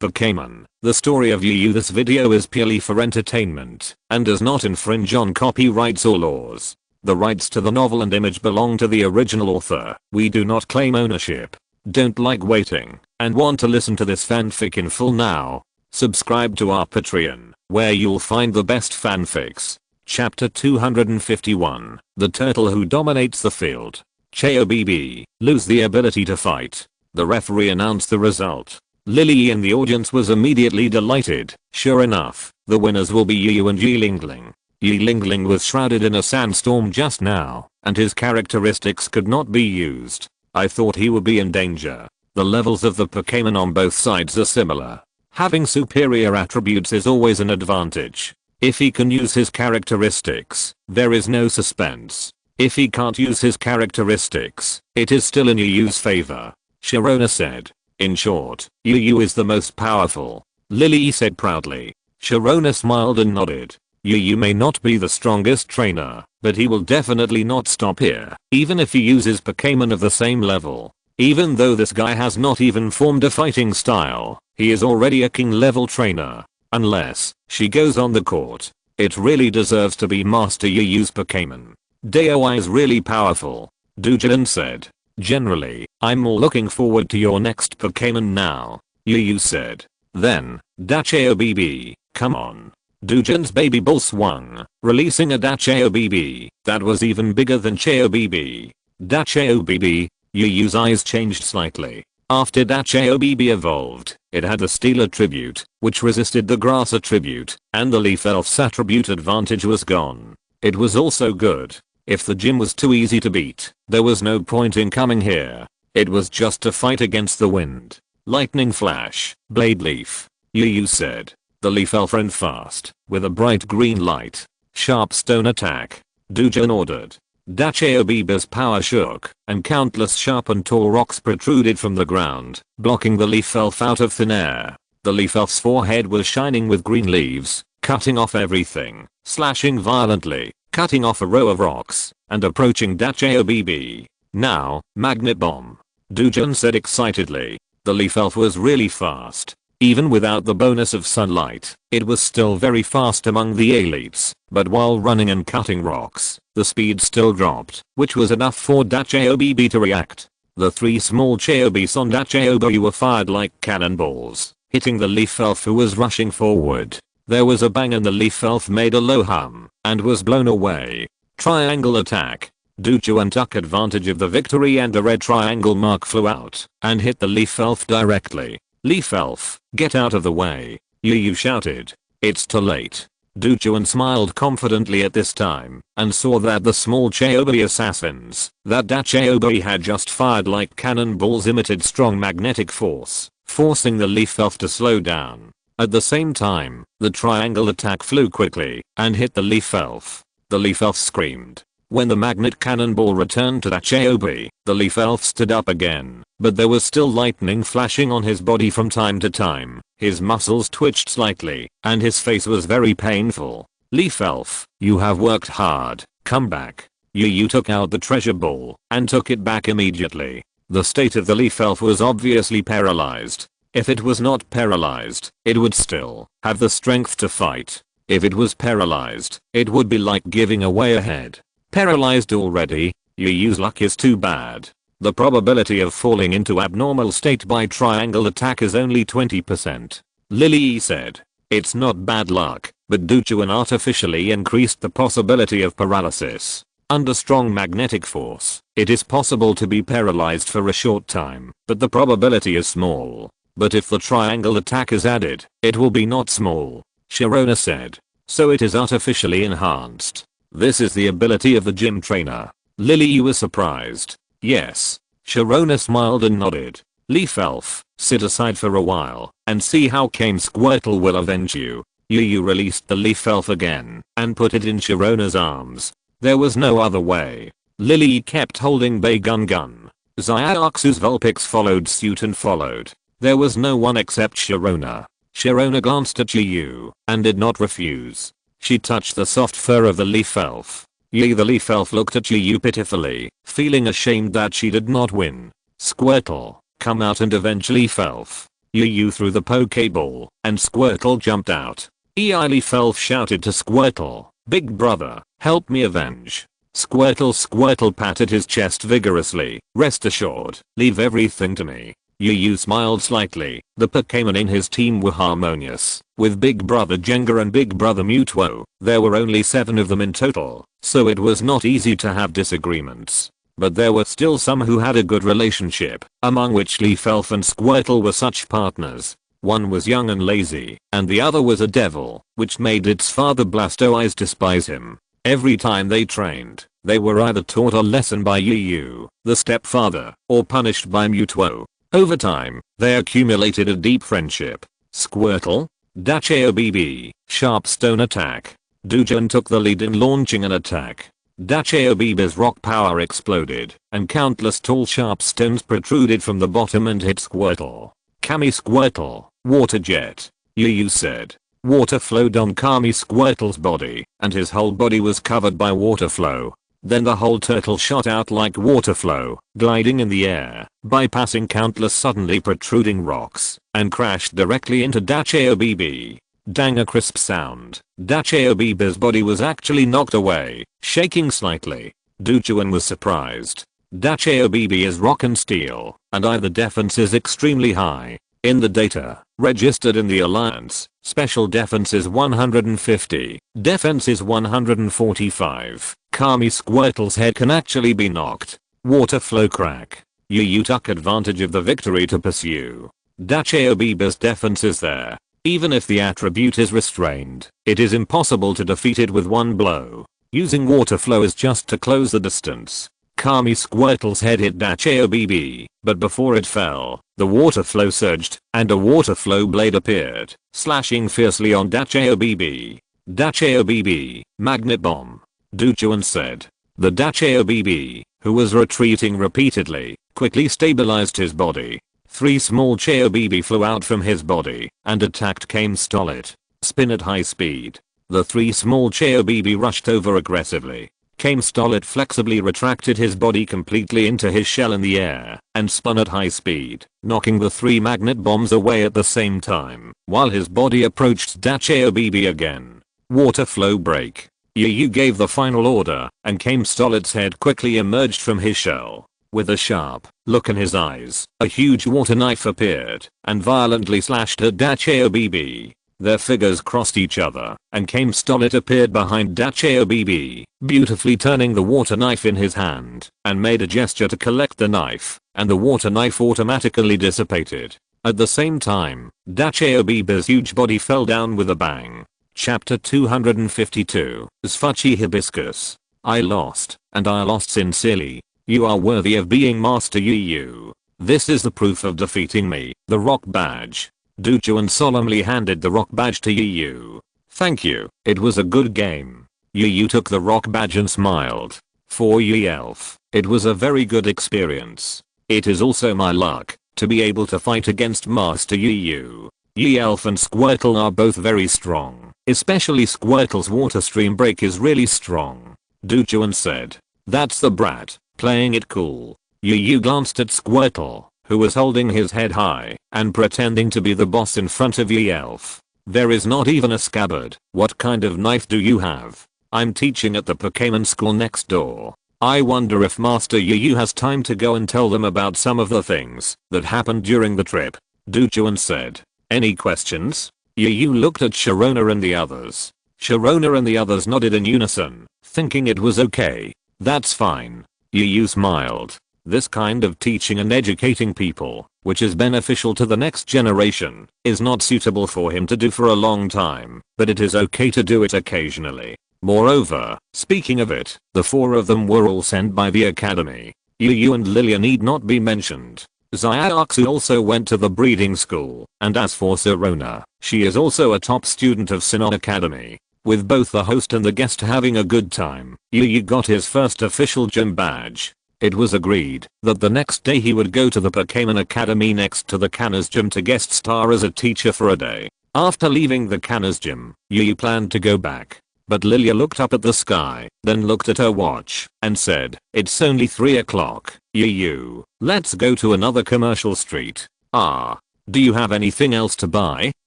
Pokémon, the story of Yu. This video is purely for entertainment and does not infringe on copyrights or laws. The rights to the novel and image belong to the original author. We do not claim ownership. Don't like waiting and want to listen to this fanfic in full now? Subscribe to our Patreon, where you'll find the best fanfics. Chapter 251, The Turtle Who Dominates the Field. Chobb lose the ability to fight. The referee announced the result. Lily in the audience was immediately delighted. Sure enough, the winners will be Yu and Yilingling. Yilingling was shrouded in a sandstorm just now, and his characteristics could not be used. I thought he would be in danger. The levels of the Pokémon on both sides are similar. Having superior attributes is always an advantage. If he can use his characteristics, there is no suspense. If he can't use his characteristics, it is still in Yu's favor. Sharona said. In short, Yu is the most powerful. Lily said proudly. Sharona smiled and nodded. Yu may not be the strongest trainer, but he will definitely not stop here, even if he uses Pokémon of the same level. Even though this guy has not even formed a fighting style, he is already a king level trainer. Unless she goes on the court, it really deserves to be Master Yu's Pokémon. Daoi is really powerful, Dujan said. Generally, I'm more looking forward to your next Pokémon now, Yu said. Then, Chobb, come on. Dujan's baby ball swung, releasing a Chobb that was even bigger than Chobb. Chobb, Yu's eyes changed slightly. After Chobb evolved, it had the Steel attribute, which resisted the Grass attribute, and the Leaf Elf's attribute advantage was gone. It was also good. If the gym was too easy to beat, there was no point in coming here. It was just to fight against the wind. Lightning flash, Blade Leaf, Yu said. The Leaf Elf ran fast, with a bright green light. Sharp stone attack, Dujan ordered. Chobb's power shook, and countless sharp and tall rocks protruded from the ground, blocking the Leaf Elf out of thin air. The Leaf Elf's forehead was shining with green leaves, cutting off everything, slashing violently, cutting off a row of rocks, and approaching Chobb. Now, Magnet Bomb, Dujan said excitedly. The Leaf Elf was really fast. Even without the bonus of sunlight, it was still very fast among the elites, but while running and cutting rocks, the speed still dropped, which was enough for Chobb to react. The three small Chobs on Chobb were fired like cannonballs, hitting the Leaf Elf who was rushing forward. There was a bang and the Leaf Elf made a low hum, and was blown away. Triangle attack. Dujan took advantage of the victory and the red triangle mark flew out, and hit the Leaf Elf directly. Leaf Elf, get out of the way, Yu shouted. It's too late. Dujan smiled confidently at this time, and saw that the small Chobb assassins that Chobb had just fired like cannonballs emitted strong magnetic force, forcing the Leaf Elf to slow down. At the same time, the triangle attack flew quickly, and hit the Leaf Elf. The Leaf Elf screamed. When the magnet cannonball returned to Chobb, the Leaf Elf stood up again, but there was still lightning flashing on his body from time to time. His muscles twitched slightly, and his face was very painful. Leaf Elf, you have worked hard, come back. Yu took out the treasure ball, and took it back immediately. The state of the Leaf Elf was obviously paralyzed. If it was not paralyzed, it would still have the strength to fight. If it was paralyzed, it would be like giving away a head. Paralyzed already? Yu's luck is too bad. The probability of falling into abnormal state by triangle attack is only 20%. Lily said. It's not bad luck, but Dujan artificially increased the possibility of paralysis. Under strong magnetic force, it is possible to be paralyzed for a short time, but the probability is small. But if the triangle attack is added, it will be not small, Sharona said. So it is artificially enhanced. This is the ability of the gym trainer. Lily was surprised. Yes. Sharona smiled and nodded. Leaf Elf, sit aside for a while, and see how Cane Squirtle will avenge you. Yu released the Leaf Elf again, and put it in Sharona's arms. There was no other way. Lily kept holding Gun. Xiaoxu's Vulpix followed suit and followed. There was no one except Sharona. Sharona glanced at Yu, and did not refuse. She touched the soft fur of the Leaf Elf. The Leaf Elf looked at Yu pitifully, feeling ashamed that she did not win. Squirtle, come out and avenge Leaf Elf. Yu threw the Pokeball, and Squirtle jumped out. Lee shouted to Squirtle, "Big brother, help me avenge." Squirtle patted his chest vigorously. "Rest assured, leave everything to me." Yu smiled slightly. The Pokémon in his team were harmonious. With Big Brother Jenga and Big Brother Mewtwo, there were only 7 of them in total, so it was not easy to have disagreements. But there were still some who had a good relationship, among which Leaf-Elf and Squirtle were such partners. One was young and lazy, and the other was a devil, which made its father Blastoise despise him. Every time they trained, they were either taught a lesson by Yu, the stepfather, or punished by Mewtwo. Over time, they accumulated a deep friendship. Squirtle, Dacheo BB, Sharp Stone Attack. Dujan took the lead in launching an attack. Dacheo BB's rock power exploded, and countless tall sharp stones protruded from the bottom and hit Squirtle. "Kami Squirtle, Water Jet," Yu said. Water flowed on Kami Squirtle's body, and his whole body was covered by water flow. Then the whole turtle shot out like water flow, gliding in the air, bypassing countless suddenly protruding rocks, and crashed directly into Dacheo BB. Dang, a crisp sound. Dacheo BB's body was actually knocked away, shaking slightly. Duchuan was surprised. Dacheo BB is rock and steel, and either defense is extremely high. In the data registered in the alliance, special defense is 150, defense is 145. Kami Squirtle's head can actually be knocked. Water flow crack. Yu took advantage of the victory to pursue. Dacheo BB's defense is there. Even if the attribute is restrained, it is impossible to defeat it with one blow. Using water flow is just to close the distance. Kami Squirtle's head hit Dacheo BB, but before it fell, the water flow surged, and a water flow blade appeared, slashing fiercely on Dacheo BB. "Dacheo BB, Magnet Bomb," Duchuan said. The Dacheo BB, who was retreating repeatedly, quickly stabilized his body. 3 small Cheo BB flew out from his body and attacked Kame Stolit. Spin at high speed. The 3 small Cheo BB rushed over aggressively. Kame Stolit flexibly retracted his body completely into his shell in the air and spun at high speed, knocking the 3 magnet bombs away at the same time, while his body approached Dacheo BB again. Water flow break. Yu gave the final order, and Kame Stolit's head quickly emerged from his shell. With a sharp look in his eyes, a huge water knife appeared and violently slashed at Dacheo BB. Their figures crossed each other, and Kame Stolit appeared behind Dacheo BB, beautifully turning the water knife in his hand, and made a gesture to collect the knife, and the water knife automatically dissipated. At the same time, Dacheo BB's huge body fell down with a bang. Chapter 252, Sfuchi Hibiscus. I lost, and I lost sincerely. You are worthy of being Master Yu. This is the proof of defeating me, the rock badge. Duchuan solemnly handed the rock badge to Yu. Thank you, it was a good game. Yu took the rock badge and smiled. For Elf, it was a very good experience. It is also my luck to be able to fight against Master Yu. Elf and Squirtle are both very strong, especially Squirtle's water stream break is really strong. Duchuan said. That's the brat. Playing it cool. Yu glanced at Squirtle, who was holding his head high and pretending to be the boss in front of Elf. There is not even a scabbard. What kind of knife do you have? I'm teaching at the Pokémon school next door. I wonder if Master Yu has time to go and tell them about some of the things that happened during the trip. Duchuan said. Any questions? Yu looked at Sharona and the others. Sharona and the others nodded in unison, thinking it was okay. That's fine. Yu smiled. This kind of teaching and educating people, which is beneficial to the next generation, is not suitable for him to do for a long time, but it is okay to do it occasionally. Moreover, speaking of it, the 4 of them were all sent by the academy. Yu and Lilia need not be mentioned. Xiaoxu also went to the breeding school, and as for Sharona, she is also a top student of Sinon Academy. With both the host and the guest having a good time, Yu got his first official gym badge. It was agreed that the next day he would go to the Pokémon Academy next to the Cannas gym to guest star as a teacher for a day. After leaving the Cannas gym, Yu planned to go back. But Lilia looked up at the sky, then looked at her watch, and said, it's only 3 o'clock. Yu, let's go to another commercial street. Ah. Do you have anything else to buy?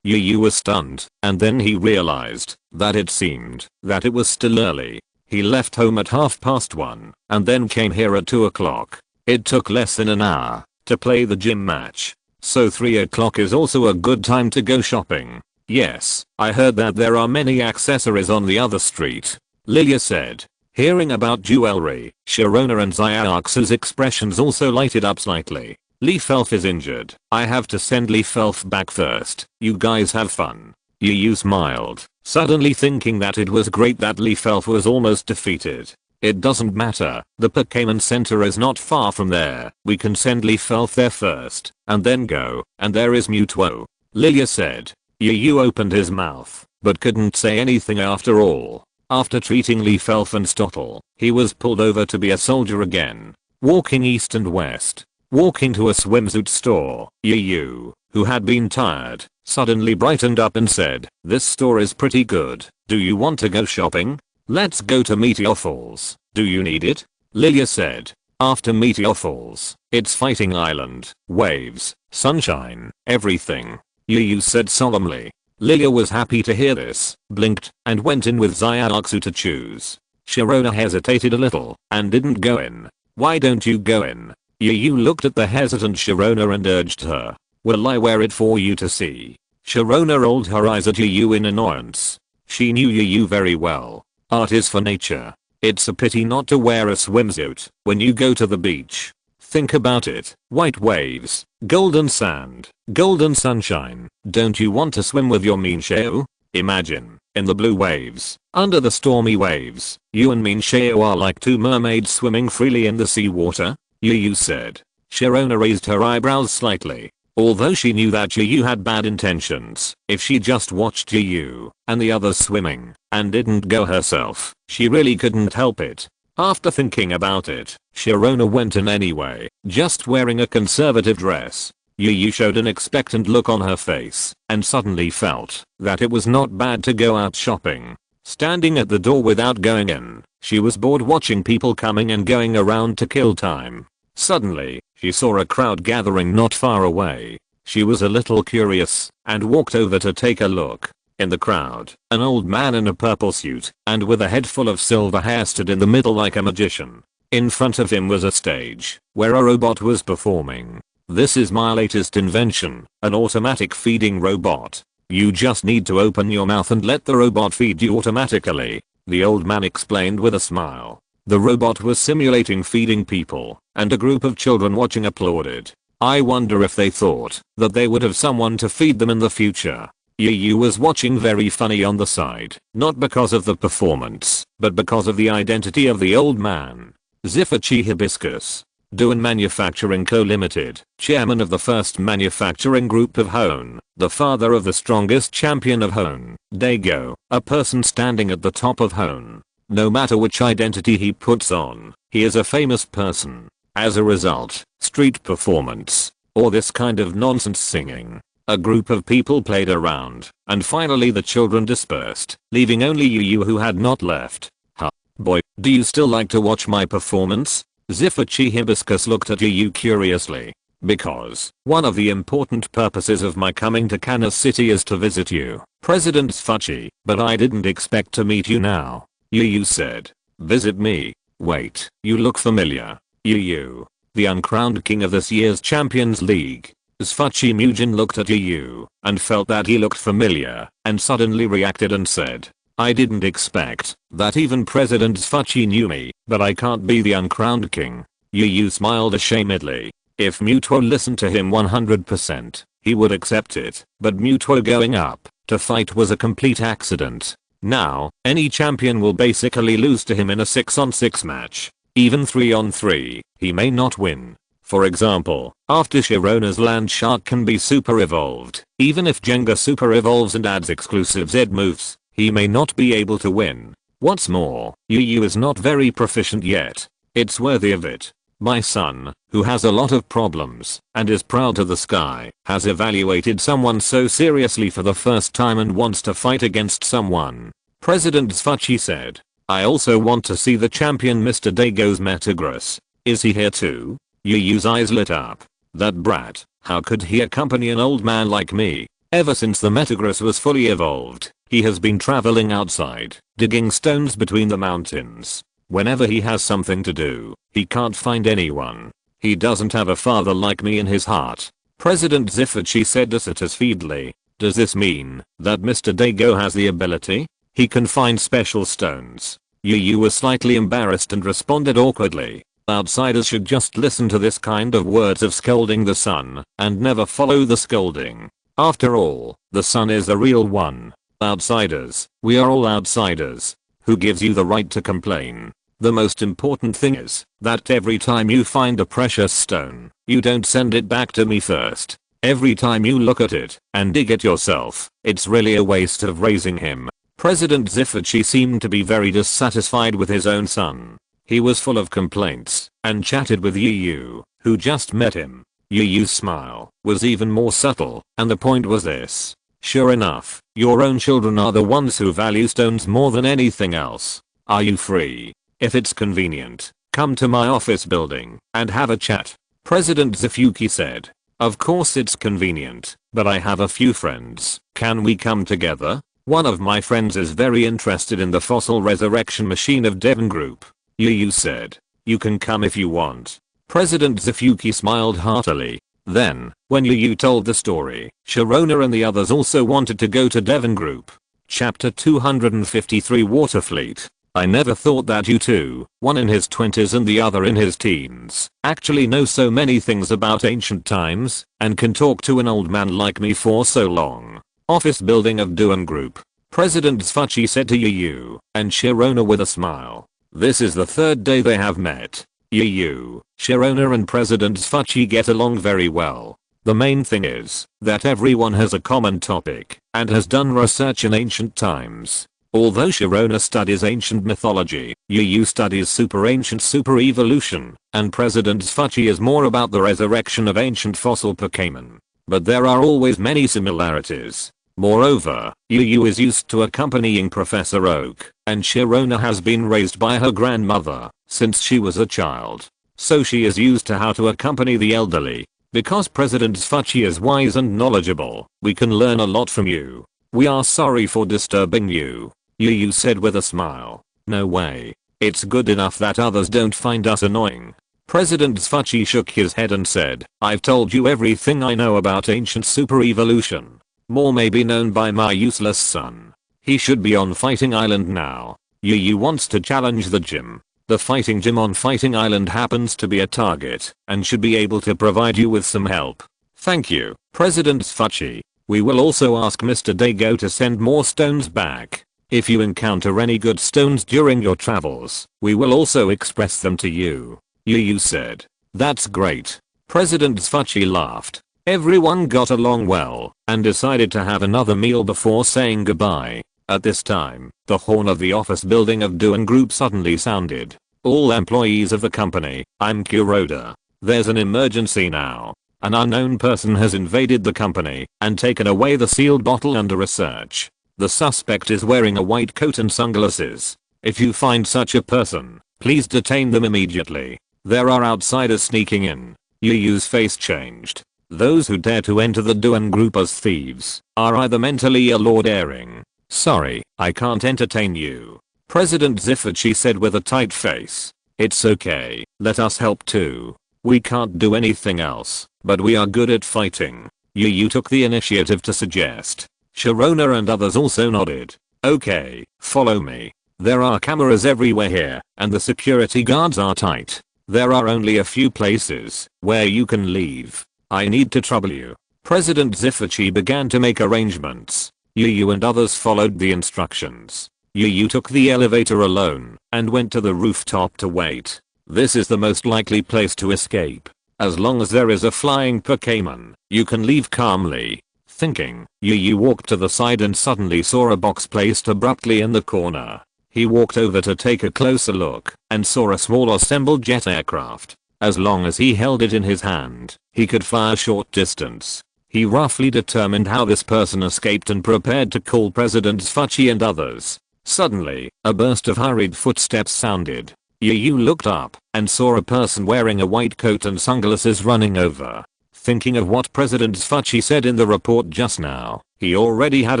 Yu was stunned, and then he realized that it seemed that it was still early. He left home at 1:30 and then came here at 2 o'clock. It took less than an hour to play the gym match. So 3 o'clock is also a good time to go shopping. Yes, I heard that there are many accessories on the other street, Lilia said. Hearing about jewelry, Sharona and Xiaox's expressions also lighted up slightly. Leaf Elf is injured. I have to send Leaf Elf back first. You guys have fun. Yu smiled, suddenly thinking that it was great that Leaf Elf was almost defeated. It doesn't matter, the Pokémon Center is not far from there. We can send Leaf Elf there first, and then go, and there is Mewtwo, Lilia said. Yu opened his mouth, but couldn't say anything after all. After treating Leaf Elf and Stottle, he was pulled over to be a soldier again. Walking east and west. Walking to a swimsuit store, Yu, who had been tired, suddenly brightened up and said, "This store is pretty good. Do you want to go shopping? Let's go to Meteor Falls. Do you need it?" Lilia said. After Meteor Falls, it's Fighting Island, waves, sunshine, everything, Yu said solemnly. Lilia was happy to hear this, blinked, and went in with Xiaoxu to choose. Sharona hesitated a little, and didn't go in. "Why don't you go in?" Yu looked at the hesitant Sharona and urged her. "Will I wear it for you to see?" Sharona rolled her eyes at Yu in annoyance. She knew Yu very well. Art is for nature. It's a pity not to wear a swimsuit when you go to the beach. Think about it. White waves, golden sand, golden sunshine. Don't you want to swim with your Minsheo? Imagine, in the blue waves, under the stormy waves, you and Minsheo are like two mermaids swimming freely in the seawater, Yu said. Sharona raised her eyebrows slightly. Although she knew that Yu had bad intentions, if she just watched Yu and the others swimming and didn't go herself, she really couldn't help it. After thinking about it, Sharona went in anyway, just wearing a conservative dress. Yu showed an expectant look on her face and suddenly felt that it was not bad to go out shopping. Standing at the door without going in, she was bored watching people coming and going around to kill time. Suddenly, she saw a crowd gathering not far away. She was a little curious and walked over to take a look. In the crowd, an old man in a purple suit and with a head full of silver hair stood in the middle like a magician. In front of him was a stage where a robot was performing. "This is my latest invention, an automatic feeding robot. You just need to open your mouth and let the robot feed you automatically," the old man explained with a smile. The robot was simulating feeding people, and a group of children watching applauded. I wonder if they thought that they would have someone to feed them in the future. Yu was watching very funny on the side, not because of the performance, but because of the identity of the old man. Zifachi Hibiscus. Duan Manufacturing Co. Limited, chairman of the first manufacturing group of Hone, the father of the strongest champion of Hone, Dago, a person standing at the top of Hone. No matter which identity he puts on, he is a famous person. As a result, street performance, or this kind of nonsense singing. A group of people played around, and finally the children dispersed, leaving only Yu who had not left. "Huh, boy, do you still like to watch my performance?" Zifachi Hibiscus looked at Yu curiously. "Because one of the important purposes of my coming to Kansas City is to visit you, President Sasaki, but I didn't expect to meet you now," Yu said. "Visit me? Wait, you look familiar." Yu, the uncrowned king of this year's Champions League. Sasaki Mugen looked at Yu and felt that he looked familiar and suddenly reacted and said, "I didn't expect that even President Sasaki knew me, but I can't be the uncrowned king." Yu smiled ashamedly. If Mewtwo listened to him 100%, he would accept it, but Mewtwo going up to fight was a complete accident. Now, any champion will basically lose to him in a 6-on-6 match. Even 3-on-3, he may not win. For example, after Sharona's Land Shark can be super evolved, even if Jenga super evolves and adds exclusive Z moves, he may not be able to win. What's more, Yu is not very proficient yet. It's worthy of it. My son, who has a lot of problems and is proud to the sky, has evaluated someone so seriously for the first time and wants to fight against someone. President Sasaki said. "I also want to see the champion Mr. Dago's Metagross. Is he here too?" Yu's eyes lit up. "That brat, How could he accompany an old man like me? Ever since the Metagross was fully evolved, he has been traveling outside, digging stones between the mountains. Whenever he has something to do, he can't find anyone. He doesn't have a father like me in his heart. President Zifuchi said dissatisfiedly. Does this mean that Mr. Dago has the ability? He can find special stones. Yu was slightly embarrassed and responded awkwardly. Outsiders should just listen to this kind of words of scolding the sun and never follow the scolding. After all, the sun is the real one. Outsiders, we are all outsiders. Who gives you the right to complain? The most important thing is that every time you find a precious stone, you don't send it back to me first. Every time you look at it and dig it yourself, it's really a waste of raising him. President Zifuchi seemed to be very dissatisfied with his own son. He was full of complaints and chatted with Yu, who just met him. Yu's smile was even more subtle, and the point was this. Sure enough, your own children are the ones who value stones more than anything else. Are you free? If it's convenient, come to my office building and have a chat. President Zifuchi said. Of course it's convenient, but I have a few friends. Can we come together? One of my friends is very interested in the fossil resurrection machine of Devon Group. Yu said. You can come if you want. President Zifuchi smiled heartily. Then, when Yu told the story, Sharona and the others also wanted to go to Devon Group. Chapter 253 Waterfleet. I never thought that you two, one in his 20s and the other in his teens, actually know so many things about ancient times and can talk to an old man like me for so long. Office building of Duan Group. President Zifuchi said to Yu and Sharona with a smile. This is the third day they have met. Yu, Sharona and President Zifuchi get along very well. The main thing is that everyone has a common topic and has done research in ancient times. Although Sharona studies ancient mythology, Yu studies super ancient super evolution, and President Zifuchi is more about the resurrection of ancient fossil Pokémon. But there are always many similarities. Moreover, Yu is used to accompanying Professor Oak, and Sharona has been raised by her grandmother since she was a child. So she is used to how to accompany the elderly. Because President Zifuchi is wise and knowledgeable, we can learn a lot from you. We are sorry for disturbing you. Yu said with a smile. No way. It's good enough that others don't find us annoying. President Zifuchi shook his head and said, I've told you everything I know about ancient super evolution. More may be known by my useless son. He should be on Fighting Island now. Yu wants to challenge the gym. The fighting gym on Fighting Island happens to be a target and should be able to provide you with some help. Thank you, President Zifuchi. We will also ask Mr. Dago to send more stones back. If you encounter any good stones during your travels, we will also express them to you. Yu said. That's great. President Zifuchi laughed. Everyone got along well and decided to have another meal before saying goodbye. At this time, the horn of the office building of Duan Group suddenly sounded. All employees of the company, I'm Kuroda. There's an emergency now. An unknown person has invaded the company and taken away the sealed bottle under research. The suspect is wearing a white coat and sunglasses. If you find such a person, please detain them immediately. There are outsiders sneaking in. Yu's face changed. Those who dare to enter the Duan Group as thieves are either mentally ill or daring. Sorry, I can't entertain you. President Zifuchi said with a tight face. It's okay, let us help too. We can't do anything else, but we are good at fighting. Yu took the initiative to suggest. Sharona and others also nodded. Okay, follow me. There are cameras everywhere here, and the security guards are tight. There are only a few places where you can leave. I need to trouble you. President Zifuchi began to make arrangements. Yu and others followed the instructions. Yu took the elevator alone and went to the rooftop to wait. This is the most likely place to escape. As long as there is a flying Pokémon, you can leave calmly. Thinking, Yu walked to the side and suddenly saw a box placed abruptly in the corner. He walked over to take a closer look and saw a small assembled jet aircraft. As long as he held it in his hand, he could fire short distance. He roughly determined how this person escaped and prepared to call President Zifuchi and others. Suddenly, a burst of hurried footsteps sounded. Yu looked up and saw a person wearing a white coat and sunglasses running over. Thinking of what President Sasaki said in the report just now, he already had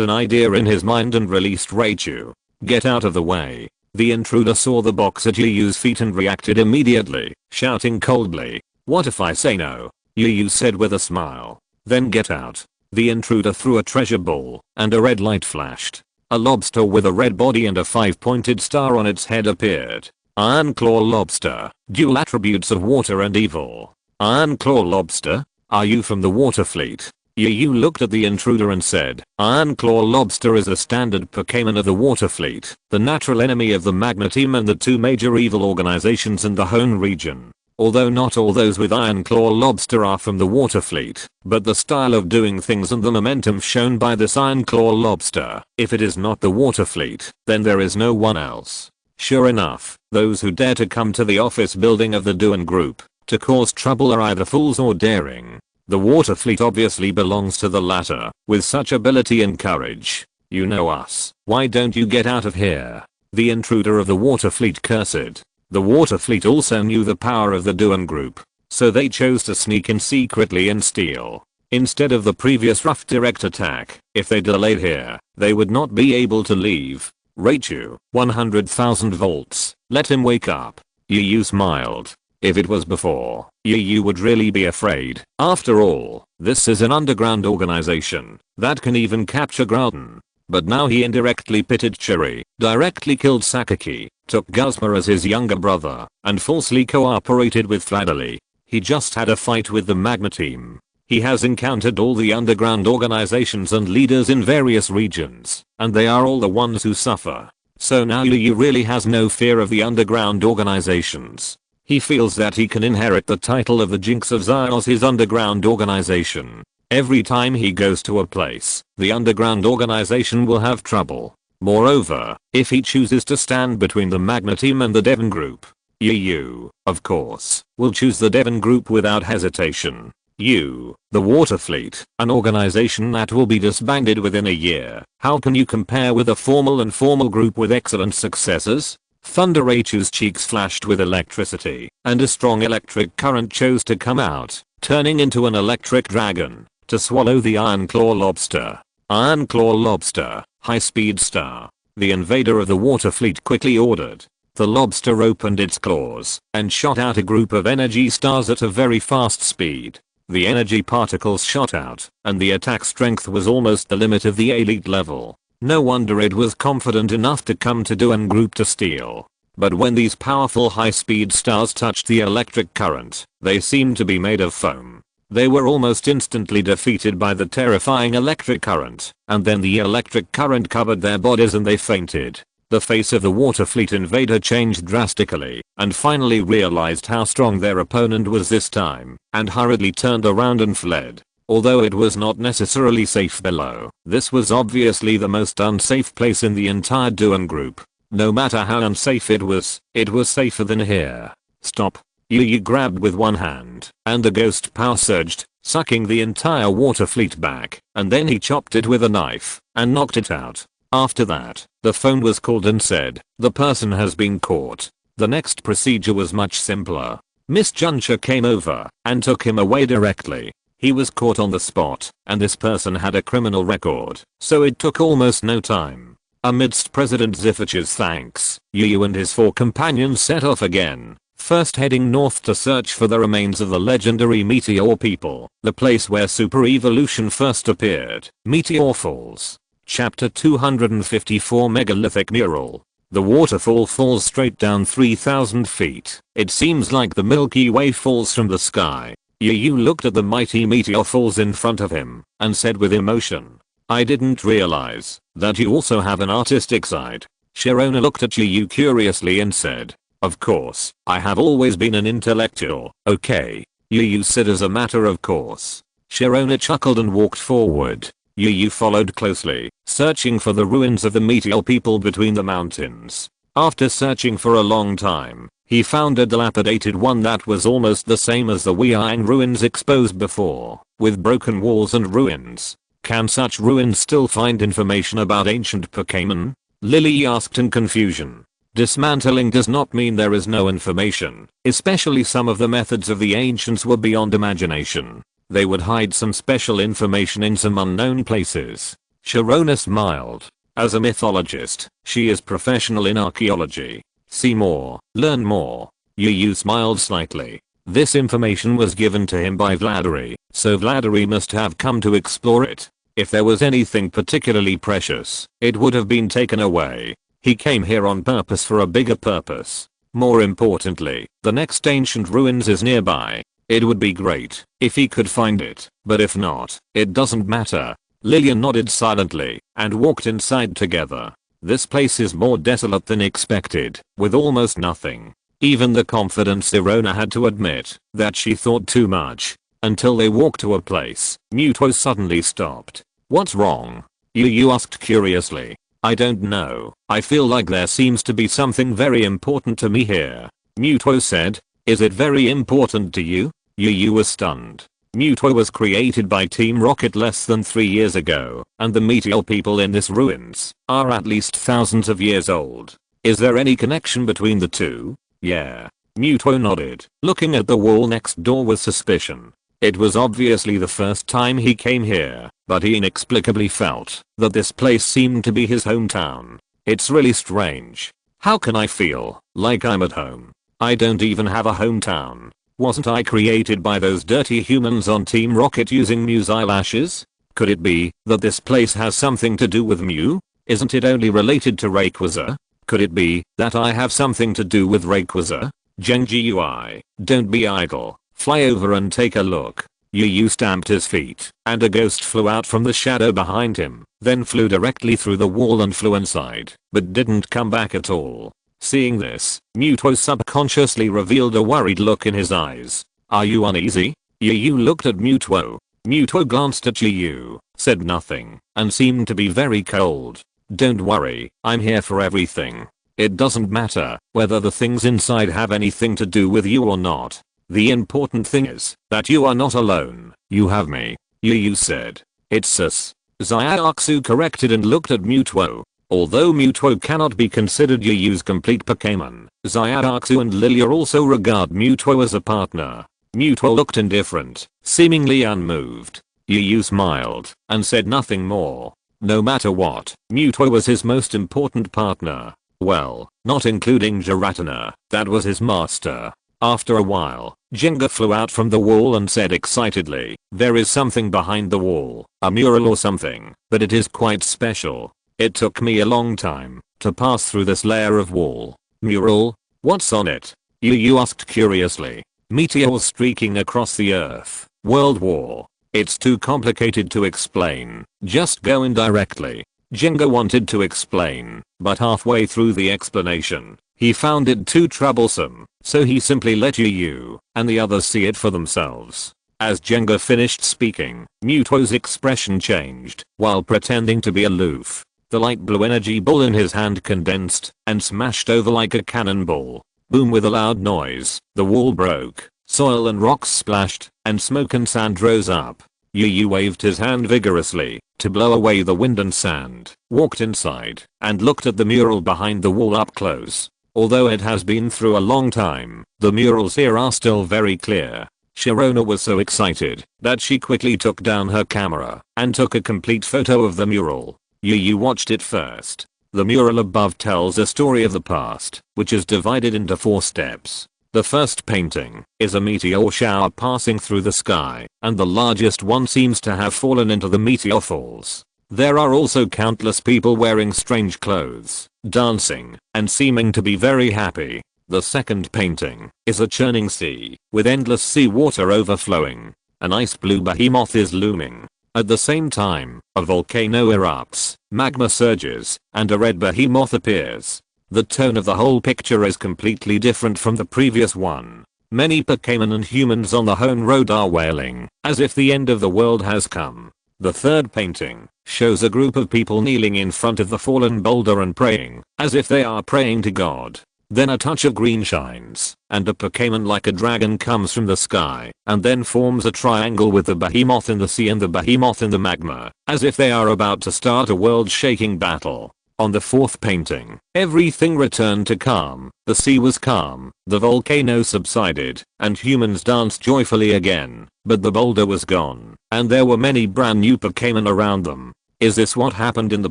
an idea in his mind and released Raichu. Get out of the way. The intruder saw the box at Yu's feet and reacted immediately, shouting coldly, "What if I say no?" Yu said with a smile. "Then get out." The intruder threw a treasure ball, and a red light flashed. A lobster with a red body and a 5-pointed star on its head appeared. Iron Claw Lobster, dual attributes of water and evil. Iron Claw Lobster? Are you from the water fleet? Yu looked at the intruder and said, Iron Claw Lobster is a standard Pokémon of the water fleet, the natural enemy of the Magna Team and the two major evil organizations in the Hone region. Although not all those with Iron Claw Lobster are from the water fleet, but the style of doing things and the momentum shown by this Iron Claw Lobster, if it is not the water fleet, then there is no one else. Sure enough, those who dare to come to the office building of the Duan group to cause trouble are either fools or daring. The water fleet obviously belongs to the latter, with such ability and courage. You know us, why don't you get out of here? The intruder of the water fleet cursed. The water fleet also knew the power of the Duan group, so they chose to sneak in secretly and steal. Instead of the previous rough direct attack, if they delayed here, they would not be able to leave. Raichu, 100,000 volts, let him wake up. Yu smiled. If it was before, Yu would really be afraid. After all, this is an underground organization that can even capture Groudon. But now he indirectly pitted Cherry, directly killed Sasaki, took Guzma as his younger brother, and falsely cooperated with Fladderly. He just had a fight with the Magna Team. He has encountered all the underground organizations and leaders in various regions, and they are all the ones who suffer. So now Yu really has no fear of the underground organizations. He feels that he can inherit the title of the Jinx of Zyos, his underground organization. Every time he goes to a place, the underground organization will have trouble. Moreover, if he chooses to stand between the Magna Team and the Devon group, Yu, of course, will choose the Devon group without hesitation. The water fleet, an organization that will be disbanded within a year. How can you compare with a formal and formal group with excellent successors? Thunder Raichu's cheeks flashed with electricity, and a strong electric current chose to come out, turning into an electric dragon, to swallow the Iron Claw Lobster. Iron Claw Lobster, high-speed star. The invader of the water fleet quickly ordered. The lobster opened its claws, and shot out a group of energy stars at a very fast speed. The energy particles shot out, and the attack strength was almost the limit of the elite level. No wonder it was confident enough to come to Duan group to steal. But when these powerful high-speed stars touched the electric current, they seemed to be made of foam. They were almost instantly defeated by the terrifying electric current, and then the electric current covered their bodies and they fainted. The face of the water fleet invader changed drastically, and finally realized how strong their opponent was this time, and hurriedly turned around and fled. Although it was not necessarily safe below, this was obviously the most unsafe place in the entire Duan group. No matter how unsafe it was safer than here. Stop. Yu grabbed with one hand, and the ghost power surged, sucking the entire water fleet back, and then he chopped it with a knife, and knocked it out. After that, the phone was called and said, the person has been caught. The next procedure was much simpler. Miss Juncha came over, and took him away directly. He was caught on the spot, and this person had a criminal record, so it took almost no time. Amidst President Zifich's thanks, Yu and his 4 companions set off again, first heading north to search for the remains of the legendary Meteor people, the place where Super Evolution first appeared. Meteor Falls. Chapter 254 Megalithic Mural. The waterfall falls straight down 3,000 feet. It seems like the Milky Way falls from the sky. Yu looked at the mighty meteor falls in front of him, and said with emotion, I didn't realize that you also have an artistic side. Sharona looked at Yu curiously and said, of course, I have always been an intellectual, okay? Yu said as a matter of course. Sharona chuckled and walked forward. Yu followed closely, searching for the ruins of the meteor people between the mountains. After searching for a long time, he found a dilapidated one that was almost the same as the Weiang ruins exposed before, with broken walls and ruins. Can such ruins still find information about ancient Pokémon? Lily asked in confusion. Dismantling does not mean there is no information, especially some of the methods of the ancients were beyond imagination. They would hide some special information in some unknown places. Sharona smiled. As a mythologist, she is professional in archaeology. See more, learn more. Yu smiled slightly. This information was given to him by Vladary, so Vladary must have come to explore it. If there was anything particularly precious, it would have been taken away. He came here on purpose for a bigger purpose. More importantly, the next ancient ruins is nearby. It would be great if he could find it, but if not, it doesn't matter. Lillian nodded silently and walked inside together. This place is more desolate than expected, with almost nothing. Even the confident Sirona had to admit that she thought too much. Until they walked to a place, Muto suddenly stopped. What's wrong? Yu asked curiously. I don't know. I feel like there seems to be something very important to me here. Muto said. Is it very important to you? Yu was stunned. Muto was created by Team Rocket less than 3 years ago, and the meteor people in this ruins are at least thousands of years old. Is there any connection between the two? Yeah. Muto nodded, looking at the wall next door with suspicion. It was obviously the first time he came here, but he inexplicably felt that this place seemed to be his hometown. It's really strange. How can I feel like I'm at home? I don't even have a hometown. Wasn't I created by those dirty humans on Team Rocket using Mew's eyelashes? Could it be that this place has something to do with Mew? Isn't it only related to Rayquaza? Could it be that I have something to do with Rayquaza? Genji UI, don't be idle. Fly over and take a look. Yu stamped his feet, and a ghost flew out from the shadow behind him, then flew directly through the wall and flew inside, but didn't come back at all. Seeing this, Muto subconsciously revealed a worried look in his eyes. Are you uneasy? Yu looked at Muto. Muto glanced at Yu, said nothing, and seemed to be very cold. Don't worry, I'm here for everything. It doesn't matter whether the things inside have anything to do with you or not. The important thing is that you are not alone. You have me. Yu said. It's sus. Xiaoxu corrected and looked at Muto. Although Muto cannot be considered Yu's complete Pokémon, Xiaoxu and Lilia also regard Muto as a partner. Muto looked indifferent, seemingly unmoved. Yu smiled and said nothing more. No matter what, Muto was his most important partner. Well, not including Giratina, that was his master. After a while, Jenga flew out from the wall and said excitedly, there is something behind the wall, a mural or something, but it is quite special. It took me a long time to pass through this layer of wall. Mural? What's on it? Yu asked curiously. Meteors streaking across the earth. World War. It's too complicated to explain. Just go in directly. Jenga wanted to explain, but halfway through the explanation, he found it too troublesome, so he simply let Yu and the others see it for themselves. As Jenga finished speaking, Muto's expression changed while pretending to be aloof. The light blue energy ball in his hand condensed and smashed over like a cannonball. Boom, with a loud noise, the wall broke, soil and rocks splashed, and smoke and sand rose up. Yu waved his hand vigorously to blow away the wind and sand, walked inside, and looked at the mural behind the wall up close. Although it has been through a long time, the murals here are still very clear. Sharona was so excited that she quickly took down her camera and took a complete photo of the mural. Yu watched it first. The mural above tells a story of the past, which is divided into 4 steps. The first painting is a meteor shower passing through the sky, and the largest one seems to have fallen into the meteor falls. There are also countless people wearing strange clothes, dancing, and seeming to be very happy. The second painting is a churning sea, with endless sea water overflowing. An ice blue behemoth is looming. At the same time, a volcano erupts, magma surges, and a red behemoth appears. The tone of the whole picture is completely different from the previous one. Many Pokémon and humans on the home road are wailing, as if the end of the world has come. The third painting shows a group of people kneeling in front of the fallen boulder and praying, as if they are praying to God. Then a touch of green shines, and a Pokémon like a dragon comes from the sky, and then forms a triangle with the behemoth in the sea and the behemoth in the magma, as if they are about to start a world-shaking battle. On the fourth painting, everything returned to calm. The sea was calm, the volcano subsided, and humans danced joyfully again. But the boulder was gone, and there were many brand new Pokémon around them. Is this what happened in the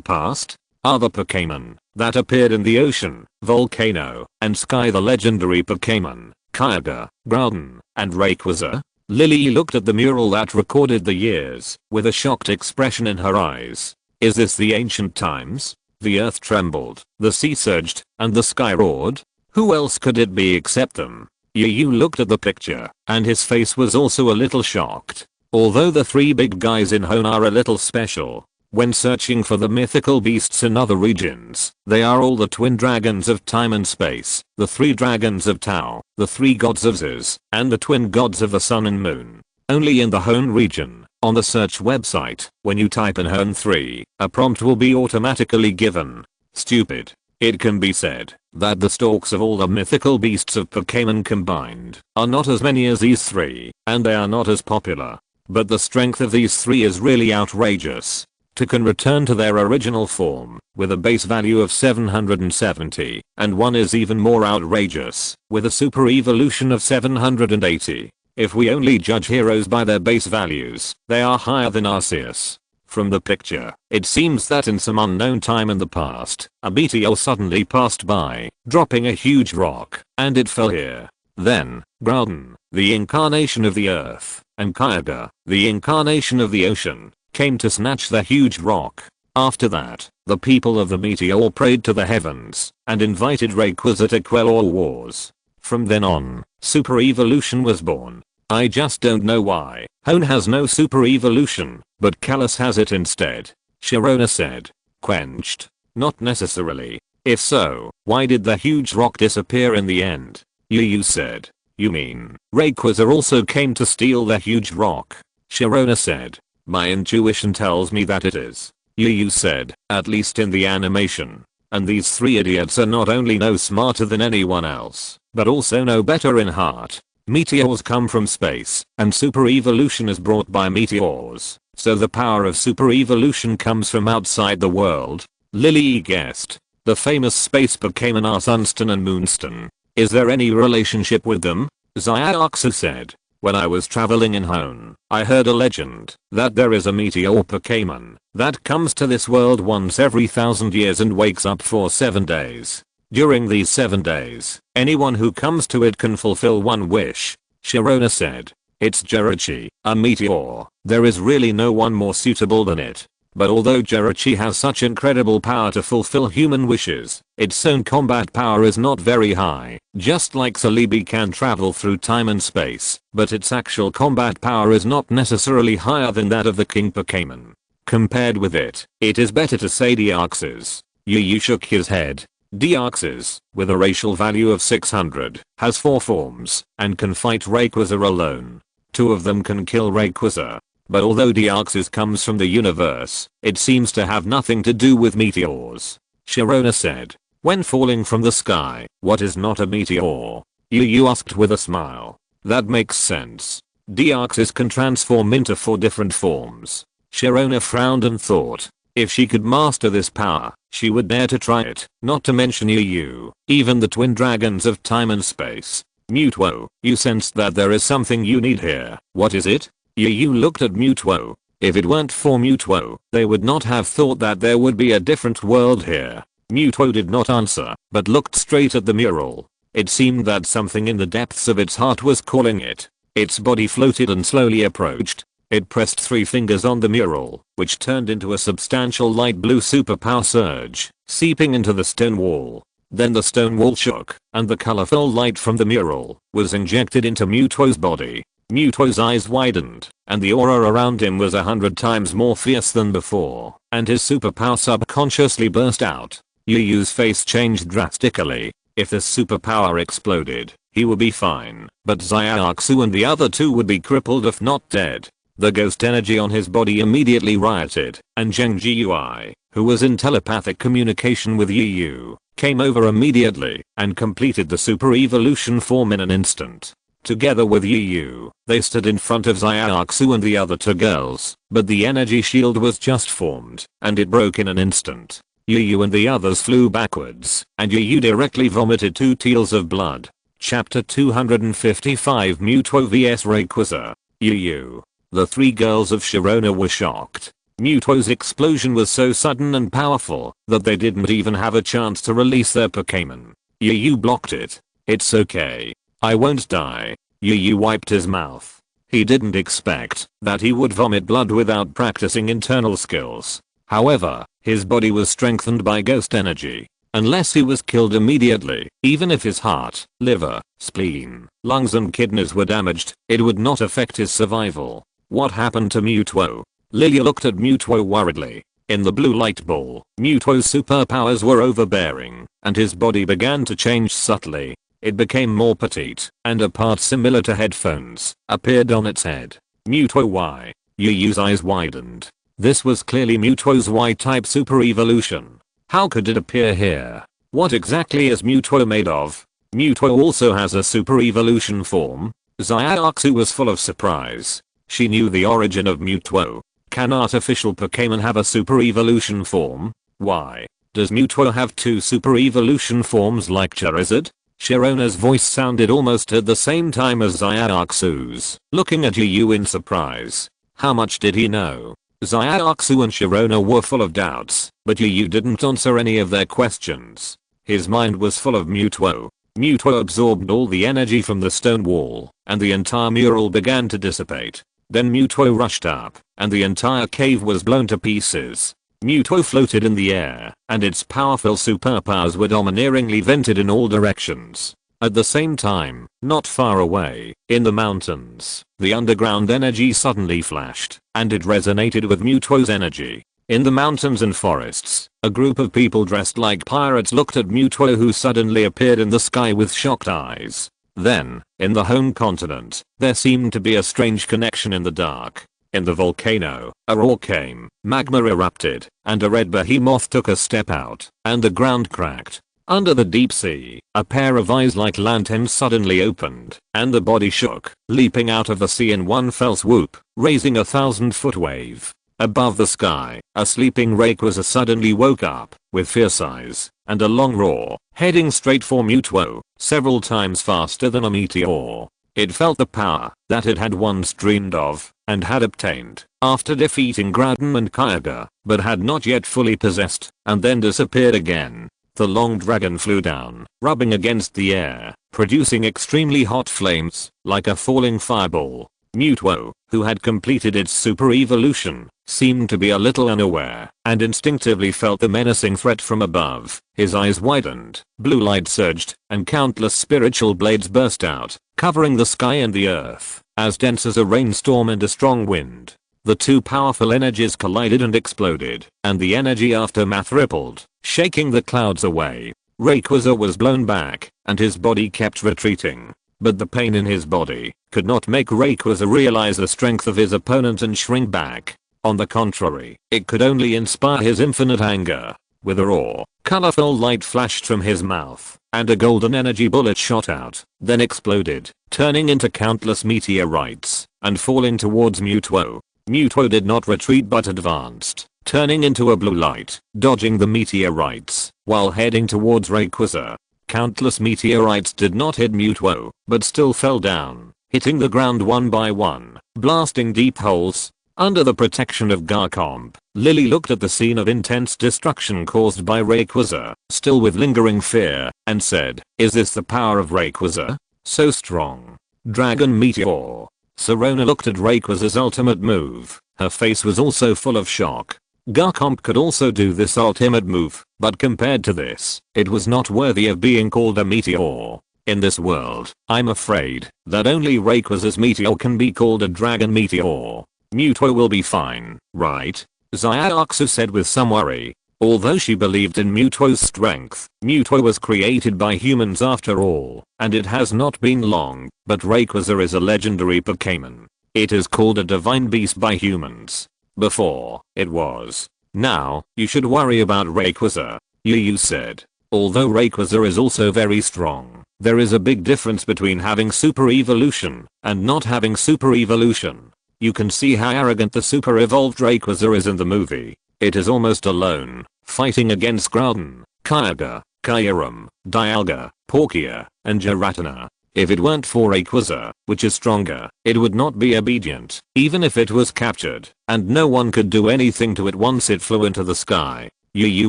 past? Are the Pokémon that appeared in the ocean, volcano, and sky the legendary Pokémon, Kyogre, Groudon, and Rayquaza? Lily looked at the mural that recorded the years, with a shocked expression in her eyes. Is this the ancient times? The earth trembled, the sea surged, and the sky roared? Who else could it be except them? Yu looked at the picture, and his face was also a little shocked. Although the three big guys in Hone are a little special, when searching for the mythical beasts in other regions, they are all the twin dragons of time and space, the three dragons of Tao, the three gods of Zeus, and the twin gods of the sun and moon. Only in the Hone region, on the search website, when you type in Hone 3, a prompt will be automatically given. Stupid. It can be said that the stalks of all the mythical beasts of Pokémon combined are not as many as these three, and they are not as popular. But the strength of these three is really outrageous. Two can return to their original form, with a base value of 770, and one is even more outrageous, with a super evolution of 780. If we only judge heroes by their base values, they are higher than Arceus. From the picture, it seems that in some unknown time in the past, a meteor suddenly passed by, dropping a huge rock, and it fell here. Then, Groudon, the incarnation of the earth, and Kyogre, the incarnation of the ocean, came to snatch the huge rock. After that, the people of the meteor prayed to the heavens, and invited Rayquaza to quell all wars. From then on, super evolution was born. I just don't know why. Hone has no super evolution, but Kalos has it instead. Sharona said. Quenched? Not necessarily. If so, why did the huge rock disappear in the end? Yu said. You mean, Rayquaza also came to steal the huge rock? Sharona said. My intuition tells me that it is. Yu said, at least in the animation. And these three idiots are not only no smarter than anyone else, but also no better in heart. Meteors come from space, and super evolution is brought by meteors, so the power of super evolution comes from outside the world. Lily guessed. The famous space Pokémon are Sunstone and Moonstone. Is there any relationship with them? Xiaoxu said. When I was traveling in Hone, I heard a legend that there is a meteor Pokémon that comes to this world once every 1,000 years and wakes up for 7 days. During these 7 days, anyone who comes to it can fulfill one wish. Sharona said. It's Jirachi, a meteor. There is really no one more suitable than it. But although Jirachi has such incredible power to fulfill human wishes, its own combat power is not very high. Just like Celebi can travel through time and space, but its actual combat power is not necessarily higher than that of the King Pokémon. Compared with it, it is better to say Deoxys. Yu shook his head. Deoxys, with a racial value of 600, has 4 forms, and can fight Rayquaza alone. 2 of them can kill Rayquaza. But although Deoxys comes from the universe, it seems to have nothing to do with meteors. Sharona said. When falling from the sky, what is not a meteor? Yu asked with a smile. That makes sense. Deoxys can transform into 4 different forms. Sharona frowned and thought. If she could master this power, she would dare to try it, not to mention Yu. Even the twin dragons of time and space. Mewtwo, you sensed that there is something you need here. What is it? Yu looked at Mewtwo. If it weren't for Mewtwo, they would not have thought that there would be a different world here. Mewtwo did not answer, but looked straight at the mural. It seemed that something in the depths of its heart was calling it. Its body floated and slowly approached. It pressed 3 fingers on the mural, which turned into a substantial light blue superpower surge, seeping into the stone wall. Then the stone wall shook, and the colorful light from the mural was injected into Mewtwo's body. Mewtwo's eyes widened, and the aura around him was 100 times more fierce than before, and his superpower subconsciously burst out. Yuyu's face changed drastically. If this superpower exploded, he would be fine, but Xiaoxu and the other 2 would be crippled if not dead. The ghost energy on his body immediately rioted, and Zheng Jiui, who was in telepathic communication with Yu, came over immediately and completed the super evolution form in an instant. Together with Yu, they stood in front of Xiaoxu and the other 2 girls, but the energy shield was just formed, and it broke in an instant. Yu and the others flew backwards, and Yu directly vomited 2 teals of blood. Chapter 255 Muto vs Rayquaza. Yu. The 3 girls of Sharona were shocked. Muto's explosion was so sudden and powerful that they didn't even have a chance to release their Pokémon. Yu blocked it. It's okay. I won't die. Yu wiped his mouth. He didn't expect that he would vomit blood without practicing internal skills. However, his body was strengthened by ghost energy. Unless he was killed immediately, even if his heart, liver, spleen, lungs and kidneys were damaged, it would not affect his survival. What happened to Muto? Lilia looked at Muto worriedly. In the blue light ball, Muto's superpowers were overbearing, and his body began to change subtly. It became more petite, and a part similar to headphones appeared on its head. Muto Y. Yuyu's eyes widened. This was clearly Muto's Y-type super evolution. How could it appear here? What exactly is Muto made of? Muto also has a super evolution form. Xiaoxu was full of surprise. She knew the origin of Muto. Can artificial Pokémon have a super evolution form? Why? Does Muto have 2 super evolution forms like Charizard? Sharona's voice sounded almost at the same time as Xiaoxu's, looking at Yu in surprise. How much did he know? Xiaoxu and Sharona were full of doubts, but Yu didn't answer any of their questions. His mind was full of Muto. Muto absorbed all the energy from the stone wall, and the entire mural began to dissipate. Then Muto rushed up, and the entire cave was blown to pieces. Muto floated in the air, and its powerful superpowers were domineeringly vented in all directions. At the same time, not far away, in the mountains, the underground energy suddenly flashed, and it resonated with Muto's energy. In the mountains and forests, a group of people dressed like pirates looked at Muto, who suddenly appeared in the sky with shocked eyes. Then, in the home continent, there seemed to be a strange connection in the dark. In the volcano, a roar came, magma erupted, and a red behemoth took a step out, and the ground cracked. Under the deep sea, a pair of eyes like lanterns suddenly opened, and the body shook, leaping out of the sea in one fell swoop, raising 1,000-foot wave. Above the sky, a sleeping Rayquaza suddenly woke up, with fierce eyes, and a long roar, heading straight for Muto, several times faster than a meteor. It felt the power that it had once dreamed of, and had obtained, after defeating Groudon and Kyogre, but had not yet fully possessed, and then disappeared again. The long dragon flew down, rubbing against the air, producing extremely hot flames, like a falling fireball. Muto, who had completed its super evolution, seemed to be a little unaware, and instinctively felt the menacing threat from above. His eyes widened, blue light surged, and countless spiritual blades burst out, covering the sky and the earth, as dense as a rainstorm and a strong wind. The 2 powerful energies collided and exploded, and the energy aftermath rippled, shaking the clouds away. Rayquaza was blown back, and his body kept retreating. But the pain in his body could not make Rayquaza realize the strength of his opponent and shrink back. On the contrary, it could only inspire his infinite anger. With a roar, colorful light flashed from his mouth, and a golden energy bullet shot out, then exploded, turning into countless meteorites, and falling towards Muto. Muto did not retreat but advanced, turning into a blue light, dodging the meteorites, while heading towards Rayquaza. Countless meteorites did not hit Muto, but still fell down, hitting the ground one by one, blasting deep holes. Under the protection of Garchomp, Lily looked at the scene of intense destruction caused by Rayquaza, still with lingering fear, and said, "Is this the power of Rayquaza? So strong." Dragon Meteor. Sharona looked at Rayquaza's ultimate move. Her face was also full of shock. Garchomp could also do this ultimate move, but compared to this, it was not worthy of being called a meteor. In this world, I'm afraid that only Rayquaza's meteor can be called a dragon meteor. Muto will be fine, right? Xiaoxu said with some worry. Although she believed in Muto's strength, Muto was created by humans after all, and it has not been long, but Rayquaza is a legendary Pokémon. It is called a divine beast by humans. Before, it was. Now, you should worry about Rayquaza, Yu said. Although Rayquaza is also very strong, there is a big difference between having super evolution and not having super evolution. You can see how arrogant the super evolved Rayquaza is in the movie. It is almost alone, fighting against Groudon, Kyogre, Kyurem, Dialga, Palkia, and Giratina. If it weren't for Rayquaza, which is stronger, it would not be obedient, even if it was captured, and no one could do anything to it once it flew into the sky. You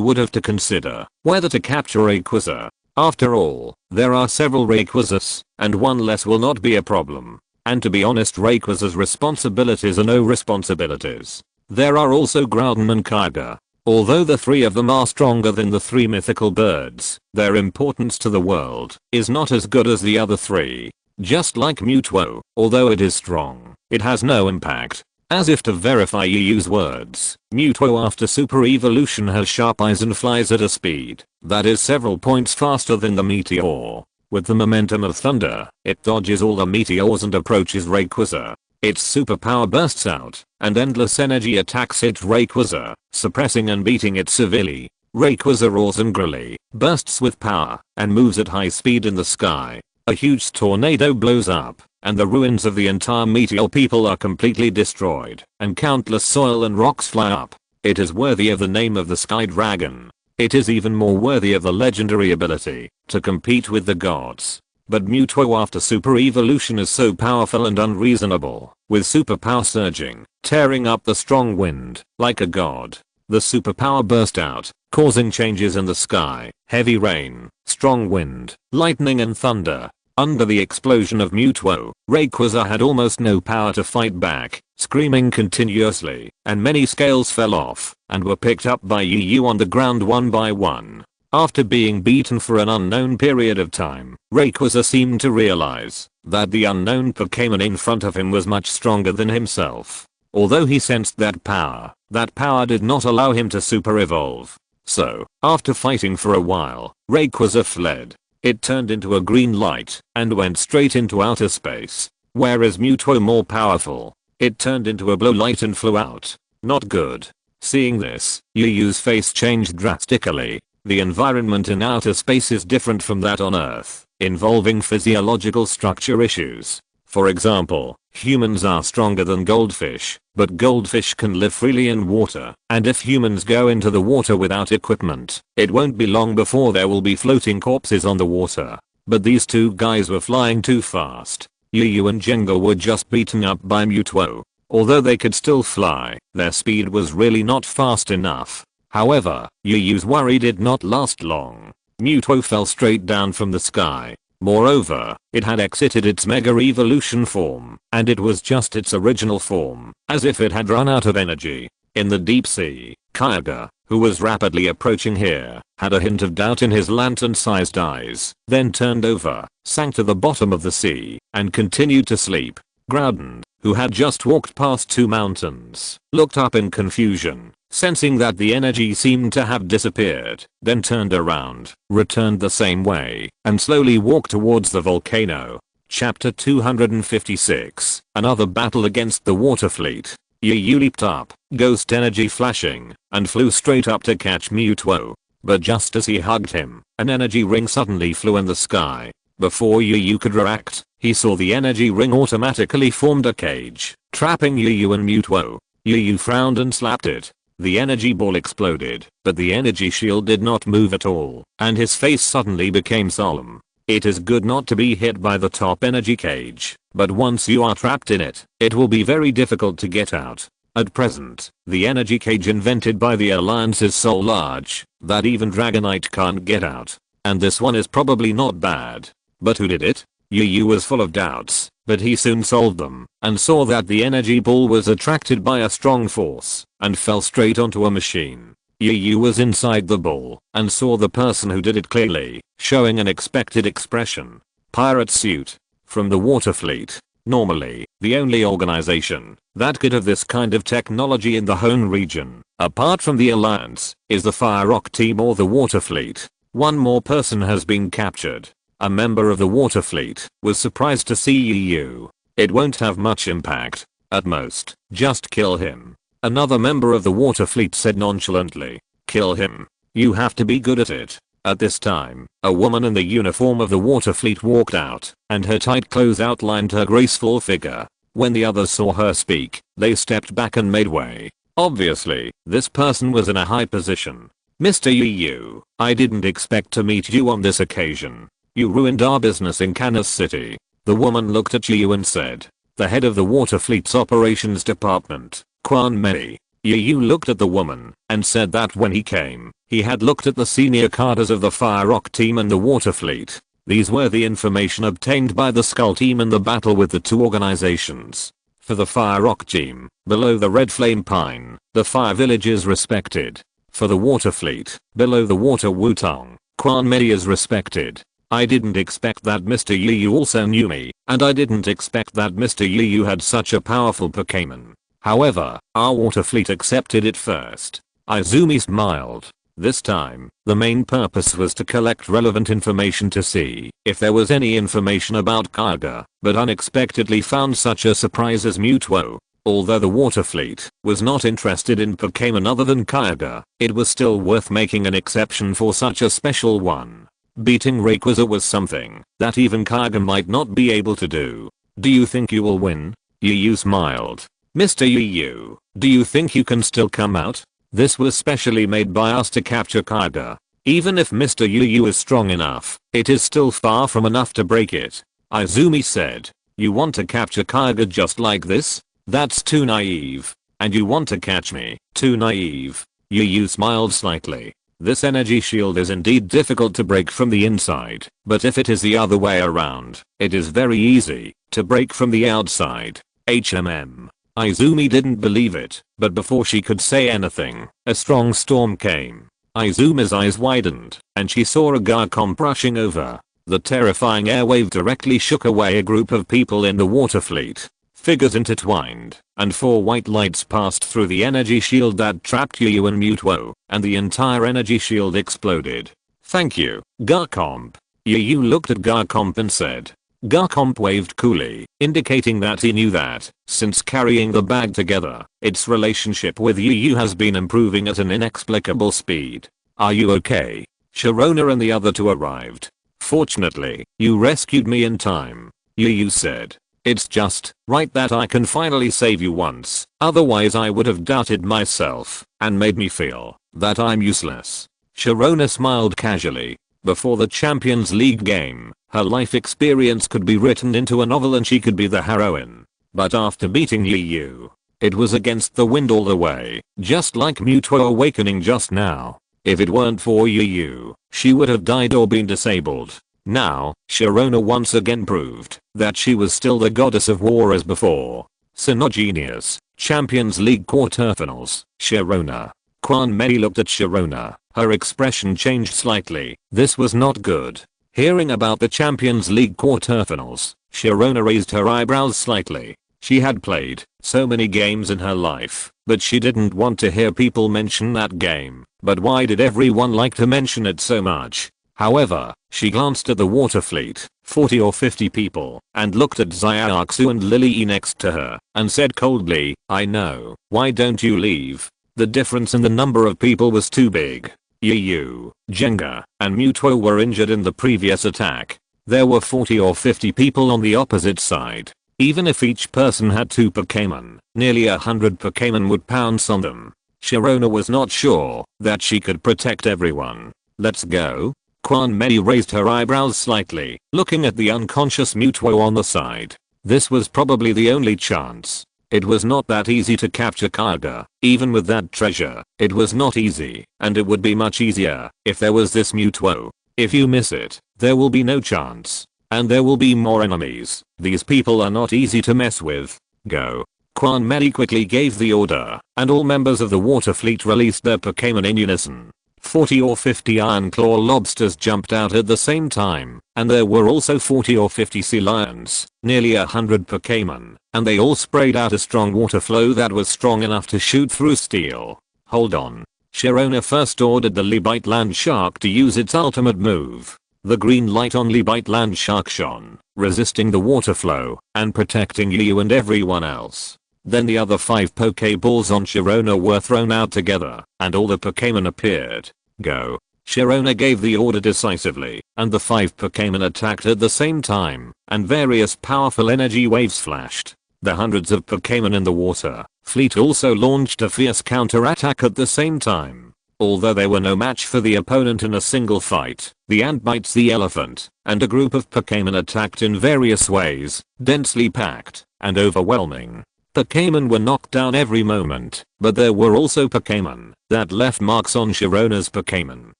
would have to consider whether to capture Rayquaza. After all, there are several Rayquazas, and one less will not be a problem. And to be honest, Rayquaza's responsibilities are no responsibilities. There are also Groudon and Kyogre. Although the three of them are stronger than the three mythical birds, their importance to the world is not as good as the other three. Just like Mewtwo, although it is strong, it has no impact. As if to verify Yu's words, Mewtwo after super evolution has sharp eyes and flies at a speed that is several points faster than the meteor. With the momentum of thunder, it dodges all the meteors and approaches Rayquaza. Its superpower bursts out, and endless energy attacks hit Rayquaza, suppressing and beating it severely. Rayquaza roars angrily, bursts with power, and moves at high speed in the sky. A huge tornado blows up, and the ruins of the entire meteor people are completely destroyed, and countless soil and rocks fly up. It is worthy of the name of the Sky Dragon. It is even more worthy of the legendary ability to compete with the gods. But Mewtwo after super evolution is so powerful and unreasonable, with superpower surging, tearing up the strong wind, like a god. The superpower burst out, causing changes in the sky, heavy rain, strong wind, lightning and thunder. Under the explosion of Mewtwo, Rayquaza had almost no power to fight back, screaming continuously, and many scales fell off, and were picked up by Yu on the ground one by one. After being beaten for an unknown period of time, Rayquaza seemed to realize that the unknown Pokémon in front of him was much stronger than himself. Although he sensed that power did not allow him to super evolve. So, after fighting for a while, Rayquaza fled. It turned into a green light and went straight into outer space. Whereas Mewtwo, more powerful, it turned into a blue light and flew out. Not good. Seeing this, Yu's face changed drastically. The environment in outer space is different from that on Earth, involving physiological structure issues. For example, humans are stronger than goldfish, but goldfish can live freely in water, and if humans go into the water without equipment, it won't be long before there will be floating corpses on the water. But these two guys were flying too fast. Yu and Jenga were just beaten up by Mewtwo. Although they could still fly, their speed was really not fast enough. However, Yu's worry did not last long. Mewtwo fell straight down from the sky. Moreover, it had exited its Mega Evolution form, and it was just its original form, as if it had run out of energy. In the deep sea, Kyogre, who was rapidly approaching here, had a hint of doubt in his lantern-sized eyes, then turned over, sank to the bottom of the sea, and continued to sleep. Groudon, who had just walked past two mountains, looked up in confusion, sensing that the energy seemed to have disappeared, then turned around, returned the same way, and slowly walked towards the volcano. Chapter 256, Another Battle Against the Water Fleet. Yu leaped up, ghost energy flashing, and flew straight up to catch Mewtwo. But just as he hugged him, an energy ring suddenly flew in the sky. Before Yu could react, he saw the energy ring automatically formed a cage, trapping Yu and Mewtwo. Yu frowned and slapped it. The energy ball exploded, but the energy shield did not move at all, and his face suddenly became solemn. It is good not to be hit by the top energy cage, but once you are trapped in it, it will be very difficult to get out. At present, the energy cage invented by the Alliance is so large that even Dragonite can't get out. And this one is probably not bad. But who did it? Yu was full of doubts, but he soon solved them, and saw that the energy ball was attracted by a strong force, and fell straight onto a machine. Yu was inside the ball, and saw the person who did it clearly, showing an expected expression. Pirate suit. From the Water Fleet. Normally, the only organization that could have this kind of technology in the Hone region, apart from the Alliance, is the Fire Rock team or the Water Fleet. One more person has been captured. A member of the Water Fleet was surprised to see Yu. It won't have much impact. At most, just kill him. Another member of the Water Fleet said nonchalantly. Kill him. You have to be good at it. At this time, a woman in the uniform of the Water Fleet walked out, and her tight clothes outlined her graceful figure. When the others saw her speak, they stepped back and made way. Obviously, this person was in a high position. Mr. Yu, I didn't expect to meet you on this occasion. You ruined our business in Kansas City. The woman looked at Yu and said. The head of the water fleet's operations department, Quan Mei. Yu looked at the woman and said that when he came, he had looked at the senior cadres of the Fire Rock team and the water fleet. These were the information obtained by the Skull team in the battle with the two organizations. For the Fire Rock team, below the Red Flame Pine, the Fire Village is respected. For the water fleet, below the Water Wutong, Quan Mei is respected. I didn't expect that Mr. Yu also knew me, and I didn't expect that Mr. Yu had such a powerful Pokémon. However, our water fleet accepted it first. Izumi smiled. This time, the main purpose was to collect relevant information to see if there was any information about Kaiga, but unexpectedly found such a surprise as Mutuo. Although the water fleet was not interested in Pokémon other than Kaiga, it was still worth making an exception for such a special one. Beating Rayquaza was something that even Kaiga might not be able to do. Do you think you will win? Yu smiled. Mr. Yu, do you think you can still come out? This was specially made by us to capture Kaiga. Even if Mr. Yu is strong enough, it is still far from enough to break it. Izumi said. You want to capture Kaiga just like this? That's too naive. And you want to catch me? Too naive. Yu smiled slightly. This energy shield is indeed difficult to break from the inside, but if it is the other way around, it is very easy to break from the outside. Izumi didn't believe it, but before she could say anything, a strong storm came. Izumi's eyes widened, and she saw a Garchomp rushing over. The terrifying airwave directly shook away a group of people in the water fleet. Figures intertwined, and 4 white lights passed through the energy shield that trapped Yu and Mutuo, and the entire energy shield exploded. Thank you, Garchomp. Yu looked at Garchomp and said. Garchomp waved coolly, indicating that he knew that, since carrying the bag together, its relationship with Yu has been improving at an inexplicable speed. Are you okay? Sharona and the other two arrived. Fortunately, you rescued me in time. Yu said. It's just right that I can finally save you once, otherwise I would have doubted myself and made me feel that I'm useless. Sharona smiled casually. Before the Champions League game, her life experience could be written into a novel and she could be the heroine. But after beating Yu, it was against the wind all the way, just like Mutuo awakening just now. If it weren't for Yu, she would have died or been disabled. Now, Sharona once again proved that she was still the goddess of war as before. Sinogenius, Champions League quarterfinals, Sharona. Quan Mei looked at Sharona. Her expression changed slightly. This was not good. Hearing about the Champions League quarterfinals, Sharona raised her eyebrows slightly. She had played so many games in her life, but she didn't want to hear people mention that game. But why did everyone like to mention it so much? However, she glanced at the water fleet, 40 or 50 people, and looked at Xiaoxu and Lily next to her, and said coldly, I know, why don't you leave? The difference in the number of people was too big. Yu, Jenga, and Mutuo were injured in the previous attack. There were 40 or 50 people on the opposite side. Even if each person had 2 Pokémon, nearly 100 Pokémon would pounce on them. Sharona was not sure that she could protect everyone. Let's go? Quan Mei raised her eyebrows slightly, looking at the unconscious Mutuo on the side. This was probably the only chance. It was not that easy to capture Kaiga. Even with that treasure, it was not easy, and it would be much easier if there was this Mutuo. If you miss it, there will be no chance. And there will be more enemies. These people are not easy to mess with. Go. Quan Mei quickly gave the order, and all members of the water fleet released their Pokémon in unison. 40 or 50 Iron Claw lobsters jumped out at the same time, and there were also 40 or 50 sea lions, nearly 100 Pokémon, and they all sprayed out a strong water flow that was strong enough to shoot through steel. Hold on. Sharona first ordered the Libite Land Shark to use its ultimate move. The green light on Libite Land Shark shone, resisting the water flow and protecting Yu and everyone else. Then the other 5 Pokeballs on Sharona were thrown out together, and all the Pokémon appeared. Go. Sharona gave the order decisively, and the 5 Pokémon attacked at the same time, and various powerful energy waves flashed. The hundreds of Pokémon in the water fleet also launched a fierce counterattack at the same time. Although they were no match for the opponent in a single fight, the ant bites the elephant, and a group of Pokémon attacked in various ways, densely packed and overwhelming. Pokémon were knocked down every moment, but there were also Pokémon that left marks on Sharona's Pokémon.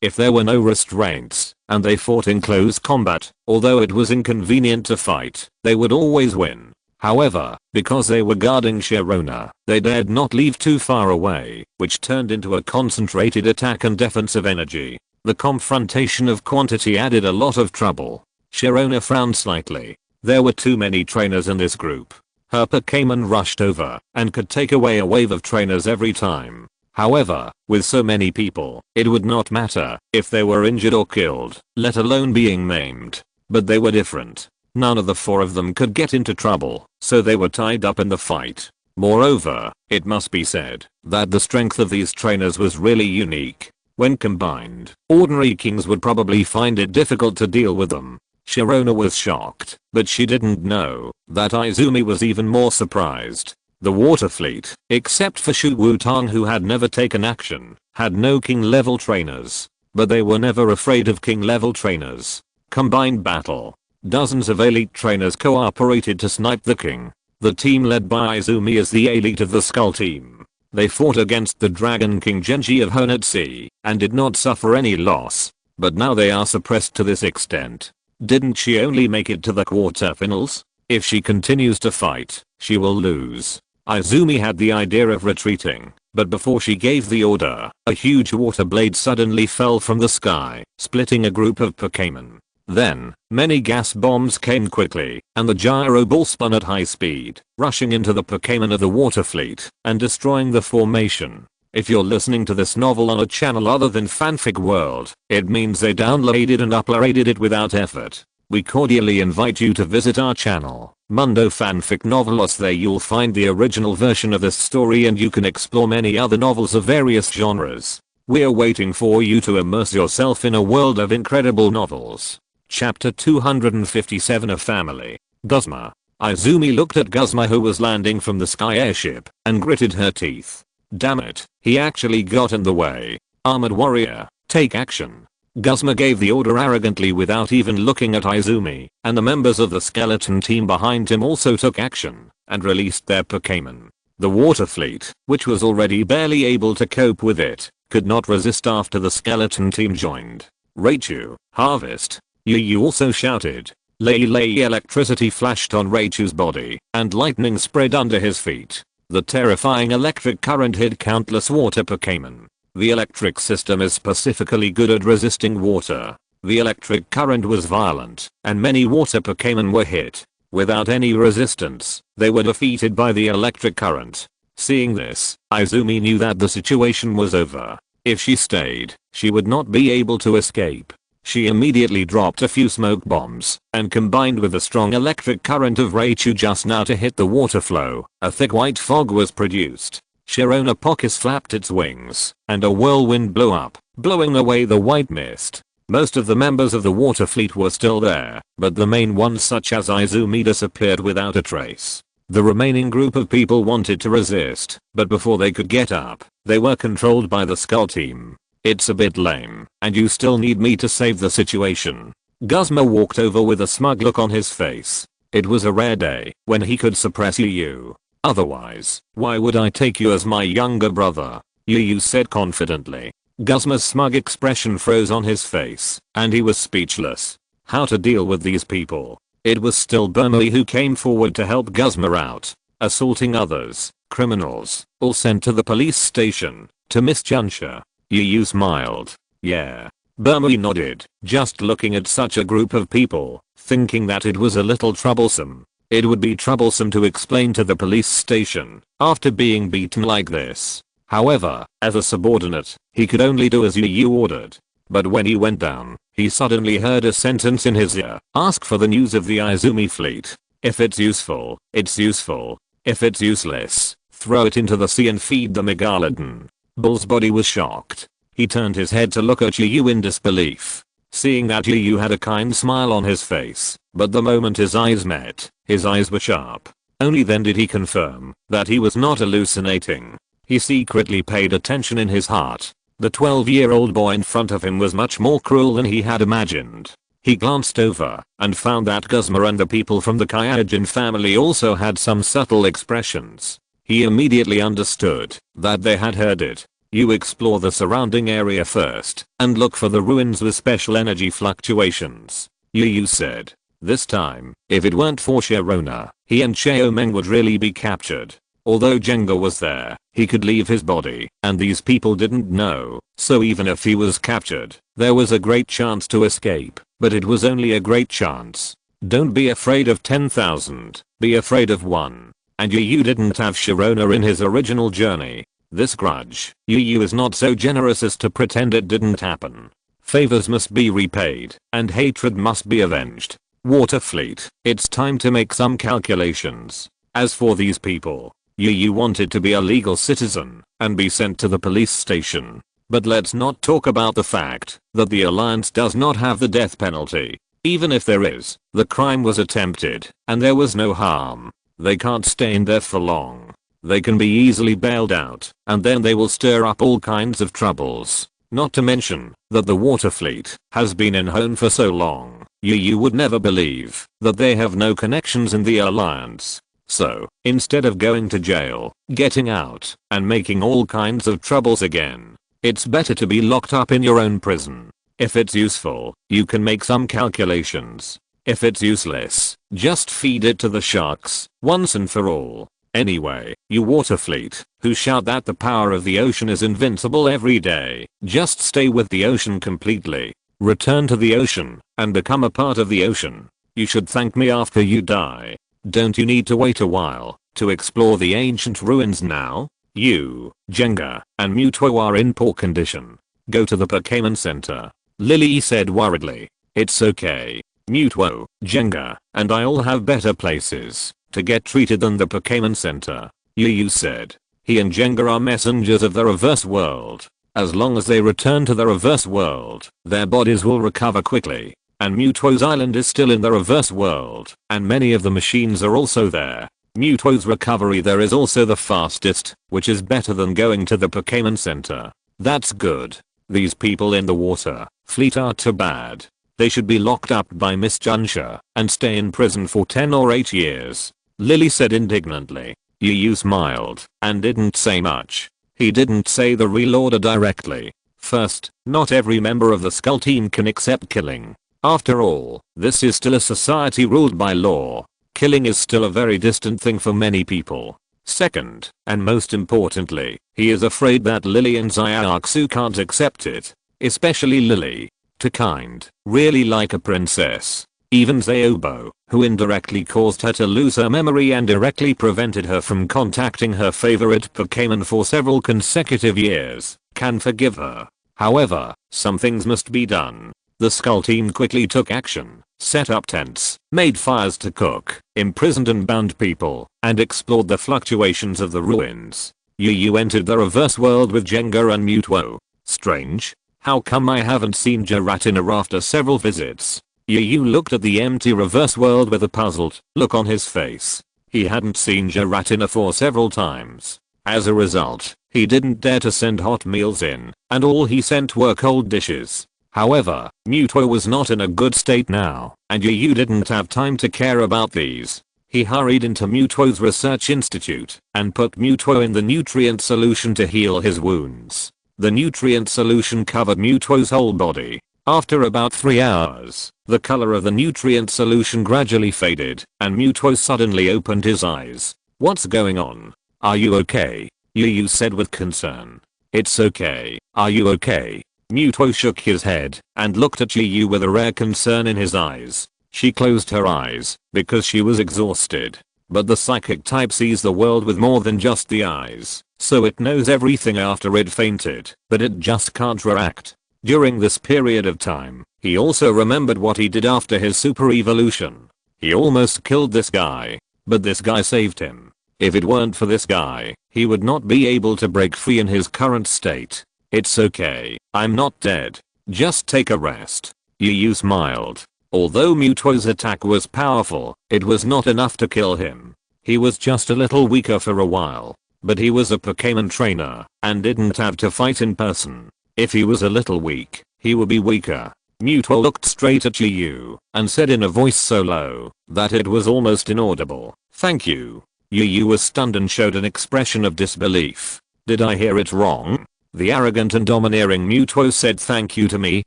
If there were no restraints, and they fought in close combat, although it was inconvenient to fight, they would always win. However, because they were guarding Sharona, they dared not leave too far away, which turned into a concentrated attack and defensive energy. The confrontation of quantity added a lot of trouble. Sharona frowned slightly. There were too many trainers in this group. Her Pokémon rushed over and could take away a wave of trainers every time. However, with so many people, it would not matter if they were injured or killed, let alone being maimed. But they were different. None of the four of them could get into trouble, so they were tied up in the fight. Moreover, it must be said that the strength of these trainers was really unique. When combined, ordinary kings would probably find it difficult to deal with them. Sharona was shocked, but she didn't know that Izumi was even more surprised. The water fleet, except for Shu Wutong who had never taken action, had no king level trainers. But they were never afraid of king level trainers. Combined battle. Dozens of elite trainers cooperated to snipe the king. The team led by Izumi as the elite of the Skull team. They fought against the Dragon King Genji of Honetsu and did not suffer any loss. But now they are suppressed to this extent. Didn't she only make it to the quarterfinals? If she continues to fight, she will lose. Izumi had the idea of retreating, but before she gave the order, a huge water blade suddenly fell from the sky, splitting a group of Pokémon. Then, many gas bombs came quickly, and the gyro ball spun at high speed, rushing into the Pokémon of the water fleet and destroying the formation. If you're listening to this novel on a channel other than Fanfic World, it means they downloaded and uploaded it without effort. We cordially invite you to visit our channel, Mundo Fanfic Novelos. There you'll find the original version of this story and you can explore many other novels of various genres. We're waiting for you to immerse yourself in a world of incredible novels. Chapter 257 A Family. Guzma. Izumi looked at Guzma who was landing from the sky airship and gritted her teeth. Damn it, he actually got in the way. Armored warrior, take action. Guzma gave the order arrogantly without even looking at Izumi, and the members of the skeleton team behind him also took action and released their Pokémon. The water fleet, which was already barely able to cope with it, could not resist after the skeleton team joined. Raichu, harvest. Yu also shouted. Lei electricity flashed on Raichu's body, and lightning spread under his feet. The terrifying electric current hit countless water Pokémon. The electric system is specifically good at resisting water. The electric current was violent, and many water Pokémon were hit. Without any resistance, they were defeated by the electric current. Seeing this, Izumi knew that the situation was over. If she stayed, she would not be able to escape. She immediately dropped a few smoke bombs and combined with the strong electric current of Raichu just now to hit the water flow. A thick white fog was produced. Sharona Pockets flapped its wings and a whirlwind blew up, blowing away the white mist. Most of the members of the water fleet were still there, but the main ones such as Izumi disappeared without a trace. The remaining group of people wanted to resist, but before they could get up, they were controlled by the Skull team. It's a bit lame, and you still need me to save the situation. Guzma walked over with a smug look on his face. It was a rare day when he could suppress Yu. Otherwise, why would I take you as my younger brother? Yu said confidently. Guzma's smug expression froze on his face, and he was speechless. How to deal with these people? It was still Burmese who came forward to help Guzma out. Assaulting others, criminals, all sent to the police station, to Miss Junsha. Yu smiled. Yeah. Burmese nodded, just looking at such a group of people, thinking that it was a little troublesome. It would be troublesome to explain to the police station, after being beaten like this. However, as a subordinate, he could only do as Yu ordered. But when he went down, he suddenly heard a sentence in his ear. Ask for the news of the Izumi fleet. If it's useful, it's useful. If it's useless, throw it into the sea and feed the Megalodon. Bull's body was shocked. He turned his head to look at Yu in disbelief. Seeing that Yu had a kind smile on his face, but the moment his eyes met, his eyes were sharp. Only then did he confirm that he was not hallucinating. He secretly paid attention in his heart. The 12-year-old boy in front of him was much more cruel than he had imagined. He glanced over and found that Guzma and the people from the Kyajin family also had some subtle expressions. He immediately understood that they had heard it. You explore the surrounding area first and look for the ruins with special energy fluctuations, Yu said. This time, if it weren't for Sharona, he and Xiaomeng would really be captured. Although Jenga was there, he could leave his body, and these people didn't know, so even if he was captured, there was a great chance to escape, but it was only a great chance. Don't be afraid of 10,000, be afraid of one. And Yu didn't have Sharona in his original journey. This grudge, Yu is not so generous as to pretend it didn't happen. Favors must be repaid, and hatred must be avenged. Water Fleet, it's time to make some calculations. As for these people, Yu wanted to be a legal citizen and be sent to the police station. But let's not talk about the fact that the Alliance does not have the death penalty. Even if there is, the crime was attempted and there was no harm. They can't stay in there for long. They can be easily bailed out and then they will stir up all kinds of troubles. Not to mention that the water fleet has been in Hone for so long. You would never believe that they have no connections in the Alliance. So, instead of going to jail, getting out, and making all kinds of troubles again, it's better to be locked up in your own prison. If it's useful, you can make some calculations. If it's useless, just feed it to the sharks, once and for all. Anyway, you water fleet, who shout that the power of the ocean is invincible every day, just stay with the ocean completely. Return to the ocean, and become a part of the ocean. You should thank me after you die. Don't you need to wait a while to explore the ancient ruins now? You, Jenga, and Muto are in poor condition. Go to the Pokémon Center. Lily said worriedly. It's okay. Muto, Jenga, and I all have better places to get treated than the Pokémon Center. Yu said. He and Jenga are messengers of the reverse world. As long as they return to the reverse world, their bodies will recover quickly. And Muto's island is still in the reverse world, and many of the machines are also there. Muto's recovery there is also the fastest, which is better than going to the Pokémon Center. That's good. These people in the water fleet are too bad. They should be locked up by Miss Junsha and stay in prison for 10 or 8 years. Lily said indignantly. Yu smiled and didn't say much. He didn't say the real order directly. First, not every member of the Skull team can accept killing. After all, this is still a society ruled by law. Killing is still a very distant thing for many people. Second, and most importantly, he is afraid that Lily and Xiaoxu can't accept it. Especially Lily. Too kind, really like a princess. Even Zaobo, who indirectly caused her to lose her memory and directly prevented her from contacting her favorite Pokémon for several consecutive years, can forgive her. However, some things must be done. The Skull team quickly took action, set up tents, made fires to cook, imprisoned and bound people, and explored the fluctuations of the ruins. Yu entered the reverse world with Jenga and Muto. Strange. How come I haven't seen Giratina after several visits? Yu looked at the empty reverse world with a puzzled look on his face. He hadn't seen Giratina for several times. As a result, he didn't dare to send hot meals in, and all he sent were cold dishes. However, Muto was not in a good state now, and Yu didn't have time to care about these. He hurried into Muto's research institute and put Muto in the nutrient solution to heal his wounds. The nutrient solution covered Muto's whole body. After about 3 hours, the color of the nutrient solution gradually faded, and Muto suddenly opened his eyes. What's going on? Are you okay? Yu said with concern. It's okay. Are you okay? Muto shook his head and looked at Yu with a rare concern in his eyes. She closed her eyes because she was exhausted. But the psychic type sees the world with more than just the eyes, so it knows everything after it fainted, but it just can't react. During this period of time, he also remembered what he did after his super evolution. He almost killed this guy, but this guy saved him. If it weren't for this guy, he would not be able to break free in his current state. It's okay, I'm not dead. Just take a rest. Yu smiled. Although Muto's attack was powerful, it was not enough to kill him. He was just a little weaker for a while. But he was a Pokémon trainer and didn't have to fight in person. If he was a little weak, he would be weaker. Mewtwo looked straight at Yu and said in a voice so low that it was almost inaudible, "Thank you." Yu was stunned and showed an expression of disbelief. "Did I hear it wrong?" The arrogant and domineering Mewtwo said, "Thank you to me?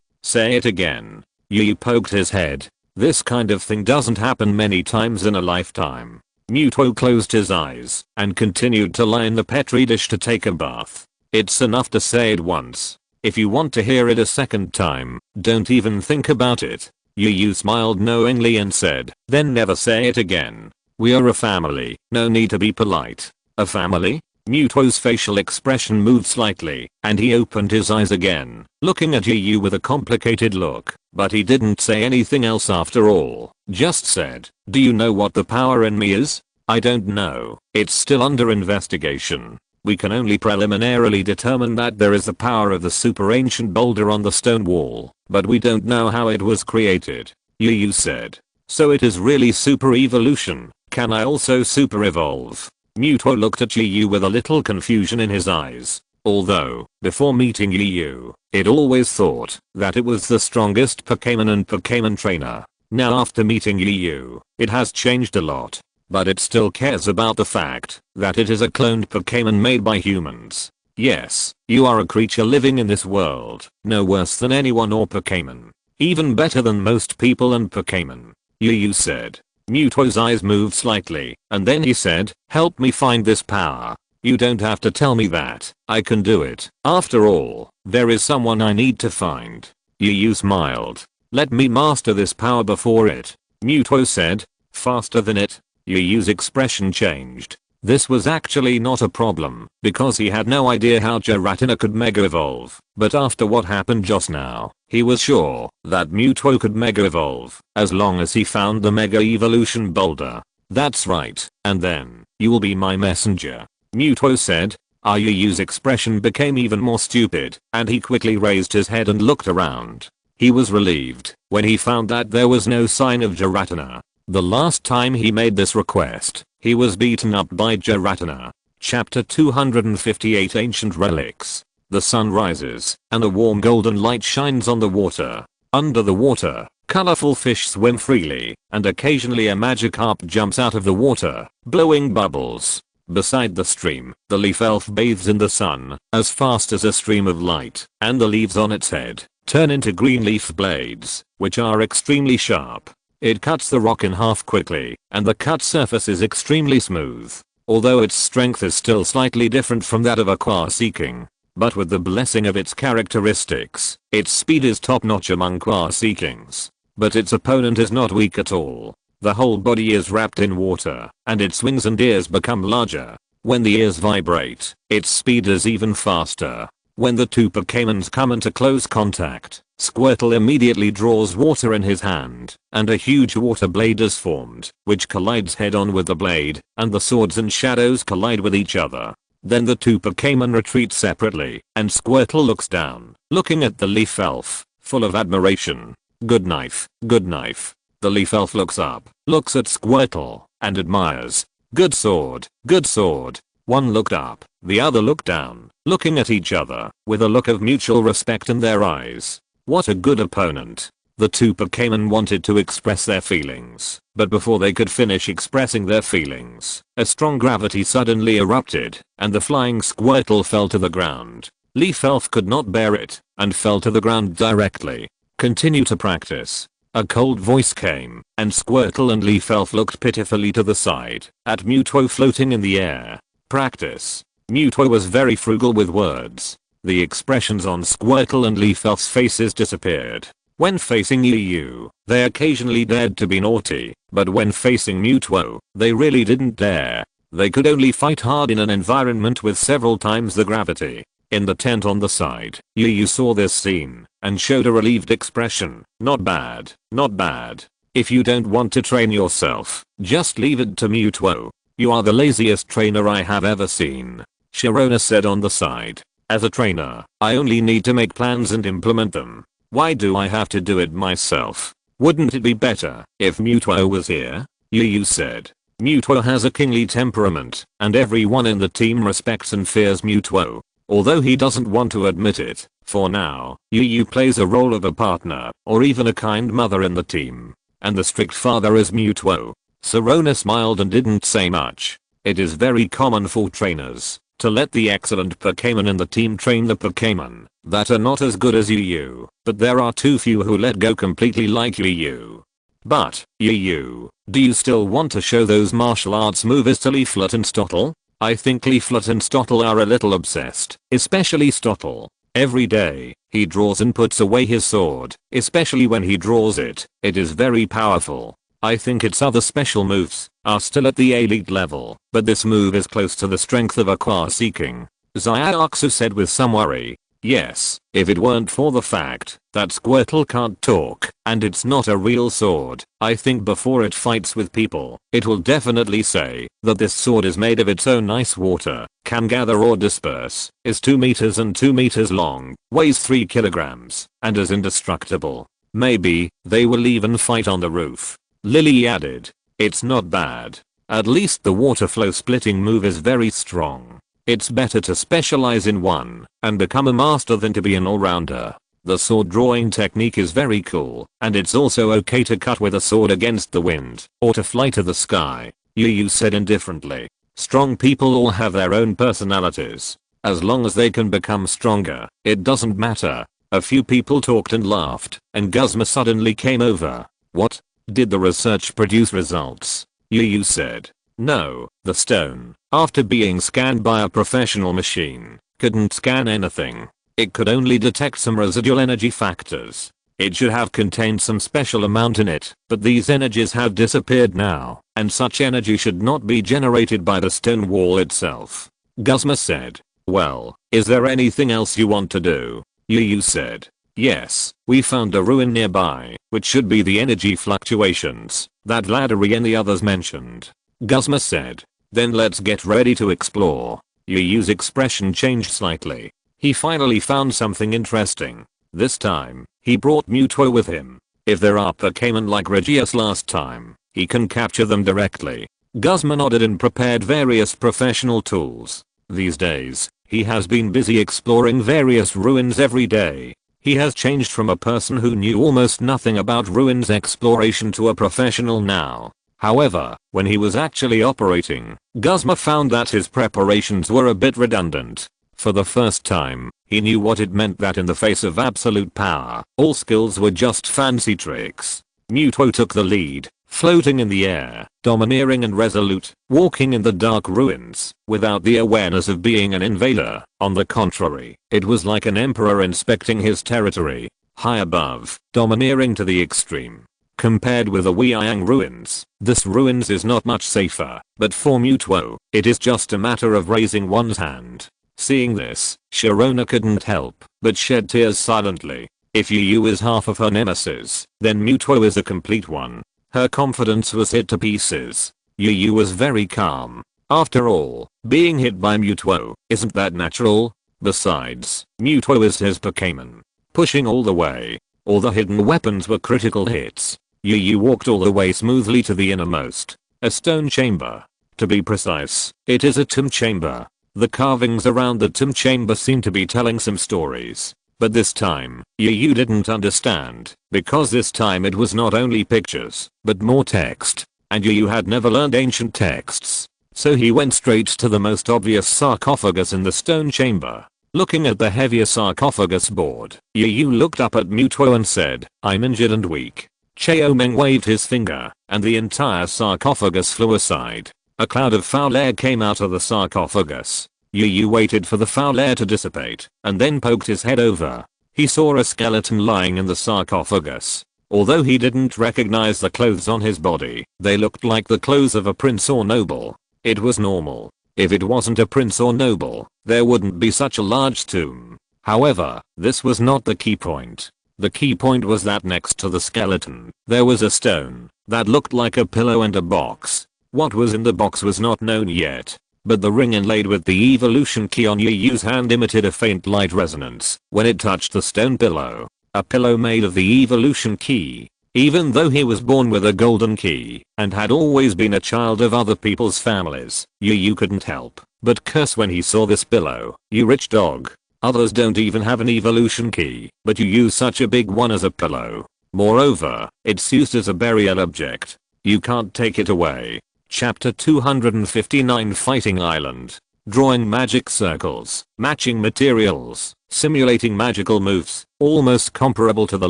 Say it again." Yu poked his head. This kind of thing doesn't happen many times in a lifetime. Mewtwo closed his eyes and continued to lie in the petri dish to take a bath. "It's enough to say it once. If you want to hear it a second time, don't even think about it." Yu smiled knowingly and said, "Then never say it again. We are a family, no need to be polite." "A family?" Mewtwo's facial expression moved slightly, and he opened his eyes again, looking at Yu with a complicated look, but he didn't say anything else after all, just said, "Do you know what the power in me is?" "I don't know. It's still under investigation. We can only preliminarily determine that there is the power of the super ancient boulder on the stone wall, but we don't know how it was created," Yu said. "So it is really super evolution. Can I also super evolve?" Mewtwo looked at Yu with a little confusion in his eyes. Although, before meeting Yu, it always thought that it was the strongest Pokémon and Pokémon trainer. Now after meeting Yu, it has changed a lot. But it still cares about the fact that it is a cloned Pokémon made by humans. "Yes, you are a creature living in this world, no worse than anyone or Pokémon. Even better than most people and Pokémon," Yu said. Mewtwo's eyes moved slightly, and then he said, "Help me find this power." "You don't have to tell me that, I can do it. After all, there is someone I need to find." Yu smiled. "Let me master this power before it," Mewtwo said. "Faster than it?" Yu's expression changed. This was actually not a problem, because he had no idea how Giratina could Mega Evolve, but after what happened just now, he was sure that Mewtwo could Mega Evolve, as long as he found the Mega Evolution boulder. "That's right, and then, you will be my messenger," Mewtwo said. Yu's expression became even more stupid, and he quickly raised his head and looked around. He was relieved when he found that there was no sign of Giratina. The last time he made this request, he was beaten up by Giratina. Chapter 258 Ancient Relics. The sun rises, and a warm golden light shines on the water. Under the water, colorful fish swim freely, and occasionally a Magikarp jumps out of the water, blowing bubbles. Beside the stream, the leaf elf bathes in the sun, as fast as a stream of light, and the leaves on its head turn into green leaf blades, which are extremely sharp. It cuts the rock in half quickly, and the cut surface is extremely smooth, although its strength is still slightly different from that of a Quaseking. But with the blessing of its characteristics, its speed is top-notch among Quasekings. But its opponent is not weak at all. The whole body is wrapped in water, and its wings and ears become larger. When the ears vibrate, its speed is even faster. When the two Pokémons come into close contact, Squirtle immediately draws water in his hand, and a huge water blade is formed, which collides head-on with the blade, and the swords and shadows collide with each other. Then the two Pokémon retreat separately, and Squirtle looks down, looking at the leaf elf, full of admiration. "Good knife, good knife." The leaf elf looks up, looks at Squirtle, and admires. "Good sword, good sword." One looked up, the other looked down, looking at each other, with a look of mutual respect in their eyes. What a good opponent. The two Pokémon wanted to express their feelings, but before they could finish expressing their feelings, a strong gravity suddenly erupted, and the flying Squirtle fell to the ground. Leaf Elf could not bear it, and fell to the ground directly. "Continue to practice." A cold voice came, and Squirtle and Leaf Elf looked pitifully to the side, at Mewtwo floating in the air. "Practice." Mewtwo was very frugal with words. The expressions on Squirtle and Leaf Elf's faces disappeared. When facing Yu, they occasionally dared to be naughty, but when facing Mewtwo, they really didn't dare. They could only fight hard in an environment with several times the gravity. In the tent on the side, Yu saw this scene, and showed a relieved expression. "Not bad, not bad. If you don't want to train yourself, just leave it to Mewtwo. You are the laziest trainer I have ever seen," Sharona said on the side. "As a trainer, I only need to make plans and implement them. Why do I have to do it myself? Wouldn't it be better if Mewtwo was here?" Yu said. Mutuo has a kingly temperament, and everyone in the team respects and fears Mutuo. Although he doesn't want to admit it, for now, Yu plays a role of a partner, or even a kind mother in the team. And the strict father is Mutuo. Sirona smiled and didn't say much. It is very common for trainers to let the excellent Pokémon in the team train the Pokémon that are not as good as Yu, but there are too few who let go completely like Yu. But, Yu, do you still want to show those martial arts moves to Leaflet and Stottle? I think Leaflet and Stottle are a little obsessed, especially Stottle. Every day, he draws and puts away his sword, especially when he draws it. It is very powerful. I think its other special moves are still at the elite level, but this move is close to the strength of Aqua Seeking. Xiaoxu said with some worry. Yes, if it weren't for the fact that Squirtle can't talk and it's not a real sword, I think before it fights with people, it will definitely say that this sword is made of its own ice water, can gather or disperse, is 2 meters and 2 meters long, weighs 3 kilograms, and is indestructible. Maybe they will even fight on the roof. Lily added. It's not bad. At least the water flow splitting move is very strong. It's better to specialize in one and become a master than to be an all-rounder. The sword drawing technique is very cool, and it's also okay to cut with a sword against the wind or to fly to the sky. Yu said indifferently. Strong people all have their own personalities. As long as they can become stronger, it doesn't matter. A few people talked and laughed, and Guzma suddenly came over. What? Did the research produce results? Yu said. No, the stone, after being scanned by a professional machine, couldn't scan anything. It could only detect some residual energy factors. It should have contained some special amount in it, but these energies have disappeared now, and such energy should not be generated by the stone wall itself. Guzma said. Well, is there anything else you want to do? Yu said. Yes, we found a ruin nearby, which should be the energy fluctuations that Vladimir and the others mentioned. Guzma said. Then let's get ready to explore. Yu's expression changed slightly. He finally found something interesting. This time, he brought Mutuo with him. If there are Pokémon like Regius last time, he can capture them directly. Guzma nodded and prepared various professional tools. These days, he has been busy exploring various ruins every day. He has changed from a person who knew almost nothing about ruins exploration to a professional now. However, when he was actually operating, Guzma found that his preparations were a bit redundant. For the first time, he knew what it meant that in the face of absolute power, all skills were just fancy tricks. Mutuo took the lead, floating in the air, domineering and resolute, walking in the dark ruins, without the awareness of being an invader. On the contrary, it was like an emperor inspecting his territory, high above, domineering to the extreme. Compared with the Weiyang ruins, this ruins is not much safer, but for Mutuo, it is just a matter of raising one's hand. Seeing this, Sharona couldn't help but shed tears silently. If Yu is half of her nemesis, then Mutuo is a complete one. Her confidence was hit to pieces. Yu was very calm. After all, being hit by Mutuo, isn't that natural? Besides, Mutuo is his Pokémon. Pushing all the way. All the hidden weapons were critical hits. Yu walked all the way smoothly to the innermost. A stone chamber. To be precise, it is a tomb chamber. The carvings around the tomb chamber seem to be telling some stories. But this time, Yu didn't understand, because this time it was not only pictures, but more text. And Yu had never learned ancient texts. So he went straight to the most obvious sarcophagus in the stone chamber. Looking at the heavier sarcophagus board, Yu looked up at Mutuo and said, I'm injured and weak. Cheomeng waved his finger, and the entire sarcophagus flew aside. A cloud of foul air came out of the sarcophagus. Yu waited for the foul air to dissipate, and then poked his head over. He saw a skeleton lying in the sarcophagus. Although he didn't recognize the clothes on his body, they looked like the clothes of a prince or noble. It was normal. If it wasn't a prince or noble, there wouldn't be such a large tomb. However, this was not the key point. The key point was that next to the skeleton, there was a stone that looked like a pillow and a box. What was in the box was not known yet, but the ring inlaid with the evolution key on Yu's hand emitted a faint light resonance when it touched the stone pillow. A pillow made of the evolution key. Even though he was born with a golden key and had always been a child of other people's families, Yu couldn't help but curse when he saw this pillow. "You rich dog. Others don't even have an evolution key, but you use such a big one as a pillow. Moreover, it's used as a burial object. You can't take it away." Chapter 259 Fighting Island. Drawing magic circles, matching materials, simulating magical moves, almost comparable to the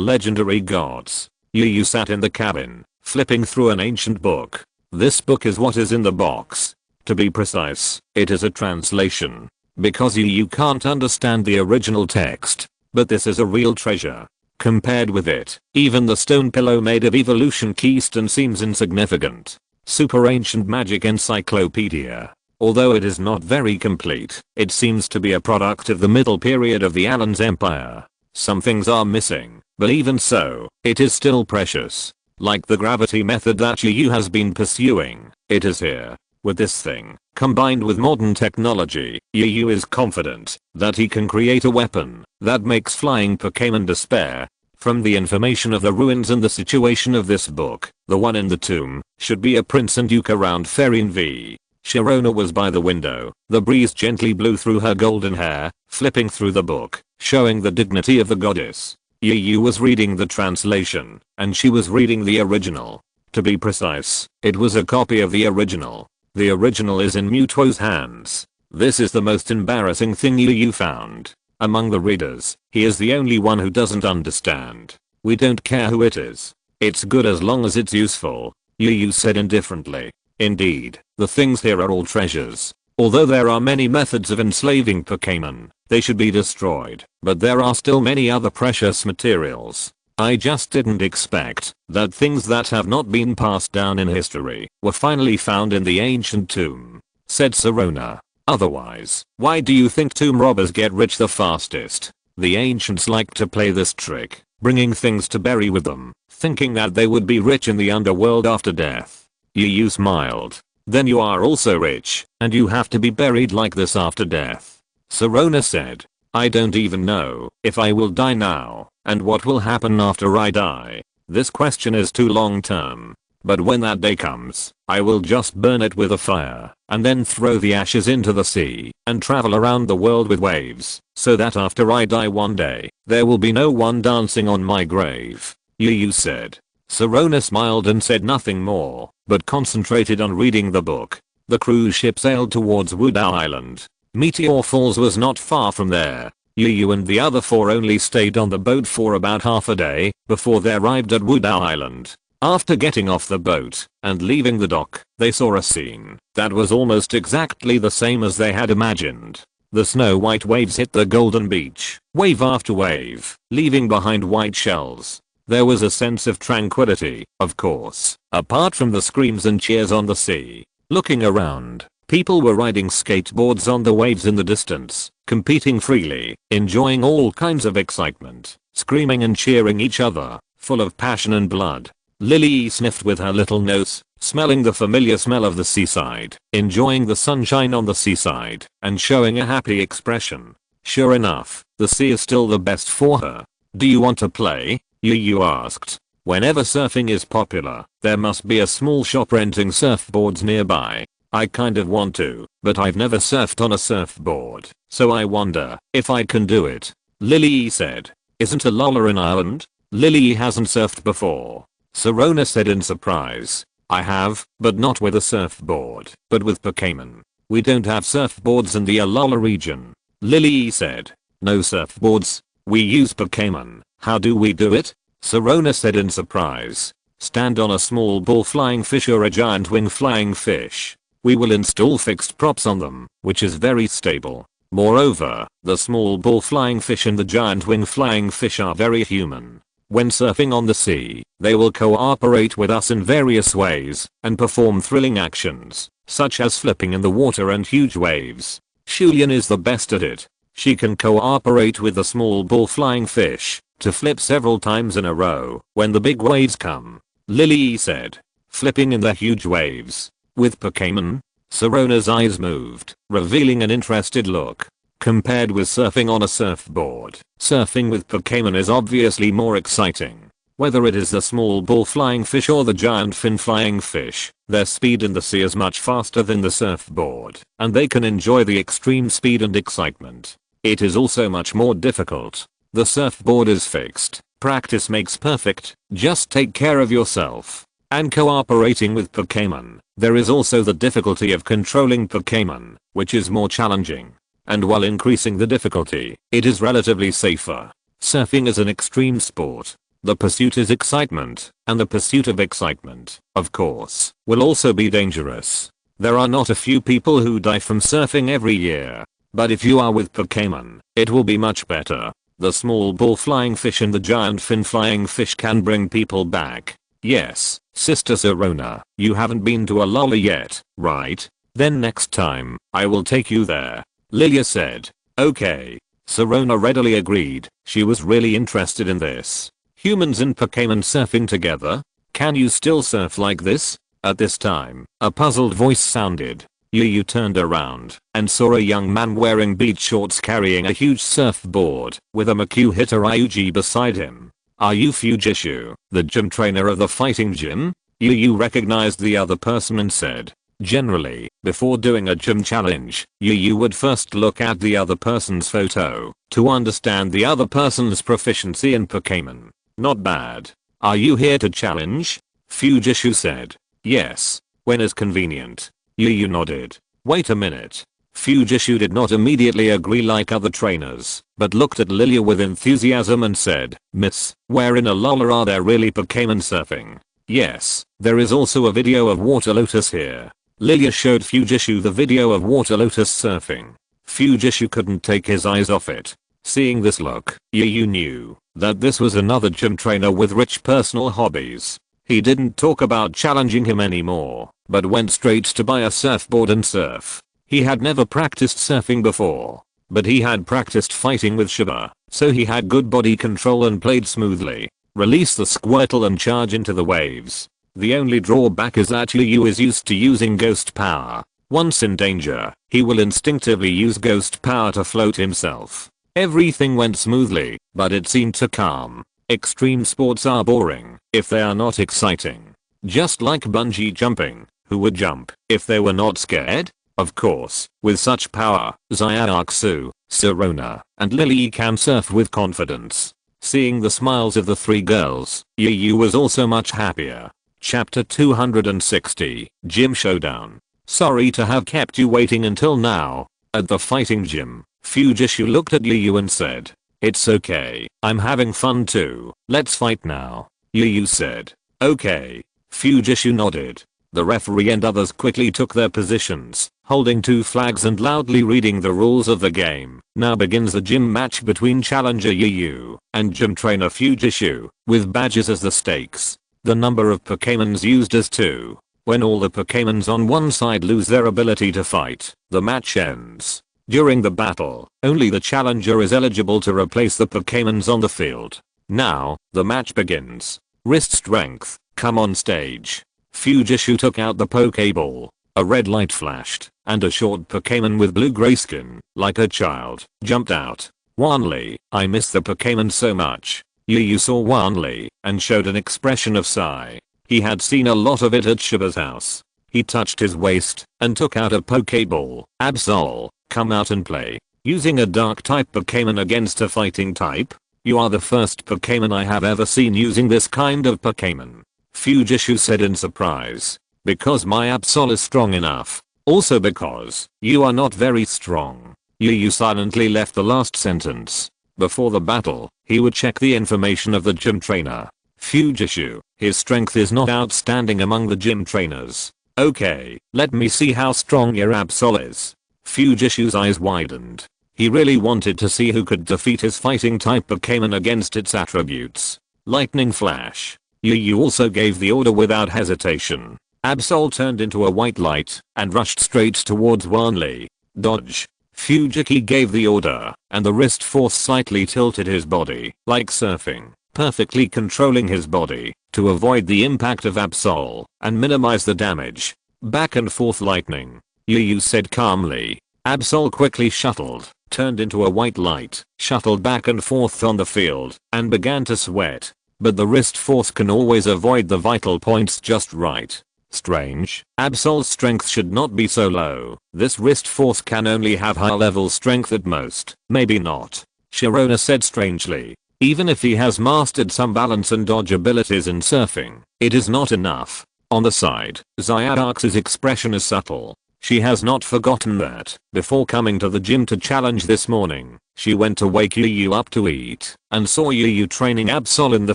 legendary gods. Yu sat in the cabin, flipping through an ancient book. This book is what is in the box. To be precise, it is a translation. Because Yu can't understand the original text. But this is a real treasure. Compared with it, even the stone pillow made of evolution keystone seems insignificant. Super ancient magic encyclopedia. Although it is not very complete, it seems to be a product of the middle period of the Alans Empire. Some things are missing, but even so, it is still precious. Like the gravity method that Yu has been pursuing, it is here. With this thing, combined with modern technology, Yu is confident that he can create a weapon that makes flying Pokémon despair. From the information of the ruins and the situation of this book, the one in the tomb should be a prince and duke around Ferine V. Sharona was by the window. The breeze gently blew through her golden hair, flipping through the book, showing the dignity of the goddess. Yu was reading the translation, and she was reading the original. To be precise, it was a copy of the original. The original is in Muto's hands. This is the most embarrassing thing Yu found. Among the readers, he is the only one who doesn't understand. "We don't care who it is. It's good as long as it's useful," Yu said indifferently. Indeed, the things here are all treasures. Although there are many methods of enslaving Pokémon, they should be destroyed, but there are still many other precious materials. "I just didn't expect that things that have not been passed down in history were finally found in the ancient tomb," said Sharona. "Otherwise, why do you think tomb robbers get rich the fastest? The ancients liked to play this trick, bringing things to bury with them, thinking that they would be rich in the underworld after death." Yu smiled. "Then you are also rich, and you have to be buried like this after death." Sharona said, "I don't even know if I will die now, and what will happen after I die. This question is too long term. But when that day comes, I will just burn it with a fire, and then throw the ashes into the sea, and travel around the world with waves, so that after I die one day, there will be no one dancing on my grave," Yu said. Sharona smiled and said nothing more, but concentrated on reading the book. The cruise ship sailed towards Wudao Island. Meteor Falls was not far from there. Yu and the other four only stayed on the boat for about half a day before they arrived at Wudao Island. After getting off the boat and leaving the dock, they saw a scene that was almost exactly the same as they had imagined. The snow-white waves hit the golden beach, wave after wave, leaving behind white shells. There was a sense of tranquility, of course, apart from the screams and cheers on the sea. Looking around, people were riding skateboards on the waves in the distance, competing freely, enjoying all kinds of excitement, screaming and cheering each other, full of passion and blood. Lily sniffed with her little nose, smelling the familiar smell of the seaside, enjoying the sunshine on the seaside, and showing a happy expression. Sure enough, the sea is still the best for her. "Do you want to play?" Yu asked. "Whenever surfing is popular, there must be a small shop renting surfboards nearby. I kind of want to, but I've never surfed on a surfboard, so I wonder if I can do it," Lily said. "Isn't Alola an island?" Lily hasn't surfed before. Sharona said in surprise. "I have, but not with a surfboard, but with Pokémon. We don't have surfboards in the Alola region," Lily said. "No surfboards? We use Pokémon. How do we do it?" Sharona said in surprise. "Stand on a small ball flying fish or a giant wing flying fish. We will install fixed props on them, which is very stable. Moreover, the small ball flying fish and the giant wing flying fish are very human. When surfing on the sea, they will cooperate with us in various ways and perform thrilling actions, such as flipping in the water and huge waves. Shulian is the best at it. She can cooperate with the small ball flying fish to flip several times in a row when the big waves come," Lily said. "Flipping in the huge waves with Pokémon?" Sharona's eyes moved, revealing an interested look. Compared with surfing on a surfboard, surfing with Pokémon is obviously more exciting. Whether it is the small ball flying fish or the giant fin flying fish, their speed in the sea is much faster than the surfboard, and they can enjoy the extreme speed and excitement. It is also much more difficult. The surfboard is fixed. Practice makes perfect. Just take care of yourself. And cooperating with Pokémon. There is also the difficulty of controlling Pokémon, which is more challenging. And while increasing the difficulty, it is relatively safer. Surfing is an extreme sport. The pursuit is excitement, and the pursuit of excitement, of course, will also be dangerous. There are not a few people who die from surfing every year. But if you are with Pokémon, it will be much better. The small ball flying fish and the giant fin flying fish can bring people back. Yes, Sister Sirona, you haven't been to a Lola yet, right? Then next time, I will take you there. Lilia said. Okay. Sirona readily agreed. She was really interested in this. Humans and Pokémon surfing together? Can you still surf like this? At this time, a puzzled voice sounded. Yu turned around and saw a young man wearing beach shorts carrying a huge surfboard with a Maku hitter Ryuji beside him. Are you Fujishu, the gym trainer of the fighting gym? Yu recognized the other person and said. Generally, before doing a gym challenge, Yu would first look at the other person's photo to understand the other person's proficiency in Pokémon. Not bad. Are you here to challenge? Fujishu said. Yes. When is convenient? Yu nodded. Wait a minute. Fujishu did not immediately agree like other trainers, but looked at Lilia with enthusiasm and said, Miss, where in Alola are there really Pokémon surfing? Yes, there is also a video of Water Lotus here. Lilia showed Fujishu the video of Water Lotus surfing. Fujishu couldn't take his eyes off it. Seeing this look, Yu knew that this was another gym trainer with rich personal hobbies. He didn't talk about challenging him anymore, but went straight to buy a surfboard and surf. He had never practiced surfing before, but he had practiced fighting with Shiba, so he had good body control and played smoothly. Release the Squirtle and charge into the waves. The only drawback is that Yu is used to using ghost power. Once in danger, he will instinctively use ghost power to float himself. Everything went smoothly, but it seemed to calm. Extreme sports are boring if they are not exciting. Just like bungee jumping, who would jump if they were not scared? Of course, with such power, Zyaksu, Sirona, and Lily can surf with confidence. Seeing the smiles of the three girls, Yu was also much happier. Chapter 260, Gym Showdown. Sorry to have kept you waiting until now. At the fighting gym, Fujishu looked at Yu and said, It's okay, I'm having fun too, let's fight now. Yu said. Okay. Fujishu nodded. The referee and others quickly took their positions, holding two flags and loudly reading the rules of the game. Now begins the gym match between challenger Yu and gym trainer Fujishu, with badges as the stakes. The number of Pokémons used is 2. When all the Pokémons on one side lose their ability to fight, the match ends. During the battle, only the challenger is eligible to replace the Pokémons on the field. Now, the match begins. Wrist strength, come on stage. Fujishu took out the Pokéball. A red light flashed, and a short Pokémon with blue-gray skin, like a child, jumped out. Wanli, I miss the Pokémon so much. Yu saw Wanli, and showed an expression of sigh. He had seen a lot of it at Shiba's house. He touched his waist, and took out a Pokéball. Absol, come out and play. Using a dark-type Pokémon against a fighting type? You are the first Pokémon I have ever seen using this kind of Pokémon. Fujishu said in surprise. Because my Absol is strong enough. Also because you are not very strong. Yu silently left the last sentence. Before the battle, he would check the information of the gym trainer. Fujishu, his strength is not outstanding among the gym trainers. Okay, let me see how strong your Absol is. Fujishu's eyes widened. He really wanted to see who could defeat his fighting type Pokémon against its attributes. Lightning flash. Yu also gave the order without hesitation. Absol turned into a white light and rushed straight towards Wanli. Dodge. Fujiki gave the order, and the wrist force slightly tilted his body, like surfing, perfectly controlling his body to avoid the impact of Absol and minimize the damage. Back and forth lightning. Yu said calmly. Absol quickly shuttled, turned into a white light, shuttled back and forth on the field, and began to sweat. but the wrist force can always avoid the vital points just right. Strange. Absol's strength should not be so low. This wrist force can only have high level strength at most. Maybe not. Sharona said strangely. Even if he has mastered some balance and dodge abilities in surfing, it is not enough. On the side, Zyarx's expression is subtle. She has not forgotten that, before coming to the gym to challenge this morning, she went to wake Yu up to eat, and saw Yu training Absol in the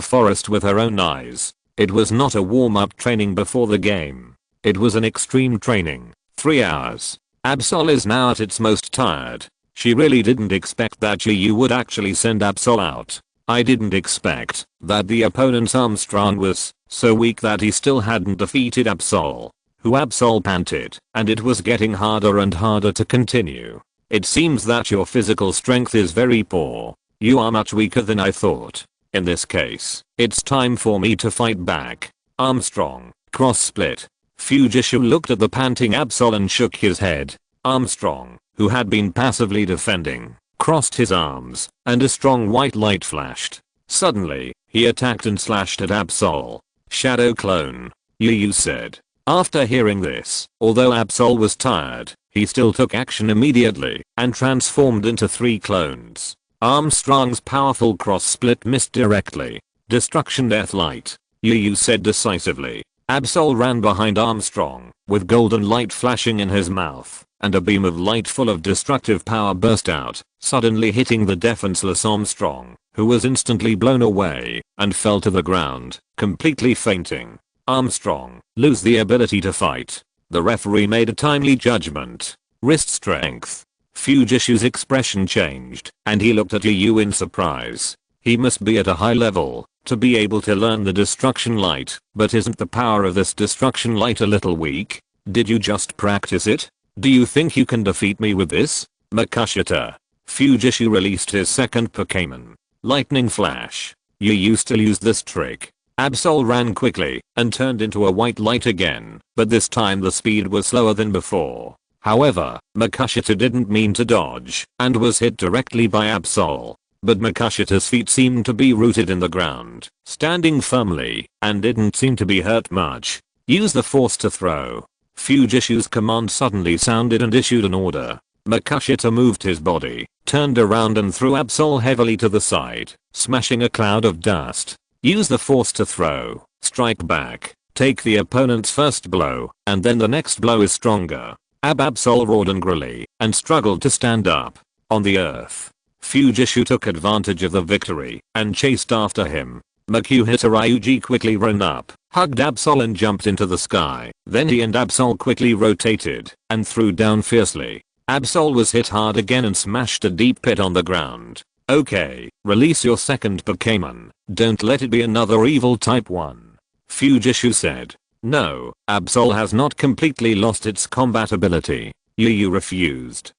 forest with her own eyes. It was not a warm-up training before the game. It was an extreme training. 3 hours. Absol is now at its most tired. She really didn't expect that Yu would actually send Absol out. I didn't expect that the opponent's Armstrong was so weak that he still hadn't defeated Absol. Absol panted, and it was getting harder and harder to continue. It seems that your physical strength is very poor. You are much weaker than I thought. In this case, it's time for me to fight back. Armstrong, cross split. Fujishu looked at the panting Absol and shook his head. Armstrong, who had been passively defending, crossed his arms, and a strong white light flashed. Suddenly, he attacked and slashed at Absol. Shadow clone. Yu said. After hearing this, although Absol was tired, he still took action immediately, and transformed into 3 clones. Armstrong's powerful cross split missed directly. Destruction death light. Yu said decisively. Absol ran behind Armstrong, with golden light flashing in his mouth, and a beam of light full of destructive power burst out, suddenly hitting the defenseless Armstrong, who was instantly blown away, and fell to the ground, completely fainting. Armstrong, lose the ability to fight. The referee made a timely judgment. Wrist strength. Fujishu's expression changed, and he looked at Yu in surprise. He must be at a high level to be able to learn the destruction light, but isn't the power of this destruction light a little weak? Did you just practice it? Do you think you can defeat me with this? Makushita. Fujishu released his second Pokémon. Lightning Flash. Yu still used this trick. Absol ran quickly and turned into a white light again, but this time the speed was slower than before. However, Makushita didn't mean to dodge and was hit directly by Absol. But Makushita's feet seemed to be rooted in the ground, standing firmly, and didn't seem to be hurt much. Use the force to throw. Fujishu's command suddenly sounded and issued an order. Makushita moved his body, turned around and threw Absol heavily to the side, smashing a cloud of dust. Use the force to throw. Strike back. Take the opponent's first blow, and then the next blow is stronger. Absol roared angrily, and struggled to stand up. On the earth. Fujishu took advantage of the victory, and chased after him. Makuhita Ryuji quickly ran up, hugged Absol and jumped into the sky. Then he and Absol quickly rotated, and threw down fiercely. Absol was hit hard again and smashed a deep pit on the ground. Okay, release your second Pokémon. Don't let it be another evil type 1. Fujishu said. No, Absol has not completely lost its combat ability. Yu refused.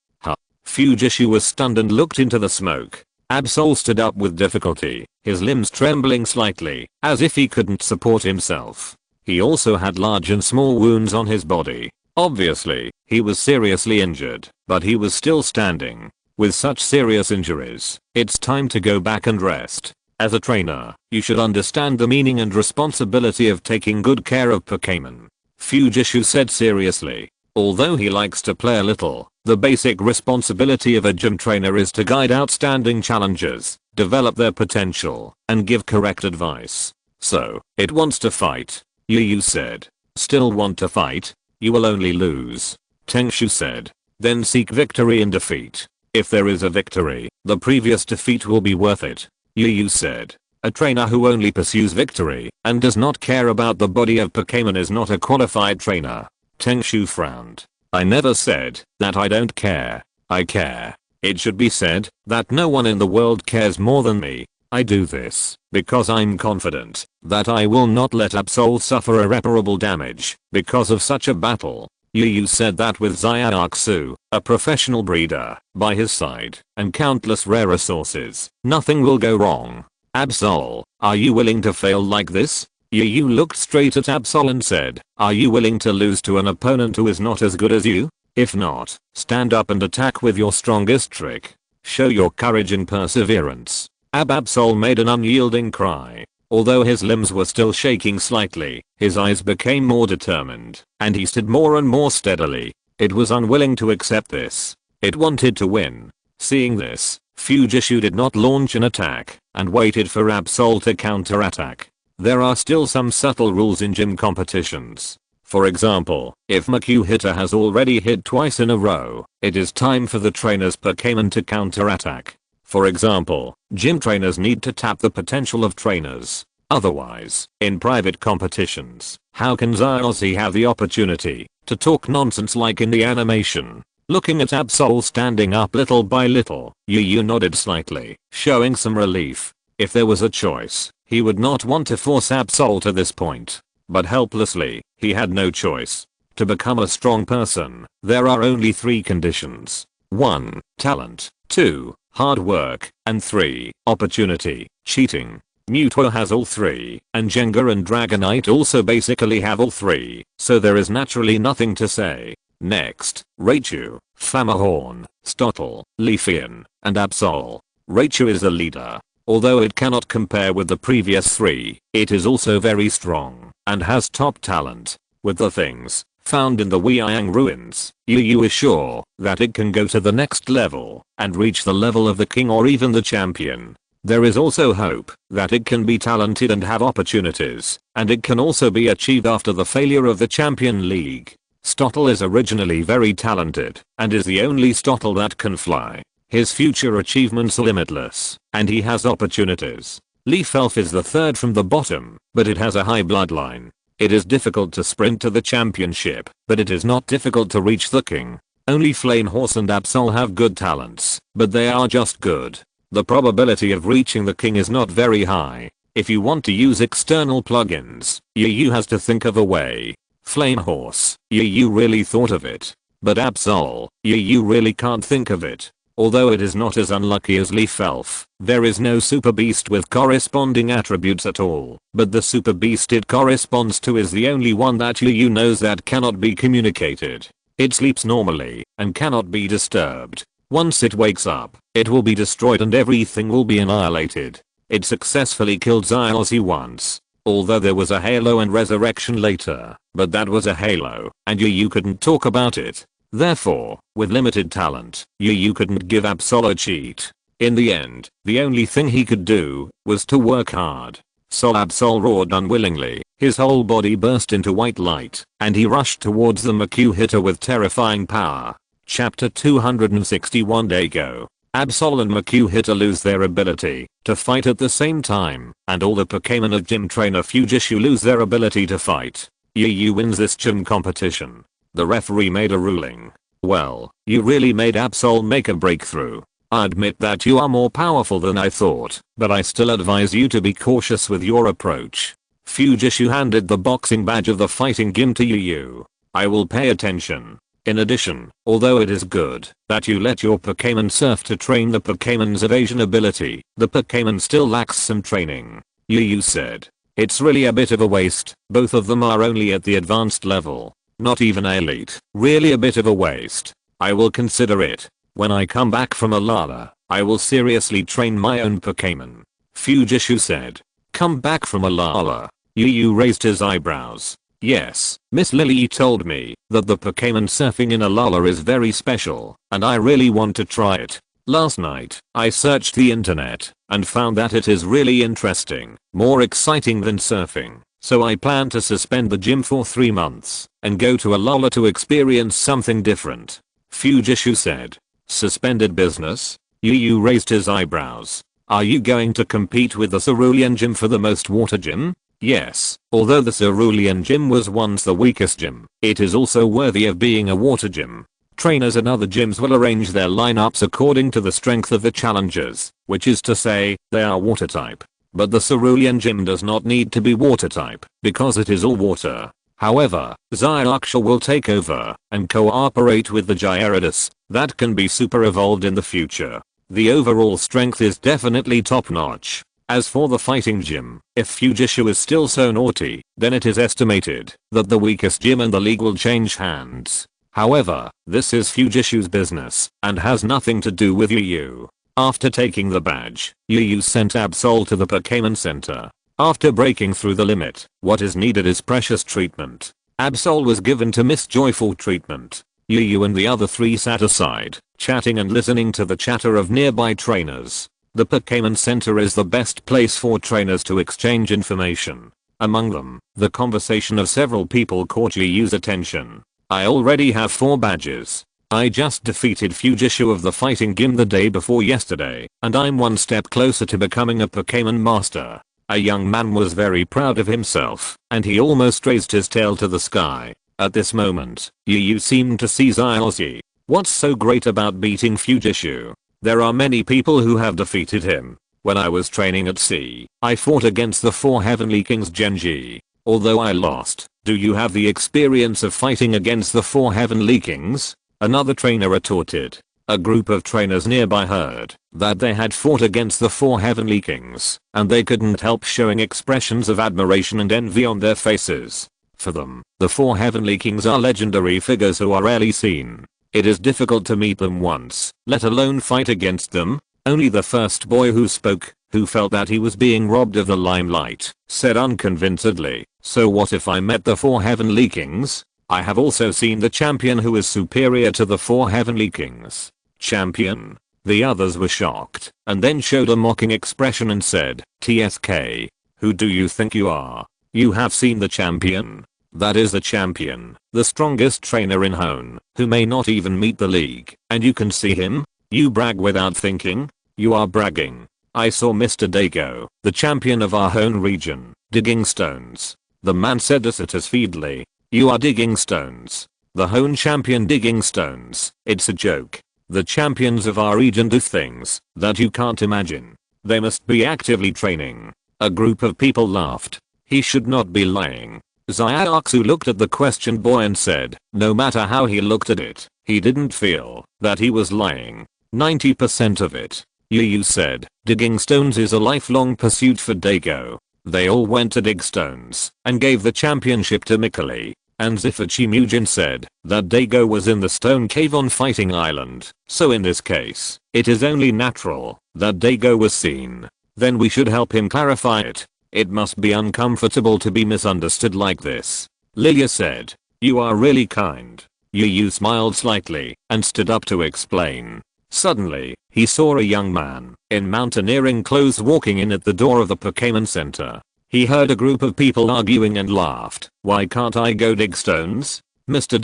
Fujishu was stunned and looked into the smoke. Absol stood up with difficulty, his limbs trembling slightly, as if he couldn't support himself. He also had large and small wounds on his body. Obviously, he was seriously injured, but he was still standing. With such serious injuries, it's time to go back and rest. As a trainer, you should understand the meaning and responsibility of taking good care of Pokémon. Fujishu said seriously. Although he likes to play a little, the basic responsibility of a gym trainer is to guide outstanding challengers, develop their potential, and give correct advice. So, it wants to fight. Yu said. Still want to fight? You will only lose. Tengshu said. Then seek victory in defeat. If there is a victory, the previous defeat will be worth it. Yu said. A trainer who only pursues victory and does not care about the body of Pokémon is not a qualified trainer. Tengshu frowned. I never said that I don't care. I care. It should be said that no one in the world cares more than me. I do this because I'm confident that I will not let Absol suffer irreparable damage because of such a battle. Yu said that with Zyarxu, a professional breeder, by his side, and countless rare resources, nothing will go wrong. Absol, are you willing to fail like this? Yu looked straight at Absol and said, are you willing to lose to an opponent who is not as good as you? If not, stand up and attack with your strongest trick. Show your courage and perseverance. Absol made an unyielding cry. Although his limbs were still shaking slightly, his eyes became more determined, and he stood more and more steadily. It was unwilling to accept this. It wanted to win. Seeing this, Fujishu did not launch an attack, and waited for Absol to counterattack. There are still some subtle rules in gym competitions. For example, if Makuhita has already hit twice in a row, it is time for the trainer's Pokémon to counterattack. For example, gym trainers need to tap the potential of trainers. Otherwise, in private competitions, how can Sasaki have the opportunity to talk nonsense like in the animation? Looking at Absol standing up little by little, Yu nodded slightly, showing some relief. If there was a choice, he would not want to force Absol to this point. But helplessly, he had no choice. To become a strong person, there are only 3 conditions. 1. Talent. 2. Hard work. And 3. Opportunity. Cheating. Mewtwo has all 3, and Jenga and Dragonite also basically have all 3, so there is naturally nothing to say. Next, Raichu, Flamahorn, Stottle, Leafeon, and Absol. Raichu is the leader. Although it cannot compare with the previous 3, it is also very strong, and has top talent. With the things found in the Weiyang ruins, Yu is sure that it can go to the next level, and reach the level of the king or even the champion. There is also hope that it can be talented and have opportunities, and it can also be achieved after the failure of the Champion League. Stottle is originally very talented, and is the only Stottle that can fly. His future achievements are limitless, and he has opportunities. Leaf Elf is the 3rd from the bottom, but it has a high bloodline. It is difficult to sprint to the championship, but it is not difficult to reach the king. Only Flame Horse and Absol have good talents, but they are just good. The probability of reaching the king is not very high. If you want to use external plugins, Yu has to think of a way. Flame Horse, Yu really thought of it. But Absol, Yu really can't think of it. Although it is not as unlucky as Leaf Elf, there is no Super Beast with corresponding attributes at all. But the Super Beast it corresponds to is the only one that Yu knows that cannot be communicated. It sleeps normally, and cannot be disturbed. Once it wakes up, it will be destroyed and everything will be annihilated. It successfully killed Sasaki once. Although there was a halo and resurrection later, but that was a halo, and Yu couldn't talk about it. Therefore, with limited talent, Yu couldn't give Absol a cheat. In the end, the only thing he could do was to work hard. So Absol roared unwillingly, his whole body burst into white light, and he rushed towards the Makuhita with terrifying power. Chapter 261 Dago. Absol and Makuhita lose their ability to fight at the same time, and all the Pokémon of Gym Trainer Fujishu lose their ability to fight. Yu wins this gym competition. The referee made a ruling. Well, you really made Absol make a breakthrough. I admit that you are more powerful than I thought, but I still advise you to be cautious with your approach. Fujishu handed the boxing badge of the fighting gym to Yu. I will pay attention. In addition, although it is good that you let your Pokémon surf to train the Pokémon's evasion ability, the Pokémon still lacks some training. Yu said. It's really a bit of a waste, both of them are only at the advanced level. Not even elite, really a bit of a waste. I will consider it. When I come back from Alala, I will seriously train my own Pokémon. Fujishu said. Come back from Alala. Yu raised his eyebrows. Yes, Miss Lily told me that the Pokémon surfing in Alala is very special, and I really want to try it. Last night, I searched the internet, and found that it is really interesting, more exciting than surfing, so I plan to suspend the gym for 3 months, and go to Alala to experience something different. Fujishu said. Suspended business? Yu raised his eyebrows. Are you going to compete with the Cerulean Gym for the most water gym? Yes, although the Cerulean Gym was once the weakest gym, it is also worthy of being a water gym. Trainers and other gyms will arrange their lineups according to the strength of the challengers, which is to say, they are water type. But the Cerulean Gym does not need to be water type, because it is all water. However, Zyuxia will take over, and cooperate with the Gyarados, that can be super evolved in the future. The overall strength is definitely top notch. As for the fighting gym, if Fujishu is still so naughty, then it is estimated that the weakest gym in the league will change hands. However, this is Fujishu's business, and has nothing to do with Yu. After taking the badge, Yu sent Absol to the Pokémon Center. After breaking through the limit, what is needed is precious treatment. Absol was given to Miss Joyful treatment. Yu and the other three sat aside, chatting and listening to the chatter of nearby trainers. The Pokémon Center is the best place for trainers to exchange information. Among them, the conversation of several people caught Yu's attention. I already have 4 badges. I just defeated Fujishu of the fighting gym the day before yesterday, and I'm one step closer to becoming a Pokémon Master. A young man was very proud of himself, and he almost raised his tail to the sky. At this moment, Yu seemed to seize Iozi. What's so great about beating Fujishu? There are many people who have defeated him. When I was training at sea, I fought against the 4 Heavenly Kings Genji. Although I lost, do you have the experience of fighting against the 4 Heavenly Kings? Another trainer retorted. A group of trainers nearby heard that they had fought against the 4 Heavenly Kings, and they couldn't help showing expressions of admiration and envy on their faces. For them, the 4 Heavenly Kings are legendary figures who are rarely seen. It is difficult to meet them once, let alone fight against them. Only the first boy who spoke, who felt that he was being robbed of the limelight, said unconvincedly, so what if I met the 4 Heavenly Kings? I have also seen the champion who is superior to the 4 Heavenly Kings. Champion? The others were shocked, and then showed a mocking expression and said, TSK. Who do you think you are? You have seen the champion? That is the champion, the strongest trainer in Hone, who may not even meet the league, and you can see him? You brag without thinking? You are bragging. I saw Mr. Dago, the champion of our Hone region, digging stones. The man said this at us feebly. You are digging stones. The Hone champion digging stones. It's a joke. The champions of our region do things that you can't imagine. They must be actively training. A group of people laughed. He should not be lying. Zyaksu looked at the questioned boy and said, no matter how he looked at it, he didn't feel that he was lying. 90% of it. Yu said, digging stones is a lifelong pursuit for Dago. They all went to dig stones and gave the championship to Mikali. And Zifachi Mujin said that Dago was in the stone cave on Fighting Island, so in this case, it is only natural that Dago was seen. Then we should help him clarify it. It must be uncomfortable to be misunderstood like this. Lilia said, you are really kind. Yu smiled slightly and stood up to explain. Suddenly, he saw a young man in mountaineering clothes walking in at the door of the Pokémon Center. He heard a group of people arguing and laughed. Why can't I go dig stones? Mr.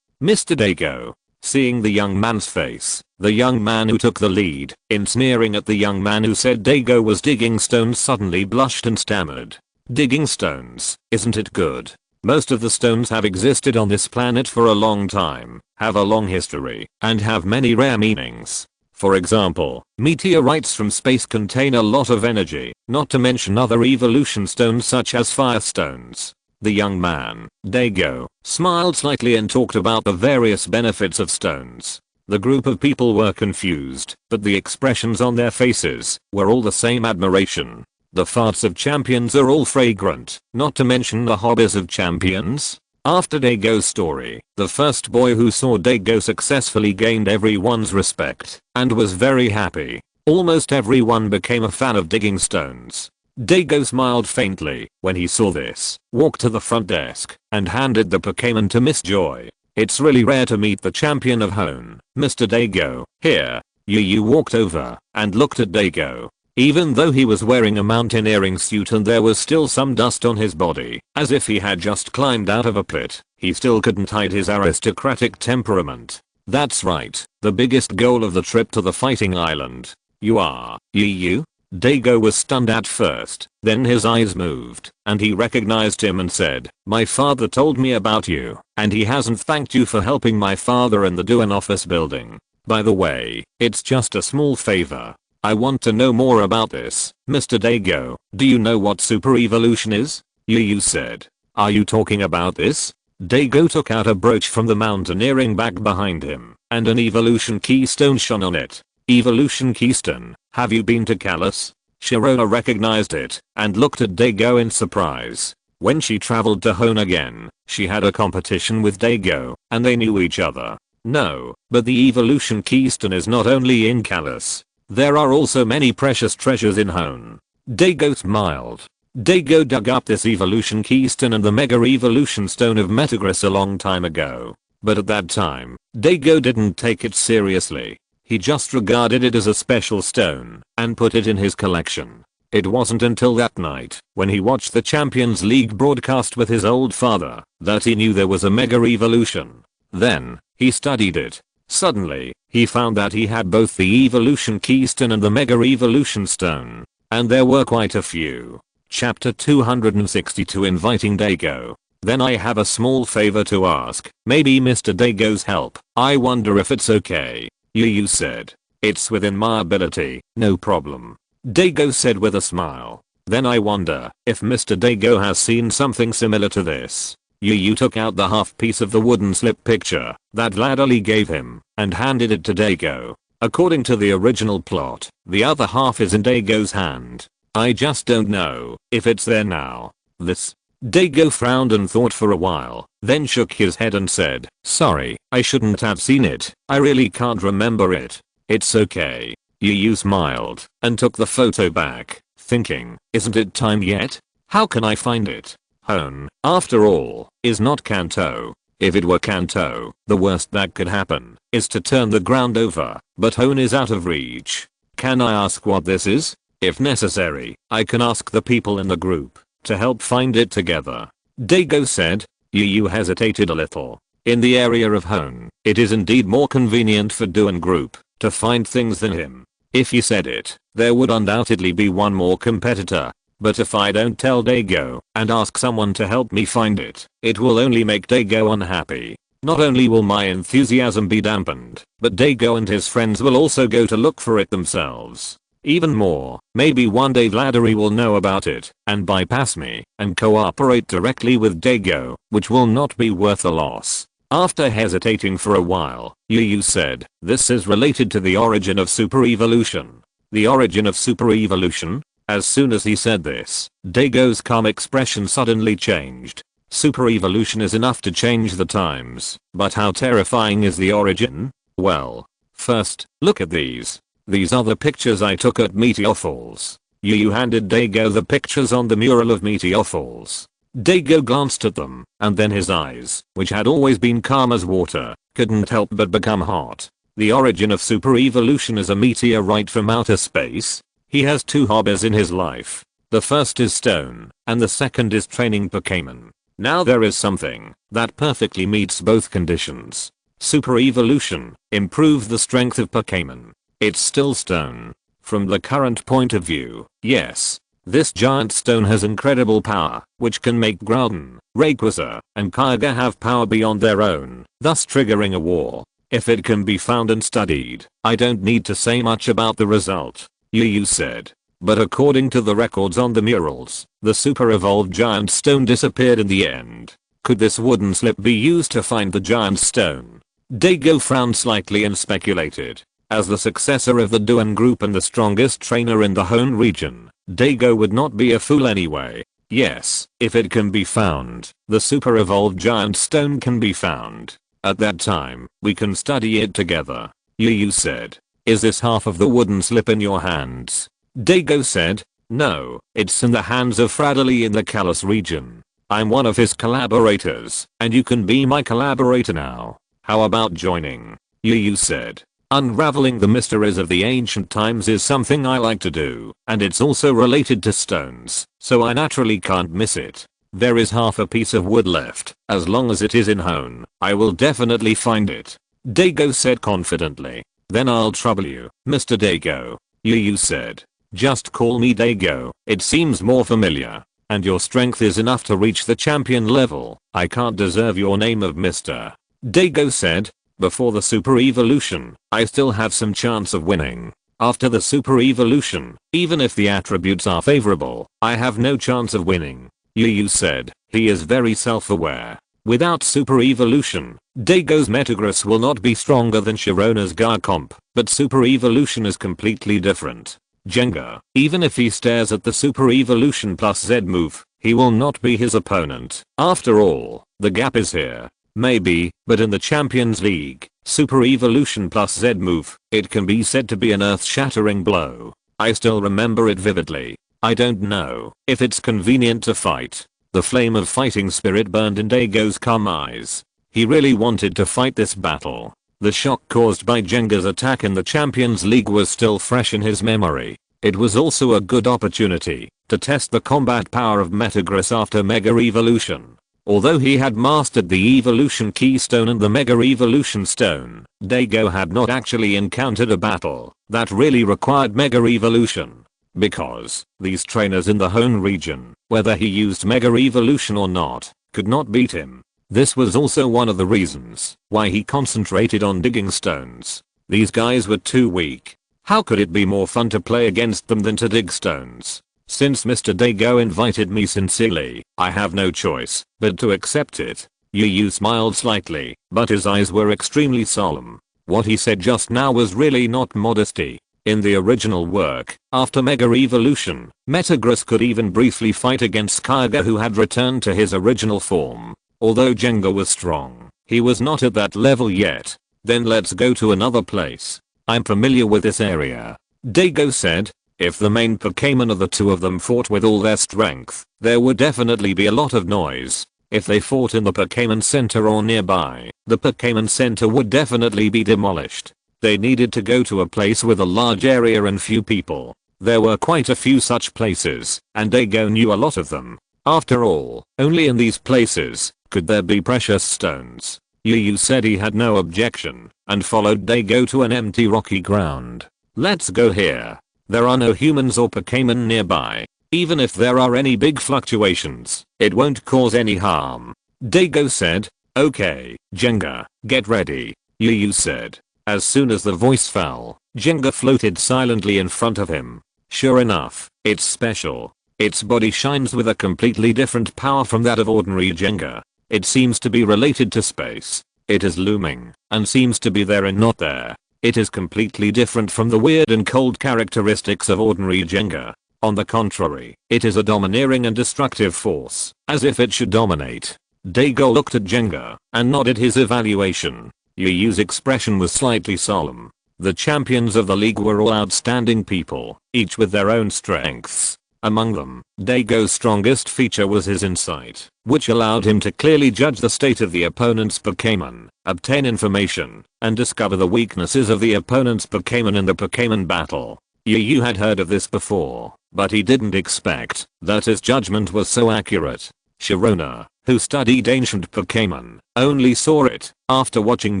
Dago. Seeing the young man's face, the young man who took the lead in sneering at the young man who said Dago was digging stones suddenly blushed and stammered. Digging stones, isn't it good? Most of the stones have existed on this planet for a long time, have a long history, and have many rare meanings. For example, meteorites from space contain a lot of energy, not to mention other evolution stones such as firestones. The young man, Dago, smiled slightly and talked about the various benefits of stones. The group of people were confused, but the expressions on their faces were all the same admiration. The farts of champions are all fragrant, not to mention the hobbies of champions. After Dago's story, the first boy who saw Dago successfully gained everyone's respect and was very happy. Almost everyone became a fan of digging stones. Dago smiled faintly when he saw this, walked to the front desk, and handed the Pokémon to Miss Joy. It's really rare to meet the champion of Hone, Mr. Dago. Here. Yu walked over and looked at Dago. Even though he was wearing a mountaineering suit and there was still some dust on his body, as if he had just climbed out of a pit, he still couldn't hide his aristocratic temperament. That's right, the biggest goal of the trip to the Fighting Island. You are, Yu? Dago was stunned at first, then his eyes moved, and he recognized him and said, my father told me about you, and he hasn't thanked you for helping my father in the Duan office building. By the way, it's just a small favor. I want to know more about this, Mr. Dago. Do you know what super evolution is? Yu said. Are you talking about this? Dago took out a brooch from the mountaineering bag behind him, and an evolution keystone shone on it. Evolution keystone, have you been to Kalos? Sharona recognized it, and looked at Dago in surprise. When she traveled to Hone again, she had a competition with Dago, and they knew each other. No, but the evolution keystone is not only in Kalos. There are also many precious treasures in Hone. Dago smiled. Daigo dug up this evolution keystone and the Mega Evolution Stone of Metagross a long time ago. But at that time, Daigo didn't take it seriously. He just regarded it as a special stone and put it in his collection. It wasn't until that night, when he watched the Champions League broadcast with his old father, that he knew there was a Mega Evolution. Then, he studied it. Suddenly, he found that he had both the Evolution Keystone and the Mega Evolution Stone. And there were quite a few. Chapter 262 Inviting Daigo. Then I have a small favor to ask, maybe Mr. Daigo's help. I wonder if it's okay. Yu said. It's within my ability, no problem. Daigo said with a smile. Then I wonder if Mr. Daigo has seen something similar to this. Yu took out the half piece of the wooden slip picture that Vladali gave him and handed it to Daigo. According to the original plot, the other half is in Daigo's hand. I just don't know if it's there now. This. Daigo frowned and thought for a while, then shook his head and said, sorry, I shouldn't have seen it. I really can't remember it. It's okay. Yu smiled and took the photo back, thinking, isn't it time yet? How can I find it? Hone, after all, is not Kanto. If it were Kanto, the worst that could happen is to turn the ground over, but Hone is out of reach. Can I ask what this is? If necessary, I can ask the people in the group to help find it together. Daigo said. Yu hesitated a little. In the area of Hone, it is indeed more convenient for Do and group to find things than him. If he said it, there would undoubtedly be one more competitor. But if I don't tell Daigo and ask someone to help me find it, it will only make Daigo unhappy. Not only will my enthusiasm be dampened, but Daigo and his friends will also go to look for it themselves. Even more, maybe one day Vladari will know about it and bypass me and cooperate directly with Daigo, which will not be worth a loss. After hesitating for a while, Yu said, this is related to the origin of super evolution. The origin of super evolution? As soon as he said this, Daigo's calm expression suddenly changed. Super evolution is enough to change the times, but how terrifying is the origin? Well, first, look at these. These are the pictures I took at Meteor Falls. Yu handed Daigo the pictures on the mural of Meteor Falls. Daigo glanced at them, and then his eyes, which had always been calm as water, couldn't help but become hot. The origin of super evolution is a meteorite from outer space. He has two hobbies in his life. The first is stone, and the second is training Pokémon. Now there is something that perfectly meets both conditions. Super evolution improves the strength of Pokémon. It's still stone. From the current point of view, yes. This giant stone has incredible power, which can make Groudon, Rayquaza, and Kyogre have power beyond their own, thus triggering a war. If it can be found and studied, I don't need to say much about the result. Yu said. But according to the records on the murals, the super evolved giant stone disappeared in the end. Could this wooden slip be used to find the giant stone? Daigo frowned slightly and speculated. As the successor of the Duan group and the strongest trainer in the Hone region, Daigo would not be a fool anyway. Yes, if it can be found, the super evolved giant stone can be found. At that time, we can study it together. Yu said. Is this half of the wooden slip in your hands? Daigo said. No, it's in the hands of Vladali in the Kalos region. I'm one of his collaborators, and you can be my collaborator now. How about joining? Yu said. Unraveling the mysteries of the ancient times is something I like to do, and it's also related to stones, so I naturally can't miss it. There is half a piece of wood left. As long as it is in Hone, I will definitely find it. Daigo said confidently. Then I'll trouble you, Mr. Daigo. Yu said. Just call me Daigo, it seems more familiar. And your strength is enough to reach the champion level. I can't deserve your name of Mr. Daigo said. Before the super evolution, I still have some chance of winning. After the super evolution, even if the attributes are favorable, I have no chance of winning. Yu said. He is very self-aware. Without super evolution, Daigo's Metagross will not be stronger than Sharona's Garchomp, but super evolution is completely different. Jenga, even if he stares at the super evolution plus Z move, he will not be his opponent. After all, the gap is here. Maybe, but in the Champions League, Super Evolution plus Z move, it can be said to be an earth-shattering blow. I still remember it vividly. I don't know if it's convenient to fight. The flame of fighting spirit burned in Daigo's calm eyes. He really wanted to fight this battle. The shock caused by Jenga's attack in the Champions League was still fresh in his memory. It was also a good opportunity to test the combat power of Metagross after Mega Evolution. Although he had mastered the Evolution Keystone and the Mega Evolution Stone, Daigo had not actually encountered a battle that really required Mega Evolution. Because these trainers in the Hone region, whether he used Mega Evolution or not, could not beat him. This was also one of the reasons why he concentrated on digging stones. These guys were too weak. How could it be more fun to play against them than to dig stones? Since Mr. Daigo invited me sincerely, I have no choice but to accept it. Yu smiled slightly, but his eyes were extremely solemn. What he said just now was really not modesty. In the original work, after Mega Evolution, Metagross could even briefly fight against Kyogre, who had returned to his original form. Although Jenga was strong, he was not at that level yet. Then let's go to another place. I'm familiar with this area, Daigo said. If the main Pokémon of the two of them fought with all their strength, there would definitely be a lot of noise. If they fought in the Pokémon Center or nearby, the Pokémon Center would definitely be demolished. They needed to go to a place with a large area and few people. There were quite a few such places, and Daigo knew a lot of them. After all, only in these places could there be precious stones. Yu said he had no objection, and followed Daigo to an empty rocky ground. Let's go here. There are no humans or Pokémon nearby. Even if there are any big fluctuations, it won't cause any harm. Daigo said. Okay, Jenga, get ready, Yu said. As soon as the voice fell, Jenga floated silently in front of him. Sure enough, it's special. Its body shines with a completely different power from that of ordinary Jenga. It seems to be related to space. It is looming, and seems to be there and not there. It is completely different from the weird and cold characteristics of ordinary Jenga. On the contrary, it is a domineering and destructive force, as if it should dominate. Daigo looked at Jenga, and nodded his evaluation. Yuyu's expression was slightly solemn. The champions of the league were all outstanding people, each with their own strengths. Among them, Daigo's strongest feature was his insight, which allowed him to clearly judge the state of the opponent's Pokémon, obtain information, and discover the weaknesses of the opponent's Pokémon in the Pokémon battle. Yu had heard of this before, but he didn't expect that his judgment was so accurate. Sharona, who studied ancient Pokémon, only saw it after watching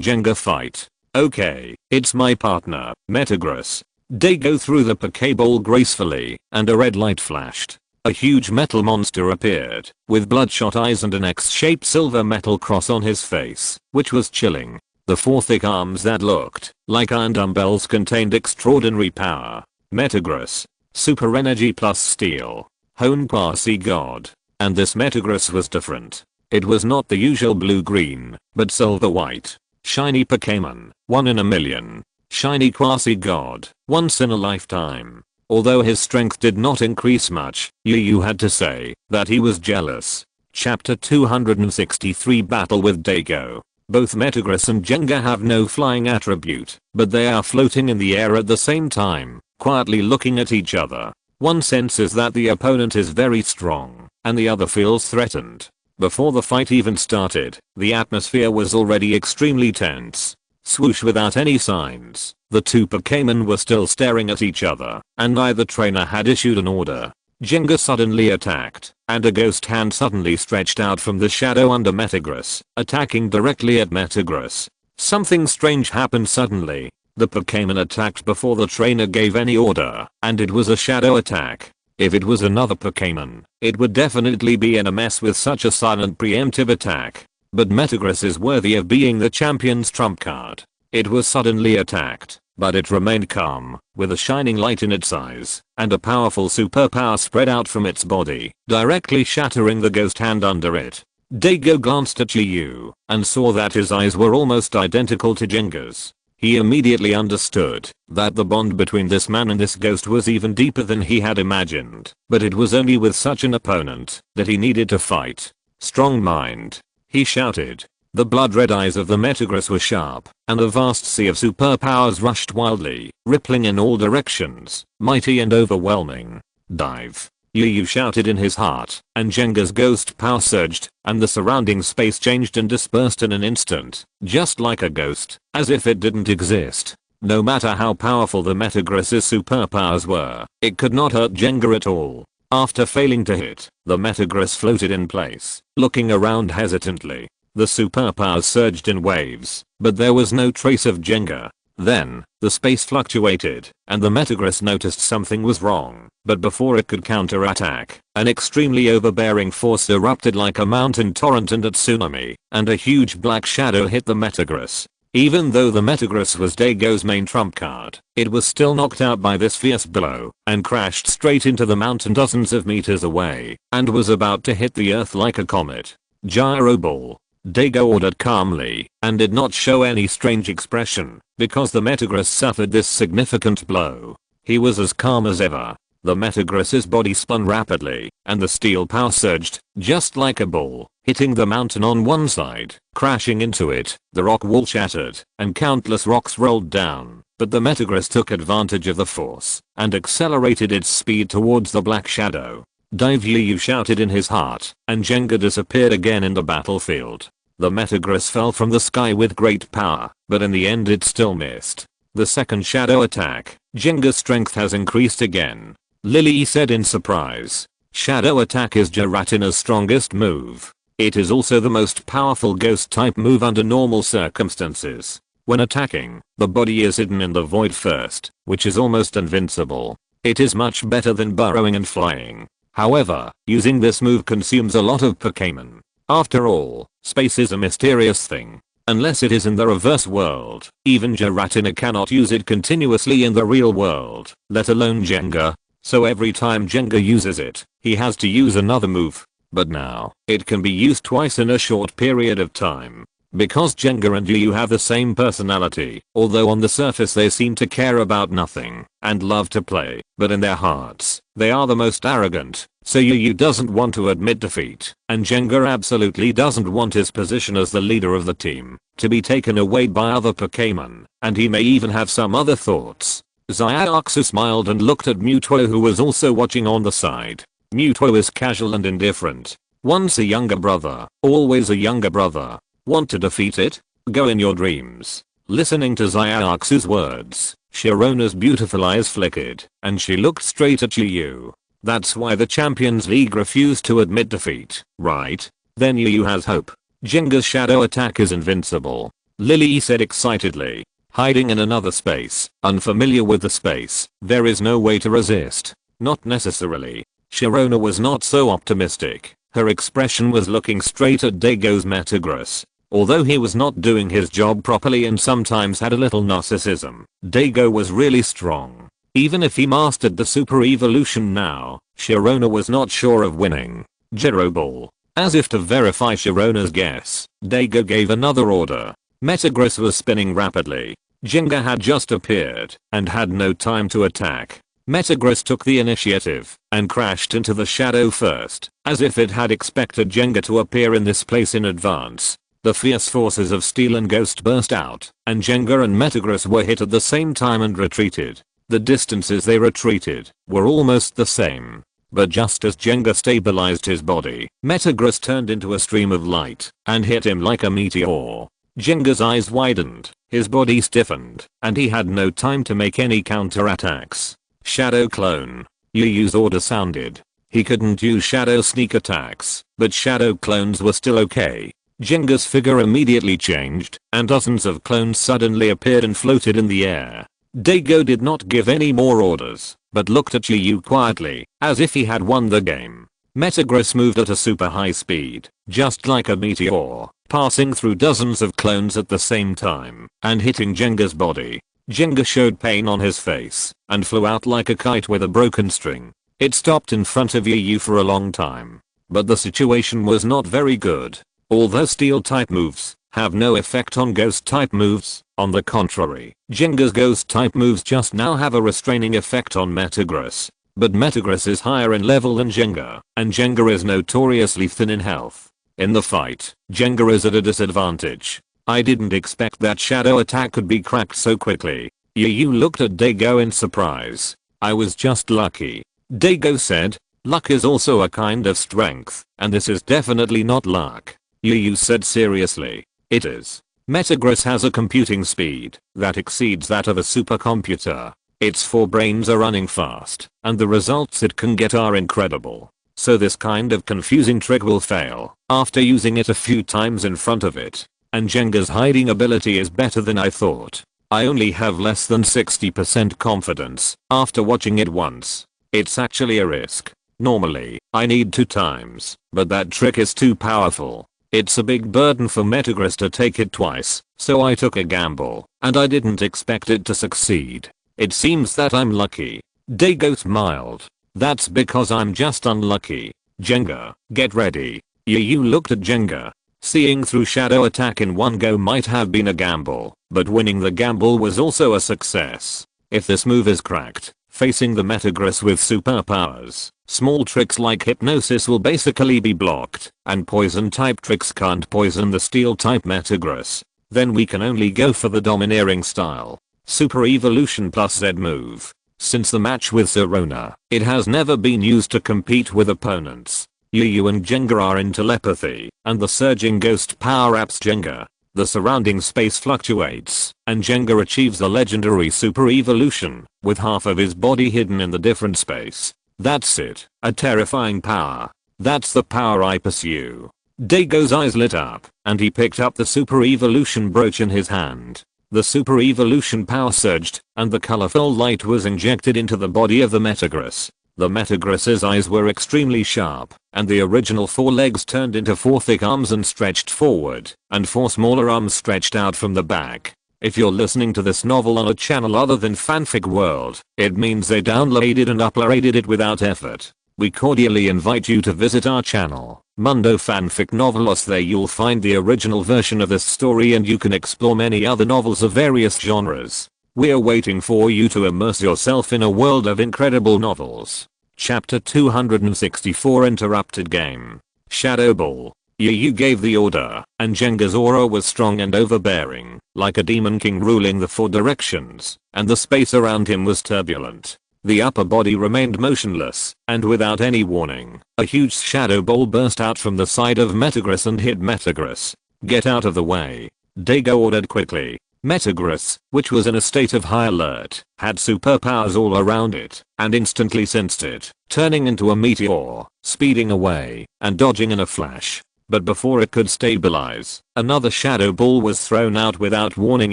Jenga fight. Okay, it's my partner, Metagross. Daigo threw the Pokéball gracefully, and a red light flashed. A huge metal monster appeared, with bloodshot eyes and an X-shaped silver metal cross on his face, which was chilling. The four thick arms that looked like iron dumbbells contained extraordinary power. Metagross, super energy plus steel, Hone Quasi God. And this Metagross was different. It was not the usual blue-green, but silver-white. Shiny Pokémon, 1 in a million. Shiny Quasi God, once in a lifetime. Although his strength did not increase much, Yu had to say that he was jealous. Chapter 263 Battle with Daigo. Both Metagross and Jenga have no flying attribute, but they are floating in the air at the same time, quietly looking at each other. One senses that the opponent is very strong, and the other feels threatened. Before the fight even started, the atmosphere was already extremely tense. Swoosh, without any signs, the two Pokémon were still staring at each other, and neither trainer had issued an order. Jenga suddenly attacked, and a ghost hand suddenly stretched out from the shadow under Metagross, attacking directly at Metagross. Something strange happened suddenly. The Pokémon attacked before the trainer gave any order, and it was a shadow attack. If it was another Pokémon, it would definitely be in a mess with such a silent preemptive attack. But Metagross is worthy of being the champion's trump card. It was suddenly attacked, but it remained calm, with a shining light in its eyes, and a powerful superpower spread out from its body, directly shattering the ghost hand under it. Daigo glanced at Yu, and saw that his eyes were almost identical to Jenga's. He immediately understood that the bond between this man and this ghost was even deeper than he had imagined, but it was only with such an opponent that he needed to fight. Strong mind. He shouted. The blood-red eyes of the Metagross were sharp, and a vast sea of superpowers rushed wildly, rippling in all directions, mighty and overwhelming. Dive. Yu shouted in his heart, and Jenga's ghost power surged, and the surrounding space changed and dispersed in an instant, just like a ghost, as if it didn't exist. No matter how powerful the Metagross's superpowers were, it could not hurt Jenga at all. After failing to hit, the Metagross floated in place, looking around hesitantly. The superpowers surged in waves, but there was no trace of Jenga. Then, the space fluctuated, and the Metagross noticed something was wrong, but before it could counterattack, an extremely overbearing force erupted like a mountain torrent and a tsunami, and a huge black shadow hit the Metagross. Even though the Metagross was Daigo's main trump card, it was still knocked out by this fierce blow, and crashed straight into the mountain dozens of meters away, and was about to hit the earth like a comet. Gyro Ball. Daigo ordered calmly, and did not show any strange expression, because the Metagross suffered this significant blow. He was as calm as ever. The Metagross's body spun rapidly, and the steel power surged, just like a ball, hitting the mountain on one side, crashing into it. The rock wall shattered, and countless rocks rolled down, but the Metagross took advantage of the force, and accelerated its speed towards the black shadow. Dive Yu shouted in his heart, and Jenga disappeared again in the battlefield. The Metagross fell from the sky with great power, but in the end it still missed. The second shadow attack, Jenga's strength has increased again. Lily said in surprise. Shadow attack is Giratina's strongest move. It is also the most powerful ghost type move under normal circumstances. When attacking, the body is hidden in the void first, which is almost invincible. It is much better than burrowing and flying. However, using this move consumes a lot of Pokémon. After all, space is a mysterious thing. Unless it is in the reverse world, even Giratina cannot use it continuously in the real world, let alone Jenga. So every time Jenga uses it, he has to use another move. But now, it can be used twice in a short period of time. Because Jenga and Yu have the same personality, although on the surface they seem to care about nothing, and love to play, but in their hearts, they are the most arrogant. So Yu doesn't want to admit defeat, and Jenga absolutely doesn't want his position as the leader of the team to be taken away by other Pokémon, and he may even have some other thoughts. Xiaoxu smiled and looked at Mewtwo, who was also watching on the side. Mewtwo is casual and indifferent. Once a younger brother, always a younger brother. Want to defeat it? Go in your dreams. Listening to Xiaoxu's words, Sharona's beautiful eyes flickered, and she looked straight at Yu. That's why the Champions League refused to admit defeat, right? Then Yu has hope. Jenga's shadow attack is invincible. Lily said excitedly. Hiding in another space, unfamiliar with the space, there is no way to resist. Not necessarily. Sharona was not so optimistic. Her expression was looking straight at Daigo's Metagross. Although he was not doing his job properly and sometimes had a little narcissism, Daigo was really strong. Even if he mastered the super evolution now, Sharona was not sure of winning. Gyro Ball. As if to verify Sharona's guess, Daigo gave another order. Metagross was spinning rapidly. Jenga had just appeared and had no time to attack. Metagross took the initiative and crashed into the shadow first, as if it had expected Jenga to appear in this place in advance. The fierce forces of Steel and Ghost burst out, and Jenga and Metagross were hit at the same time and retreated. The distances they retreated were almost the same. But just as Jenga stabilized his body, Metagross turned into a stream of light and hit him like a meteor. Jenga's eyes widened, his body stiffened, and he had no time to make any counterattacks. Shadow Clone. Yuyu's order sounded. He couldn't use shadow sneak attacks, but shadow clones were still okay. Jenga's figure immediately changed, and dozens of clones suddenly appeared and floated in the air. Daigo did not give any more orders, but looked at Yu quietly, as if he had won the game. Metagross moved at a super high speed, just like a meteor, passing through dozens of clones at the same time, and hitting Jenga's body. Jenga showed pain on his face, and flew out like a kite with a broken string. It stopped in front of Yu for a long time. But the situation was not very good. Although steel type moves have no effect on ghost type moves, on the contrary, Jenga's ghost type moves just now have a restraining effect on Metagross. But Metagross is higher in level than Jenga, and Jenga is notoriously thin in health. In the fight, Jenga is at a disadvantage. I didn't expect that shadow attack could be cracked so quickly. Yu looked at Daigo in surprise. I was just lucky. Daigo said. Luck is also a kind of strength, and this is definitely not luck. Yu said seriously. It is. Metagross has a computing speed that exceeds that of a supercomputer. Its forebrains are running fast, and the results it can get are incredible. So this kind of confusing trick will fail after using it a few times in front of it. And Jenga's hiding ability is better than I thought. I only have less than 60% confidence after watching it once. It's actually a risk. Normally, I need 2 times, but that trick is too powerful. It's a big burden for Metagross to take it twice, so I took a gamble, and I didn't expect it to succeed. It seems that I'm lucky. Dago smiled. That's because I'm just unlucky. Jenga, get ready. Yu looked at Jenga. Seeing through shadow attack in one go might have been a gamble, but winning the gamble was also a success. If this move is cracked, facing the Metagross with superpowers, small tricks like hypnosis will basically be blocked, and poison type tricks can't poison the steel type Metagross. Then we can only go for the domineering style. Super Evolution plus Z move. Since the match with Zerona, it has never been used to compete with opponents. Yu and Jenga are in telepathy, and the surging ghost power-ups Jenga. The surrounding space fluctuates, and Jenga achieves the legendary Super Evolution, with half of his body hidden in the different space. That's it, a terrifying power. That's the power I pursue. Dago's eyes lit up, and he picked up the Super Evolution brooch in his hand. The Super Evolution power surged, and the colorful light was injected into the body of the Metagross. The Metagross's eyes were extremely sharp, and the original 4 legs turned into 4 thick arms and stretched forward, and 4 smaller arms stretched out from the back. If you're listening to this novel on a channel other than Fanfic World, it means they downloaded and uploaded it without effort. We cordially invite you to visit our channel, Mundo Fanfic Novelos. There you'll find the original version of this story, and you can explore many other novels of various genres. We're waiting for you to immerse yourself in a world of incredible novels. Chapter 264 Interrupted Game. Shadow Ball. Yu gave the order, and Jenga's aura was strong and overbearing, like a demon king ruling the 4 directions, and the space around him was turbulent. The upper body remained motionless, and without any warning, a huge shadow ball burst out from the side of Metagross and hit Metagross. Get out of the way. Dago ordered quickly. Metagross, which was in a state of high alert, had superpowers all around it, and instantly sensed it, turning into a meteor, speeding away, and dodging in a flash. But before it could stabilize, another shadow ball was thrown out without warning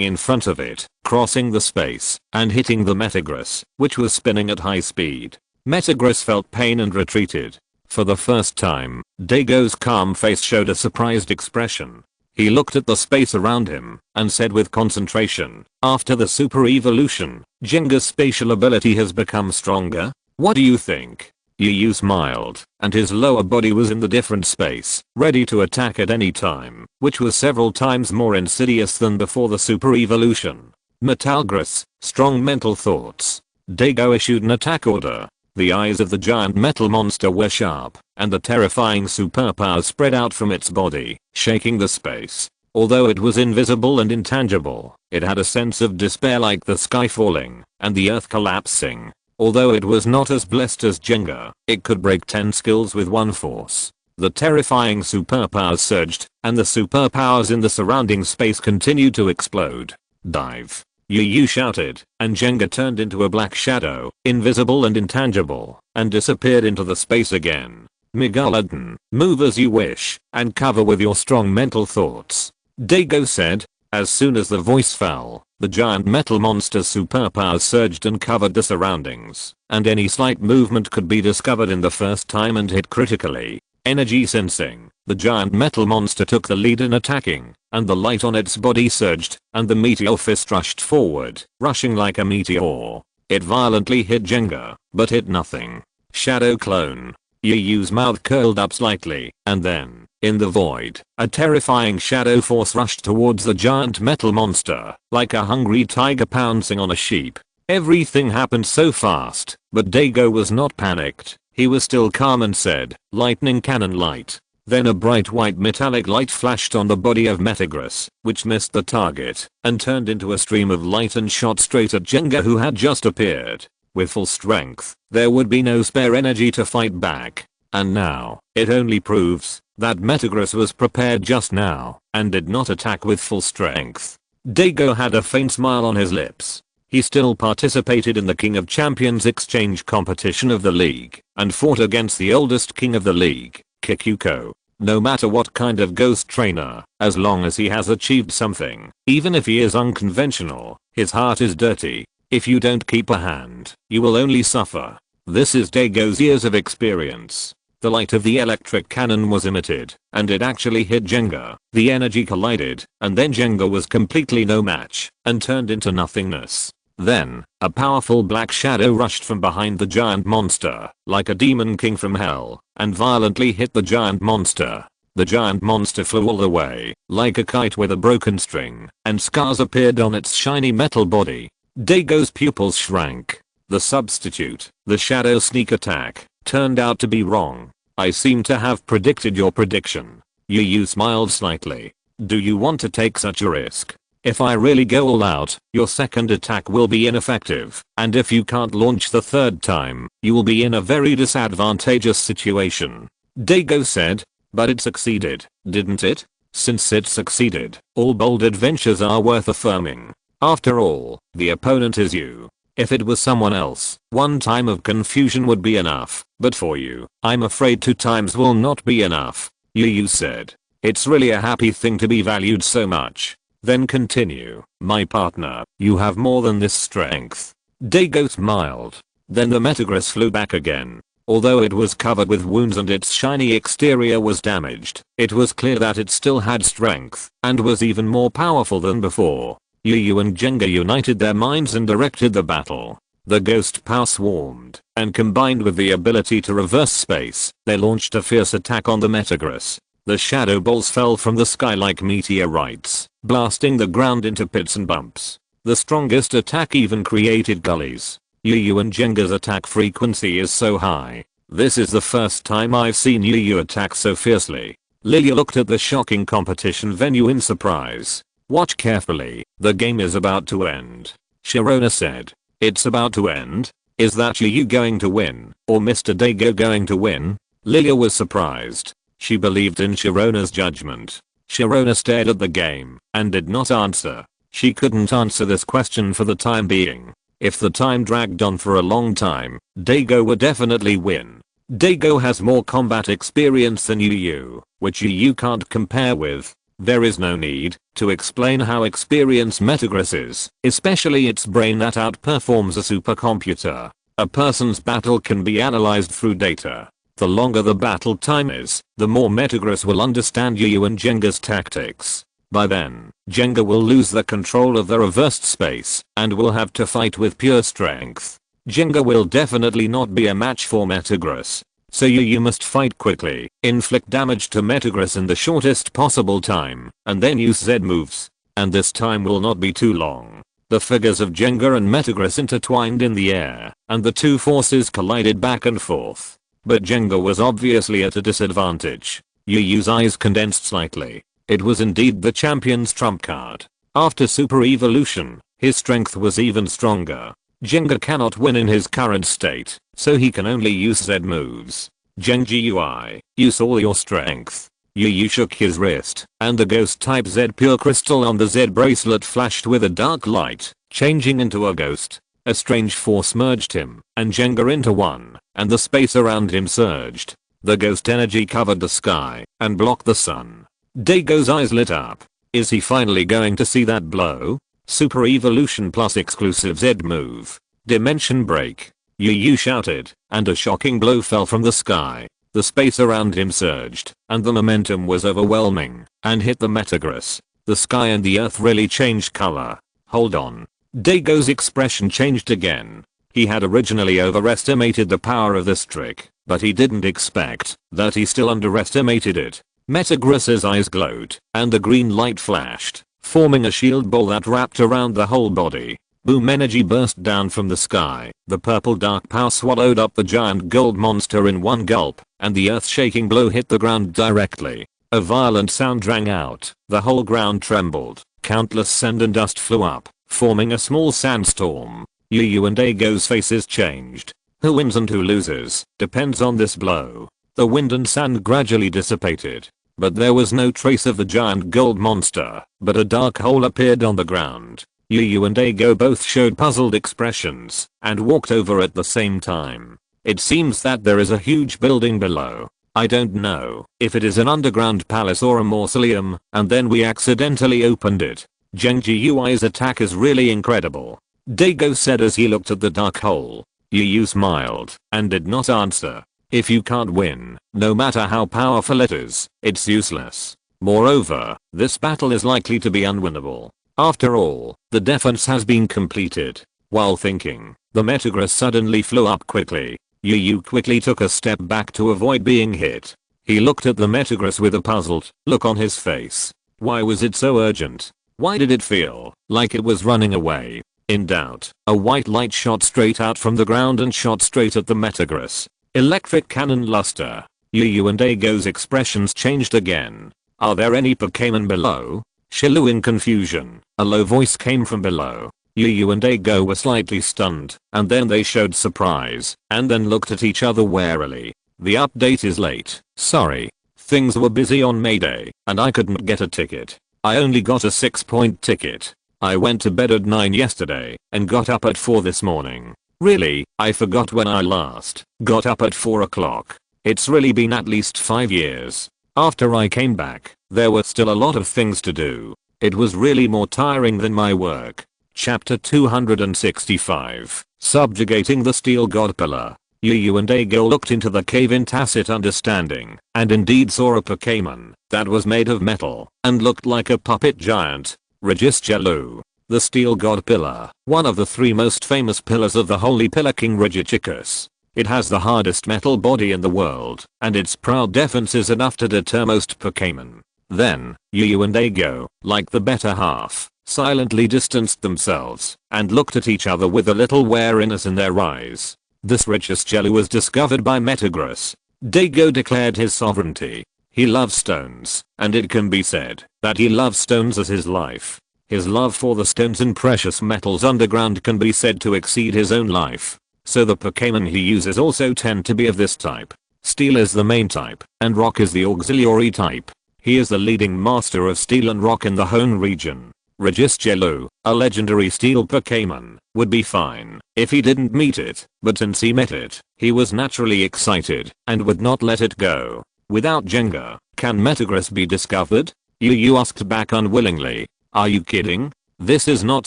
in front of it, crossing the space, and hitting the Metagross, which was spinning at high speed. Metagross felt pain and retreated. For the first time, Dago's calm face showed a surprised expression. He looked at the space around him, and said with concentration, after the Super Evolution, Jenga's spatial ability has become stronger? What do you think? Yu smiled, and his lower body was in the different space, ready to attack at any time, which was several times more insidious than before the Super Evolution. Metagross, strong mental thoughts. Dago issued an attack order. The eyes of the giant metal monster were sharp, and the terrifying superpower spread out from its body, shaking the space. Although it was invisible and intangible, it had a sense of despair, like the sky falling, and the earth collapsing. Although it was not as blessed as Jenga, it could break 10 skills with one force. The terrifying superpowers surged, and the superpowers in the surrounding space continued to explode. Dive. Yu shouted, and Jenga turned into a black shadow, invisible and intangible, and disappeared into the space again. Megalodon, move as you wish, and cover with your strong mental thoughts. Dago said. As soon as the voice fell, the giant metal monster's superpowers surged and covered the surroundings, and any slight movement could be discovered in the first time and hit critically. Energy sensing, the giant metal monster took the lead in attacking, and the light on its body surged, and the meteor fist rushed forward, rushing like a meteor. It violently hit Jenga, but hit nothing. Shadow clone. Yuyu's mouth curled up slightly, and then, in the void, a terrifying shadow force rushed towards the giant metal monster, like a hungry tiger pouncing on a sheep. Everything happened so fast, but Dago was not panicked. He was still calm and said, lightning cannon light. Then a bright white metallic light flashed on the body of Metagross, which missed the target, and turned into a stream of light and shot straight at Jenga, who had just appeared. With full strength, there would be no spare energy to fight back. And now, it only proves that Metagross was prepared just now and did not attack with full strength. Daigo had a faint smile on his lips. He still participated in the King of Champions exchange competition of the league and fought against the oldest king of the league, Kiku. No matter what kind of ghost trainer, as long as he has achieved something, even if he is unconventional, his heart is dirty. If you don't keep a hand, you will only suffer. This is Daigo's years of experience. The light of the electric cannon was emitted, and it actually hit Jenga. The energy collided, and then Jenga was completely no match, and turned into nothingness. Then, a powerful black shadow rushed from behind the giant monster, like a demon king from hell, and violently hit the giant monster. The giant monster flew all the way, like a kite with a broken string, and scars appeared on its shiny metal body. Daigo's pupils shrank. The substitute, the shadow sneak attack, turned out to be wrong. I seem to have predicted your prediction. Yu smiled slightly. Do you want to take such a risk? If I really go all out, your second attack will be ineffective, and if you can't launch the third time, you will be in a very disadvantageous situation. Daigo said. But it succeeded, didn't it? Since it succeeded, all bold adventures are worth affirming. After all, the opponent is you. If it was someone else, one time of confusion would be enough, but for you, I'm afraid 2 times will not be enough. Yu said. It's really a happy thing to be valued so much. Then continue, my partner, you have more than this strength. Daigo smiled. Then the Metagross flew back again. Although it was covered with wounds and its shiny exterior was damaged, it was clear that it still had strength, and was even more powerful than before. Yu and Jenga united their minds and directed the battle. The ghost power swarmed, and combined with the ability to reverse space, they launched a fierce attack on the Metagross. The shadow balls fell from the sky like meteorites, blasting the ground into pits and bumps. The strongest attack even created gullies. Yu and Jenga's attack frequency is so high. This is the first time I've seen Yu attack so fiercely. Lilia looked at the shocking competition venue in surprise. Watch carefully, the game is about to end. Sharona said. It's about to end? Is that Yu going to win, or Mr. Daigo going to win? Lilia was surprised. She believed in Sharona's judgment. Sharona stared at the game, and did not answer. She couldn't answer this question for the time being. If the time dragged on for a long time, Daigo would definitely win. Daigo has more combat experience than Yu, which Yu can't compare with. There is no need to explain how experienced Metagross is, especially its brain that outperforms a supercomputer. A person's battle can be analyzed through data. The longer the battle time is, the more Metagross will understand Yu and Jenga's tactics. By then, Jenga will lose the control of the reversed space and will have to fight with pure strength. Jenga will definitely not be a match for Metagross. So Yu must fight quickly, inflict damage to Metagross in the shortest possible time, and then use Z moves. And this time will not be too long. The figures of Jenga and Metagross intertwined in the air, and the two forces collided back and forth. But Jenga was obviously at a disadvantage. Yu's eyes condensed slightly. It was indeed the champion's trump card. After super evolution, his strength was even stronger. Jenga cannot win in his current state, so he can only use Z moves. Jenga you saw your strength. Yu shook his wrist, and the ghost type Z pure crystal on the Z bracelet flashed with a dark light, changing into a ghost. A strange force merged him and Jenga into one, and the space around him surged. The ghost energy covered the sky and blocked the sun. Daigo's eyes lit up. Is he finally going to see that blow? Super evolution plus exclusive Z move. Dimension break. Yu shouted, and a shocking blow fell from the sky. The space around him surged, and the momentum was overwhelming, and hit the Metagross. The sky and the earth really changed color. Hold on. Daigo's expression changed again. He had originally overestimated the power of this trick, but he didn't expect that he still underestimated it. Metagross's eyes glowed, and the green light flashed, forming a shield ball that wrapped around the whole body. Boom energy burst down from the sky. The purple dark power swallowed up the giant gold monster in one gulp, and the earth-shaking blow hit the ground directly. A violent sound rang out. The whole ground trembled. Countless sand and dust flew up, forming a small sandstorm. Yu and Daigo's faces changed. Who wins and who loses depends on this blow. The wind and sand gradually dissipated, but there was no trace of the giant gold monster, but a dark hole appeared on the ground. Yu and Daigo both showed puzzled expressions and walked over at the same time. It seems that there is a huge building below. I don't know if it is an underground palace or a mausoleum, and then we accidentally opened it. Genji Yui's attack is really incredible, Daigo said as he looked at the dark hole. Yu smiled and did not answer. If you can't win, no matter how powerful it is, it's useless. Moreover, this battle is likely to be unwinnable. After all, the defense has been completed. While thinking, the Metagross suddenly flew up quickly. Yu quickly took a step back to avoid being hit. He looked at the Metagross with a puzzled look on his face. Why was it so urgent? Why did it feel like it was running away? In doubt, a white light shot straight out from the ground and shot straight at the Metagross. Electric cannon luster. Yu and Daigo's expressions changed again. Are there any Pokémon below? Shilu in confusion. A low voice came from below. Yu and Daigo were slightly stunned, and then they showed surprise, and then looked at each other warily. The update is late. Sorry. Things were busy on May Day, and I couldn't get a ticket. I only got a 6-point ticket. I went to bed at 9 yesterday, and got up at 4 this morning. Really, I forgot when I last got up at 4 o'clock. It's really been at least 5 years. After I came back, there were still a lot of things to do. It was really more tiring than my work. Chapter 265. Subjugating the Steel God Pillar. Yu and Daigo looked into the cave in tacit understanding, and indeed saw a Pokémon that was made of metal and looked like a puppet giant. Registelu. The Steel God Pillar, one of the 3 most famous pillars of the Holy Pillar King Regichicus. It has the hardest metal body in the world, and its proud defense is enough to deter most Pokémon. Then, Yu and Daigo, like the better half, silently distanced themselves and looked at each other with a little wariness in their eyes. This Registelu was discovered by Metagross. Daigo declared his sovereignty. He loves stones, and it can be said that he loves stones as his life. His love for the stones and precious metals underground can be said to exceed his own life. So the Pokémon he uses also tend to be of this type. Steel is the main type, and rock is the auxiliary type. He is the leading master of steel and rock in the Hoenn region. Registelu, a legendary steel Pokémon, would be fine if he didn't meet it, but since he met it, he was naturally excited and would not let it go. Without Jenga, can Metagross be discovered? Yu asked back unwillingly. Are you kidding? This is not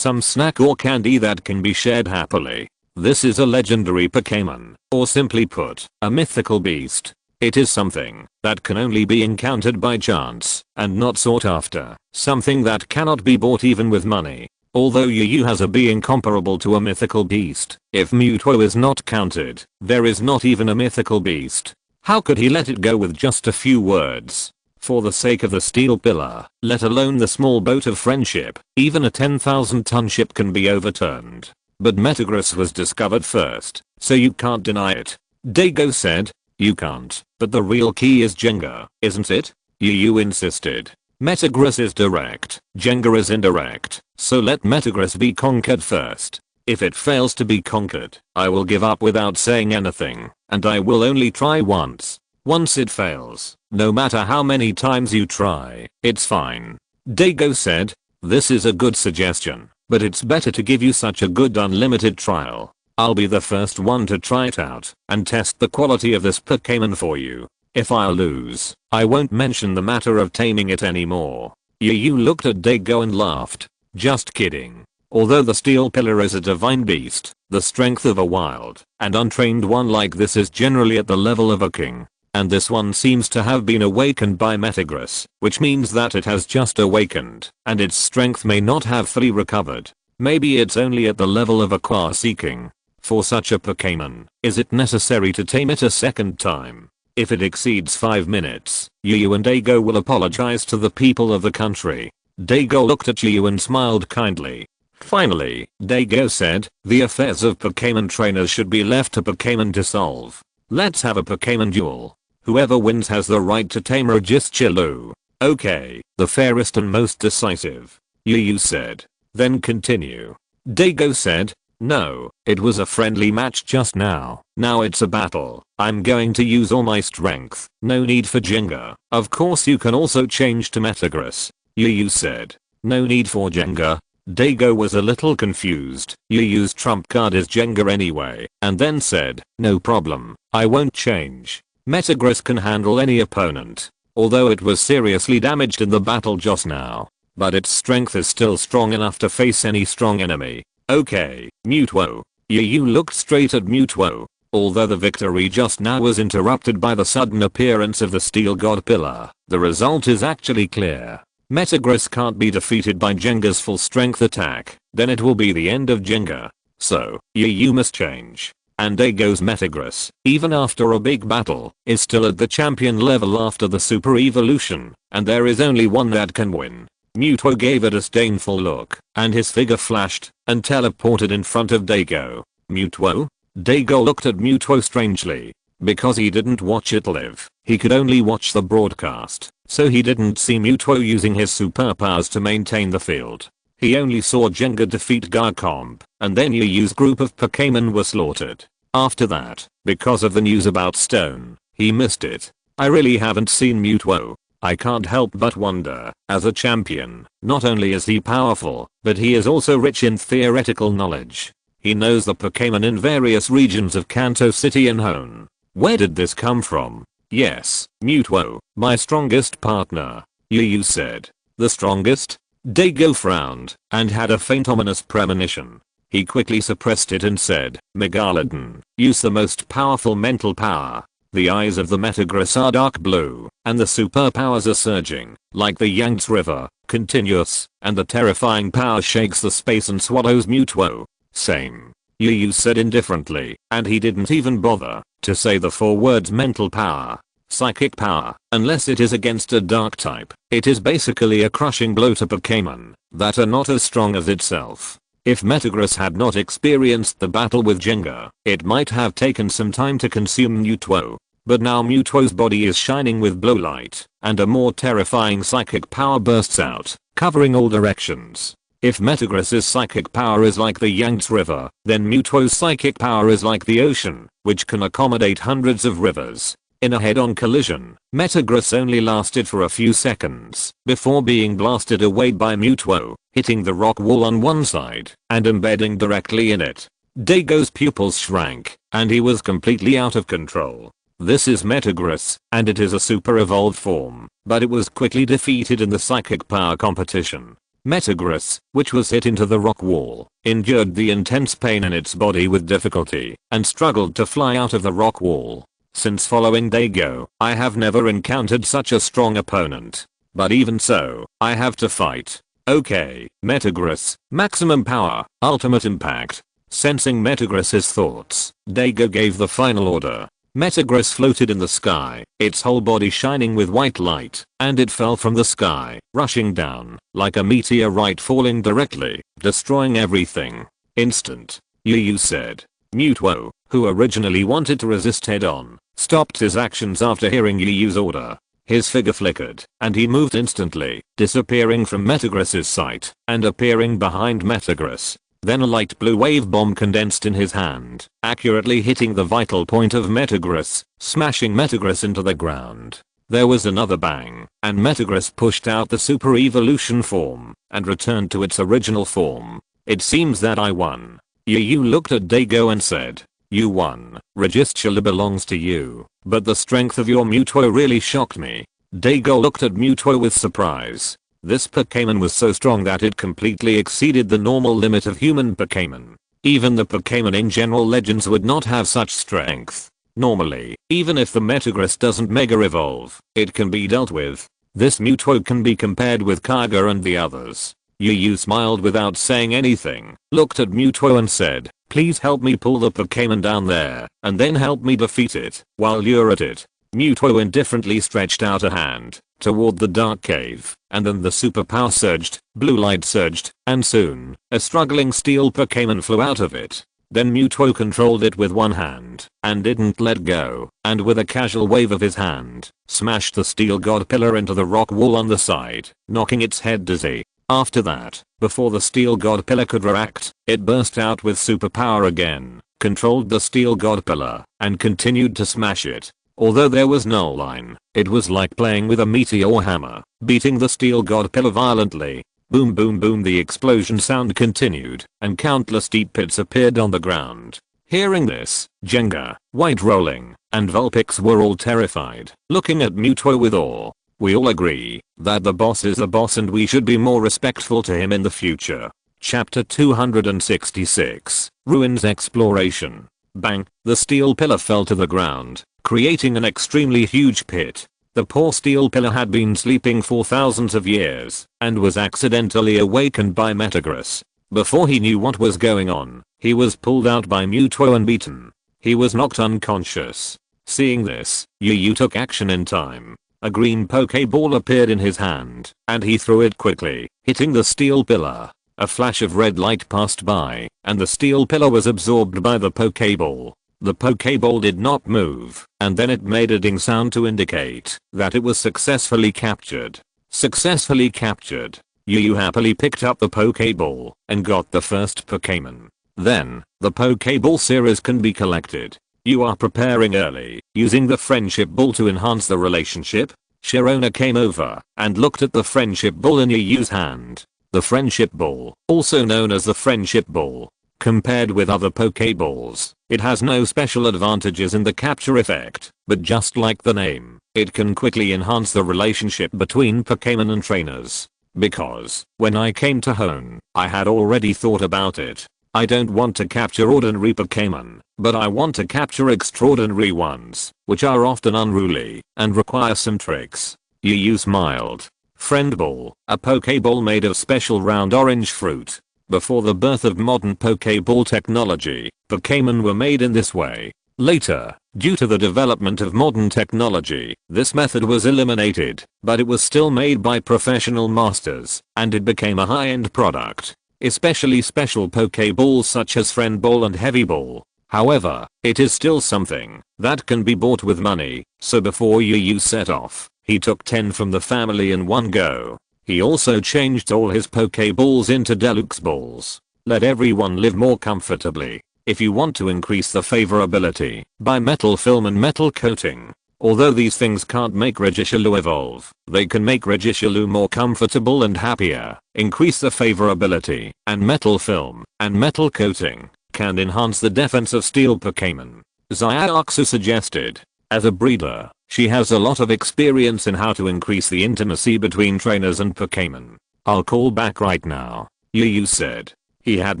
some snack or candy that can be shared happily. This is a legendary Pokémon, or simply put, a mythical beast. It is something that can only be encountered by chance, and not sought after. Something that cannot be bought even with money. Although Yu has a being comparable to a mythical beast, if Mewtwo is not counted, there is not even a mythical beast. How could he let it go with just a few words? For the sake of the Steel Pillar, let alone the small boat of friendship, even a 10,000-ton ship can be overturned. But Metagross was discovered first, so you can't deny it. Daigo said. You can't, but the real key is Jenga, isn't it? Yu insisted. Metagross is direct, Jenga is indirect, so let Metagross be conquered first. If it fails to be conquered, I will give up without saying anything, and I will only try once. Once it fails, no matter how many times you try, it's fine. Daigo said. This is a good suggestion, but it's better to give you such a good unlimited trial. I'll be the first one to try it out and test the quality of this Pokémon for you. If I lose, I won't mention the matter of taming it anymore. Yu looked at Daigo and laughed. Just kidding. Although the Steel Pillar is a divine beast, the strength of a wild and untrained one like this is generally at the level of a king. And this one seems to have been awakened by Metagross, which means that it has just awakened, and its strength may not have fully recovered. Maybe it's only at the level of a Quasi-King. For such a Pokémon, is it necessary to tame it a second time? If it exceeds 5 minutes, Yu and Daigo will apologize to the people of the country. Daigo looked at Yu and smiled kindly. Finally, Daigo said, the affairs of Pokémon trainers should be left to Pokémon to solve. Let's have a Pokémon duel. Whoever wins has the right to tame Registelu. Okay, the fairest and most decisive. Yu said. Then continue. Daigo said. No, it was a friendly match just now. Now it's a battle. I'm going to use all my strength. No need for Jenga. Of course you can also change to Metagross. Yu said. No need for Jenga. Dago was a little confused. Yu's trump card is Jenga anyway, and then said, no problem, I won't change. Metagross can handle any opponent. Although it was seriously damaged in the battle just now. But its strength is still strong enough to face any strong enemy. Okay, Mewtwo. Yu looked straight at Mewtwo. Although the victory just now was interrupted by the sudden appearance of the Steel God Pillar, the result is actually clear. Metagross can't be defeated by Jenga's full strength attack, then it will be the end of Jenga. So, Yu must change. And Dago's Metagross, even after a big battle, is still at the champion level after the super evolution, and there is only one that can win. Mewtwo gave a disdainful look, and his figure flashed, and teleported in front of Dago. Mewtwo? Dago looked at Mewtwo strangely. Because he didn't watch it live, he could only watch the broadcast, so he didn't see Mewtwo using his superpowers to maintain the field. He only saw Jenga defeat Garchomp, and then Yu's group of Pokémon were slaughtered. After that, because of the news about Stone, he missed it. I really haven't seen Mewtwo. I can't help but wonder, as a champion, not only is he powerful, but he is also rich in theoretical knowledge. He knows the Pokémon in various regions of Kanto City and Hone. Where did this come from? Yes, Mewtwo, my strongest partner. Yu said. The strongest? Dago frowned, and had a faint ominous premonition. He quickly suppressed it and said, Megalodon, use the most powerful mental power. The eyes of the Metagross are dark blue, and the superpowers are surging, like the Yangtze River, continuous, and the terrifying power shakes the space and swallows Mewtwo. Same. Yu said indifferently, and he didn't even bother to say the 4 words mental power. Psychic power, unless it is against a dark type, it is basically a crushing blow to Pokémon that are not as strong as itself. If Metagross had not experienced the battle with Jenga, it might have taken some time to consume Mewtwo. But now Mewtwo's body is shining with blue light, and a more terrifying psychic power bursts out, covering all directions. If Metagross's psychic power is like the Yangtze River, then Mewtwo's psychic power is like the ocean, which can accommodate hundreds of rivers. In a head-on collision, Metagross only lasted for a few seconds before being blasted away by Mewtwo, hitting the rock wall on one side and embedding directly in it. Dago's pupils shrank, and he was completely out of control. This is Metagross, and it is a super evolved form, but it was quickly defeated in the psychic power competition. Metagross, which was hit into the rock wall, endured the intense pain in its body with difficulty, and struggled to fly out of the rock wall. Since following Dago, I have never encountered such a strong opponent. But even so, I have to fight. Okay, Metagross, maximum power, ultimate impact. Sensing Metagross's thoughts, Dago gave the final order. Metagross floated in the sky, its whole body shining with white light, and it fell from the sky, rushing down, like a meteorite falling directly, destroying everything. Instant. Yu said. Mewtwo, who originally wanted to resist head-on, stopped his actions after hearing Yu's order. His figure flickered, and he moved instantly, disappearing from Metagross's sight, and appearing behind Metagross. Then a light blue wave bomb condensed in his hand, accurately hitting the vital point of Metagross, smashing Metagross into the ground. There was another bang, and Metagross pushed out the super evolution form, and returned to its original form. It seems that I won. Yu looked at Dago and said, you won. Registula belongs to you, but the strength of your Mewtwo really shocked me. Dago looked at Mewtwo with surprise. This Pokémon was so strong that it completely exceeded the normal limit of human Pokémon. Even the Pokémon in General Legends would not have such strength. Normally, even if the Metagross doesn't Mega Evolve, it can be dealt with. This Mewtwo can be compared with Kyogre and the others. Yu smiled without saying anything, looked at Mewtwo and said, please help me pull the Pokémon down there, and then help me defeat it, while you're at it. Mewtwo indifferently stretched out a hand toward the dark cave, and then the superpower surged, blue light surged, and soon, a struggling steel Pokémon flew out of it. Then Mewtwo controlled it with one hand, and didn't let go, and with a casual wave of his hand, smashed the steel god pillar into the rock wall on the side, knocking its head dizzy. After that, before the steel god pillar could react, it burst out with superpower again, controlled the steel god pillar, and continued to smash it. Although there was no line, it was like playing with a meteor hammer, beating the steel god pillar violently. Boom boom boom, the explosion sound continued, and countless deep pits appeared on the ground. Hearing this, Jenga, White Rolling, and Vulpix were all terrified, looking at Mewtwo with awe. We all agree that the boss is the boss and we should be more respectful to him in the future. Chapter 266, Ruins Exploration. Bang, the steel pillar fell to the ground, creating an extremely huge pit. The poor steel pillar had been sleeping for thousands of years, and was accidentally awakened by Metagross. Before he knew what was going on, he was pulled out by Mewtwo and beaten. He was knocked unconscious. Seeing this, Yu took action in time. A green Pokeball appeared in his hand, and he threw it quickly, hitting the steel pillar. A flash of red light passed by, and the steel pillar was absorbed by the Pokeball. The Pokeball did not move, and then it made a ding sound to indicate that it was successfully captured. Successfully captured. Yu happily picked up the Pokeball and got the first Pokémon. Then, the Pokeball series can be collected. You are preparing early, using the friendship ball to enhance the relationship. Sharona came over and looked at the friendship ball in Yu's hand. The friendship ball, also known as the friendship ball, compared with other Pokeballs, it has no special advantages in the capture effect, but just like the name, it can quickly enhance the relationship between Pokémon and trainers. Because, when I came to Hone, I had already thought about it. I don't want to capture ordinary Pokémon, but I want to capture extraordinary ones, which are often unruly and require some tricks. Yu smiled. Friend Ball, a Pokeball made of special round orange fruit. Before the birth of modern Pokeball technology, Pokémon were made in this way. Later, due to the development of modern technology, this method was eliminated, but it was still made by professional masters, and it became a high-end product. Especially special Pokeballs such as Friend Ball and Heavy Ball. However, it is still something that can be bought with money, so before Yu set off, he took 10 from the family in one go. He also changed all his Pokeballs into Deluxe Balls. Let everyone live more comfortably. If you want to increase the favorability, buy metal film and metal coating. Although these things can't make Regishaloo evolve, they can make Regishaloo more comfortable and happier, increase the favorability, and metal film and metal coating can enhance the defense of steel Pokémon. Xiaoxu suggested. As a breeder, she has a lot of experience in how to increase the intimacy between trainers and Pokémon. I'll call back right now, Yu said. He had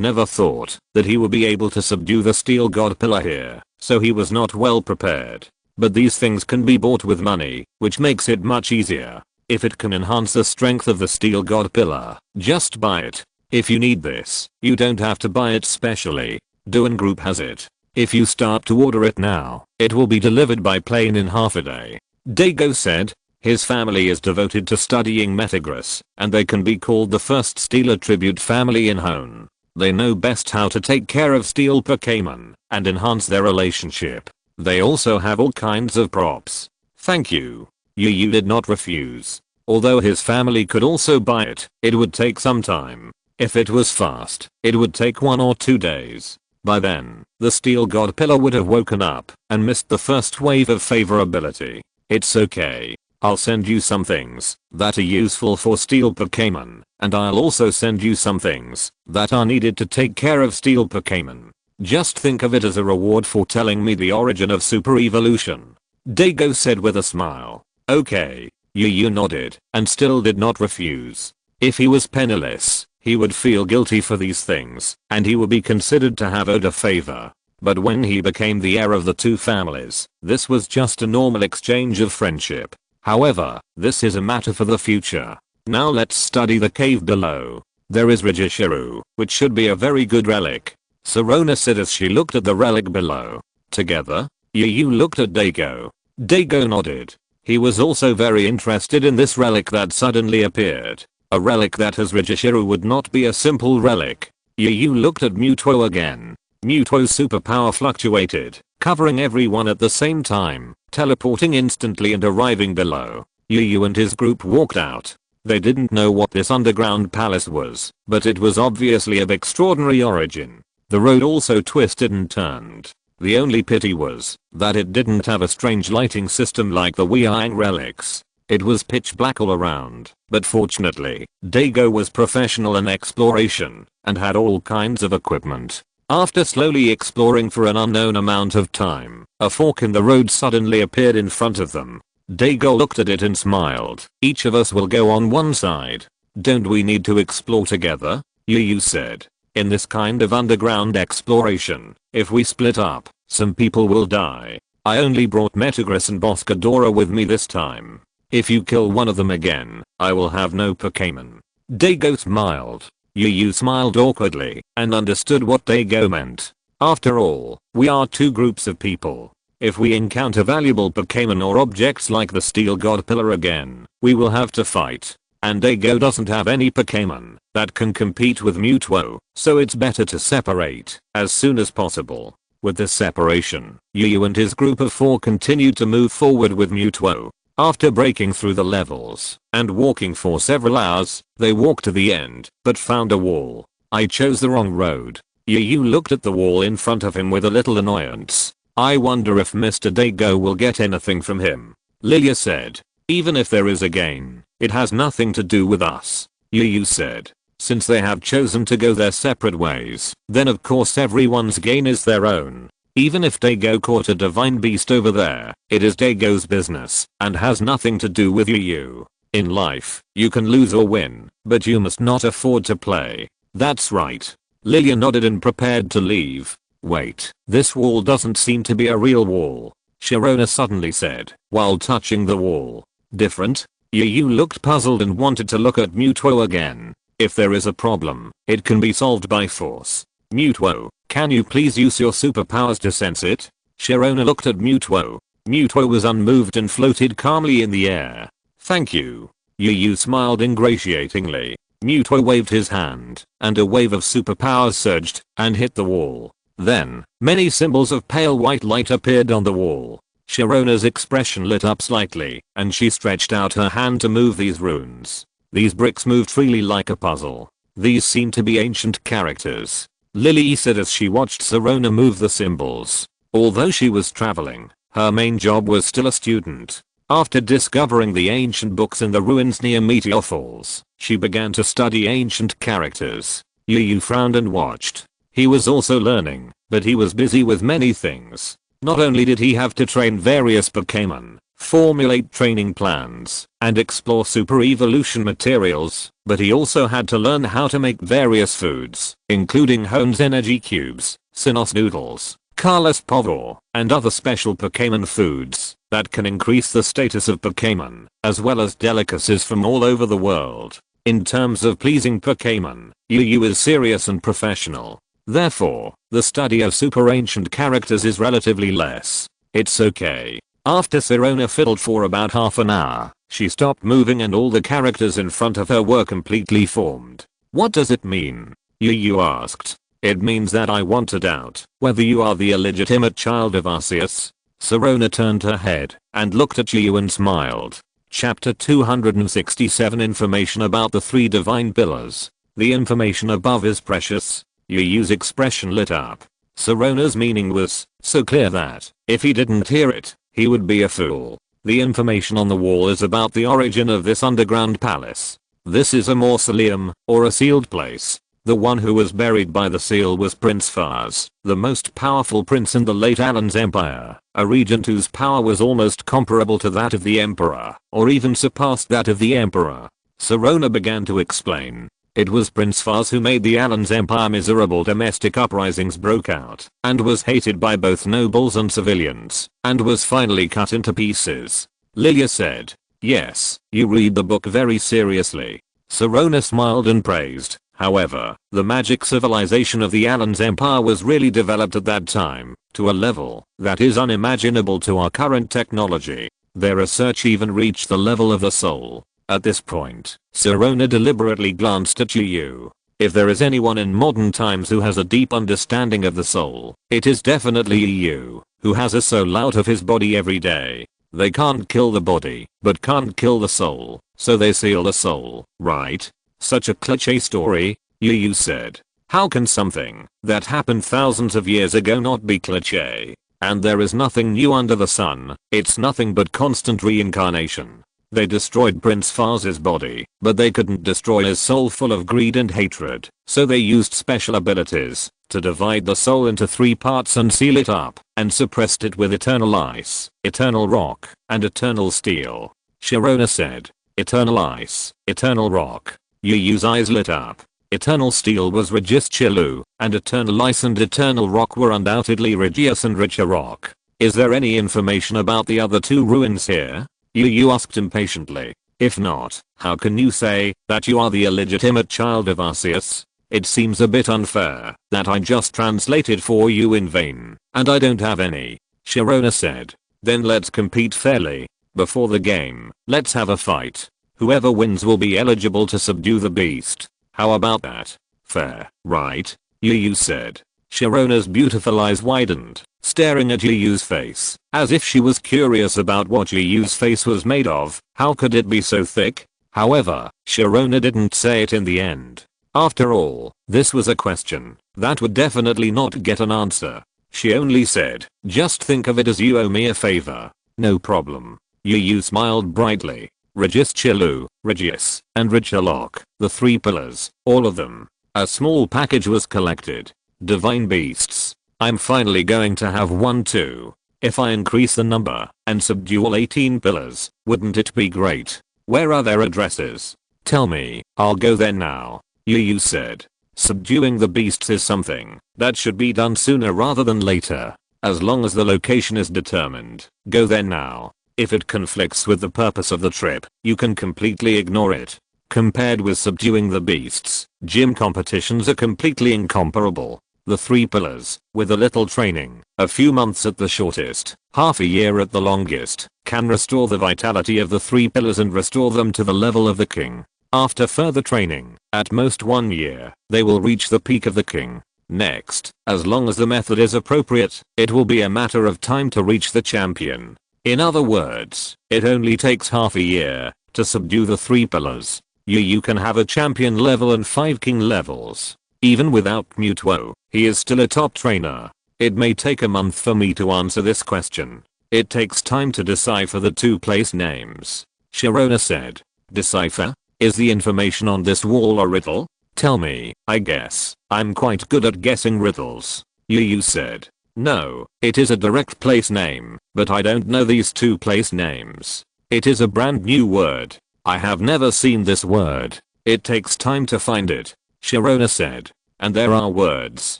never thought that he would be able to subdue the steel god pillar here, so he was not well prepared. But these things can be bought with money, which makes it much easier. If it can enhance the strength of the steel god pillar, just buy it. If you need this, you don't have to buy it specially. Doan Group has it. If you start to order it now, it will be delivered by plane in half a day. Dago said. His family is devoted to studying Metagross, and they can be called the first steel attribute family in Hone. They know best how to take care of steel Pokémon and enhance their relationship. They also have all kinds of props. Thank you. Yu did not refuse. Although his family could also buy it, it would take some time. If it was fast, it would take 1 or 2 days. By then, the steel god pillar would have woken up and missed the first wave of favorability. It's okay. I'll send you some things that are useful for steel Pokémon, and I'll also send you some things that are needed to take care of steel Pokémon. Just think of it as a reward for telling me the origin of super evolution. Dago said with a smile. Okay. Yu nodded and still did not refuse. If he was penniless, he would feel guilty for these things, and he would be considered to have owed a favor. But when he became the heir of the two families, this was just a normal exchange of friendship. However, this is a matter for the future. Now let's study the cave below. There is Regishaloo, which should be a very good relic. Sharona said as she looked at the relic below. Together, Yu looked at Dago. Dago nodded. He was also very interested in this relic that suddenly appeared. A relic that has Regishaloo would not be a simple relic. Yu looked at Mewtwo again. Mewtwo's superpower fluctuated, covering everyone at the same time, teleporting instantly and arriving below. Yu and his group walked out. They didn't know what this underground palace was, but it was obviously of extraordinary origin. The road also twisted and turned. The only pity was that it didn't have a strange lighting system like the Weiang relics. It was pitch black all around, but fortunately, Dago was professional in exploration and had all kinds of equipment. After slowly exploring for an unknown amount of time, a fork in the road suddenly appeared in front of them. Dago looked at it and smiled. Each of us will go on one side. Don't we need to explore together? Yu said. In this kind of underground exploration, if we split up, some people will die. I only brought Metagross and Boscadora with me this time. If you kill one of them again, I will have no Pokémon. Dago smiled. Yu smiled awkwardly and understood what Dago meant. After all, we are two groups of people. If we encounter valuable Pokémon or objects like the Steel God Pillar again, we will have to fight. And Dago doesn't have any Pokémon that can compete with Mewtwo, so it's better to separate as soon as possible. With this separation, Yu and his group of 4 continued to move forward with Mewtwo. After breaking through the levels and walking for several hours, they walked to the end, but found a wall. I chose the wrong road. Yu looked at the wall in front of him with a little annoyance. I wonder if Mr. Dago will get anything from him. Lilia said. Even if there is a gain, it has nothing to do with us. Yu said. Since they have chosen to go their separate ways, then of course everyone's gain is their own. Even if Dago caught a divine beast over there, it is Dago's business and has nothing to do with Yu. In life, you can lose or win, but you must not afford to play. That's right. Lilia nodded and prepared to leave. Wait, this wall doesn't seem to be a real wall, Sharona suddenly said, while touching the wall. Different? Yu looked puzzled and wanted to look at Mewtwo again. If there is a problem, it can be solved by force. Mewtwo, can you please use your superpowers to sense it? Sharona looked at Mewtwo. Mewtwo was unmoved and floated calmly in the air. Thank you. Yu smiled ingratiatingly. Mewtwo waved his hand, and a wave of superpowers surged and hit the wall. Then, many symbols of pale white light appeared on the wall. Sharona's expression lit up slightly, and she stretched out her hand to move these runes. These bricks moved freely like a puzzle. These seem to be ancient characters. Lily said as she watched Sharona move the symbols. Although she was traveling, her main job was still a student. After discovering the ancient books in the ruins near Meteor Falls, she began to study ancient characters. Yu frowned and watched. He was also learning, but he was busy with many things. Not only did he have to train various Pokémon, formulate training plans, and explore super evolution materials, but he also had to learn how to make various foods, including Hone's energy cubes, Sinos noodles, Carlos Povor, and other special Pokémon foods that can increase the status of Pokémon, as well as delicacies from all over the world. In terms of pleasing Pokémon, Yu is serious and professional. Therefore, the study of super ancient characters is relatively less. It's okay. After Sharona fiddled for about half an hour, she stopped moving and all the characters in front of her were completely formed. What does it mean? Yu asked. It means that I want to doubt whether you are the illegitimate child of Arceus. Sharona turned her head and looked at Yu and smiled. Chapter 267 Information about the 3 Divine Pillars. The information above is precious. Yuyu's expression lit up. Sharona's meaning was so clear that, if he didn't hear it, he would be a fool. The information on the wall is about the origin of this underground palace. This is a mausoleum, or a sealed place. The one who was buried by the seal was Prince Fars, the most powerful prince in the late Alan's empire, a regent whose power was almost comparable to that of the emperor, or even surpassed that of the emperor. Sharona began to explain. It was Prince Fars who made the Alan's empire miserable. Domestic uprisings broke out, and was hated by both nobles and civilians, and was finally cut into pieces. Lilia said. Yes, you read the book very seriously. Sharona smiled and praised. However, the magic civilization of the Alan's empire was really developed at that time, to a level that is unimaginable to our current technology. Their research even reached the level of the soul. At this point, Sharona deliberately glanced at Yu. If there is anyone in modern times who has a deep understanding of the soul, it is definitely Yu, who has a soul out of his body every day. They can't kill the body, but can't kill the soul, so they seal the soul, right? Such a cliché story, Yu said. How can something that happened thousands of years ago not be cliché? And there is nothing new under the sun, it's nothing but constant reincarnation. They destroyed Prince Farz's body, but they couldn't destroy his soul full of greed and hatred, so they used special abilities to divide the soul into 3 parts and seal it up, and suppressed it with eternal ice, eternal rock, and eternal steel. Sharona said. Eternal ice, eternal rock. Yu's eyes lit up. Eternal steel was Regis Chilu, and eternal ice and eternal rock were undoubtedly Regius and Richer rock. Is there any information about the other 2 ruins here? Yu asked impatiently. If not, how can you say that you are the illegitimate child of Arceus? It seems a bit unfair that I just translated for you in vain, and I don't have any. Sharona said. Then let's compete fairly. Before the game, let's have a fight. Whoever wins will be eligible to subdue the beast. How about that? Fair, right? Yu said. Sharona's beautiful eyes widened, staring at Yu's face, as if she was curious about what Yu's face was made of. How could it be so thick? However, Sharona didn't say it in the end. After all, this was a question that would definitely not get an answer. She only said, just think of it as you owe me a favor. No problem. Yu smiled brightly. Regis Chilu, Regius, and Richalock, the 3 pillars, all of them. A small package was collected. Divine beasts. I'm finally going to have one too. If I increase the number and subdue all 18 pillars, wouldn't it be great? Where are their addresses? Tell me, I'll go there now. Yu said. Subduing the beasts is something that should be done sooner rather than later. As long as the location is determined, go there now. If it conflicts with the purpose of the trip, you can completely ignore it. Compared with subduing the beasts, gym competitions are completely incomparable. The 3 pillars, with a little training, a few months at the shortest, half a year at the longest, can restore the vitality of the 3 pillars and restore them to the level of the king. After further training, at most 1 year, they will reach the peak of the king. Next, as long as the method is appropriate, it will be a matter of time to reach the champion. In other words, it only takes half a year to subdue the 3 pillars. You can have a champion level and 5 king levels. Even without Mutuo, he is still a top trainer. It may take a month for me to answer this question. It takes time to decipher the 2 place names. Sharona said. Decipher? Is the information on this wall a riddle? Tell me, I guess. I'm quite good at guessing riddles. Yu said. No, it is a direct place name, but I don't know these 2 place names. It is a brand new word. I have never seen this word. It takes time to find it. Sharona said. And there are words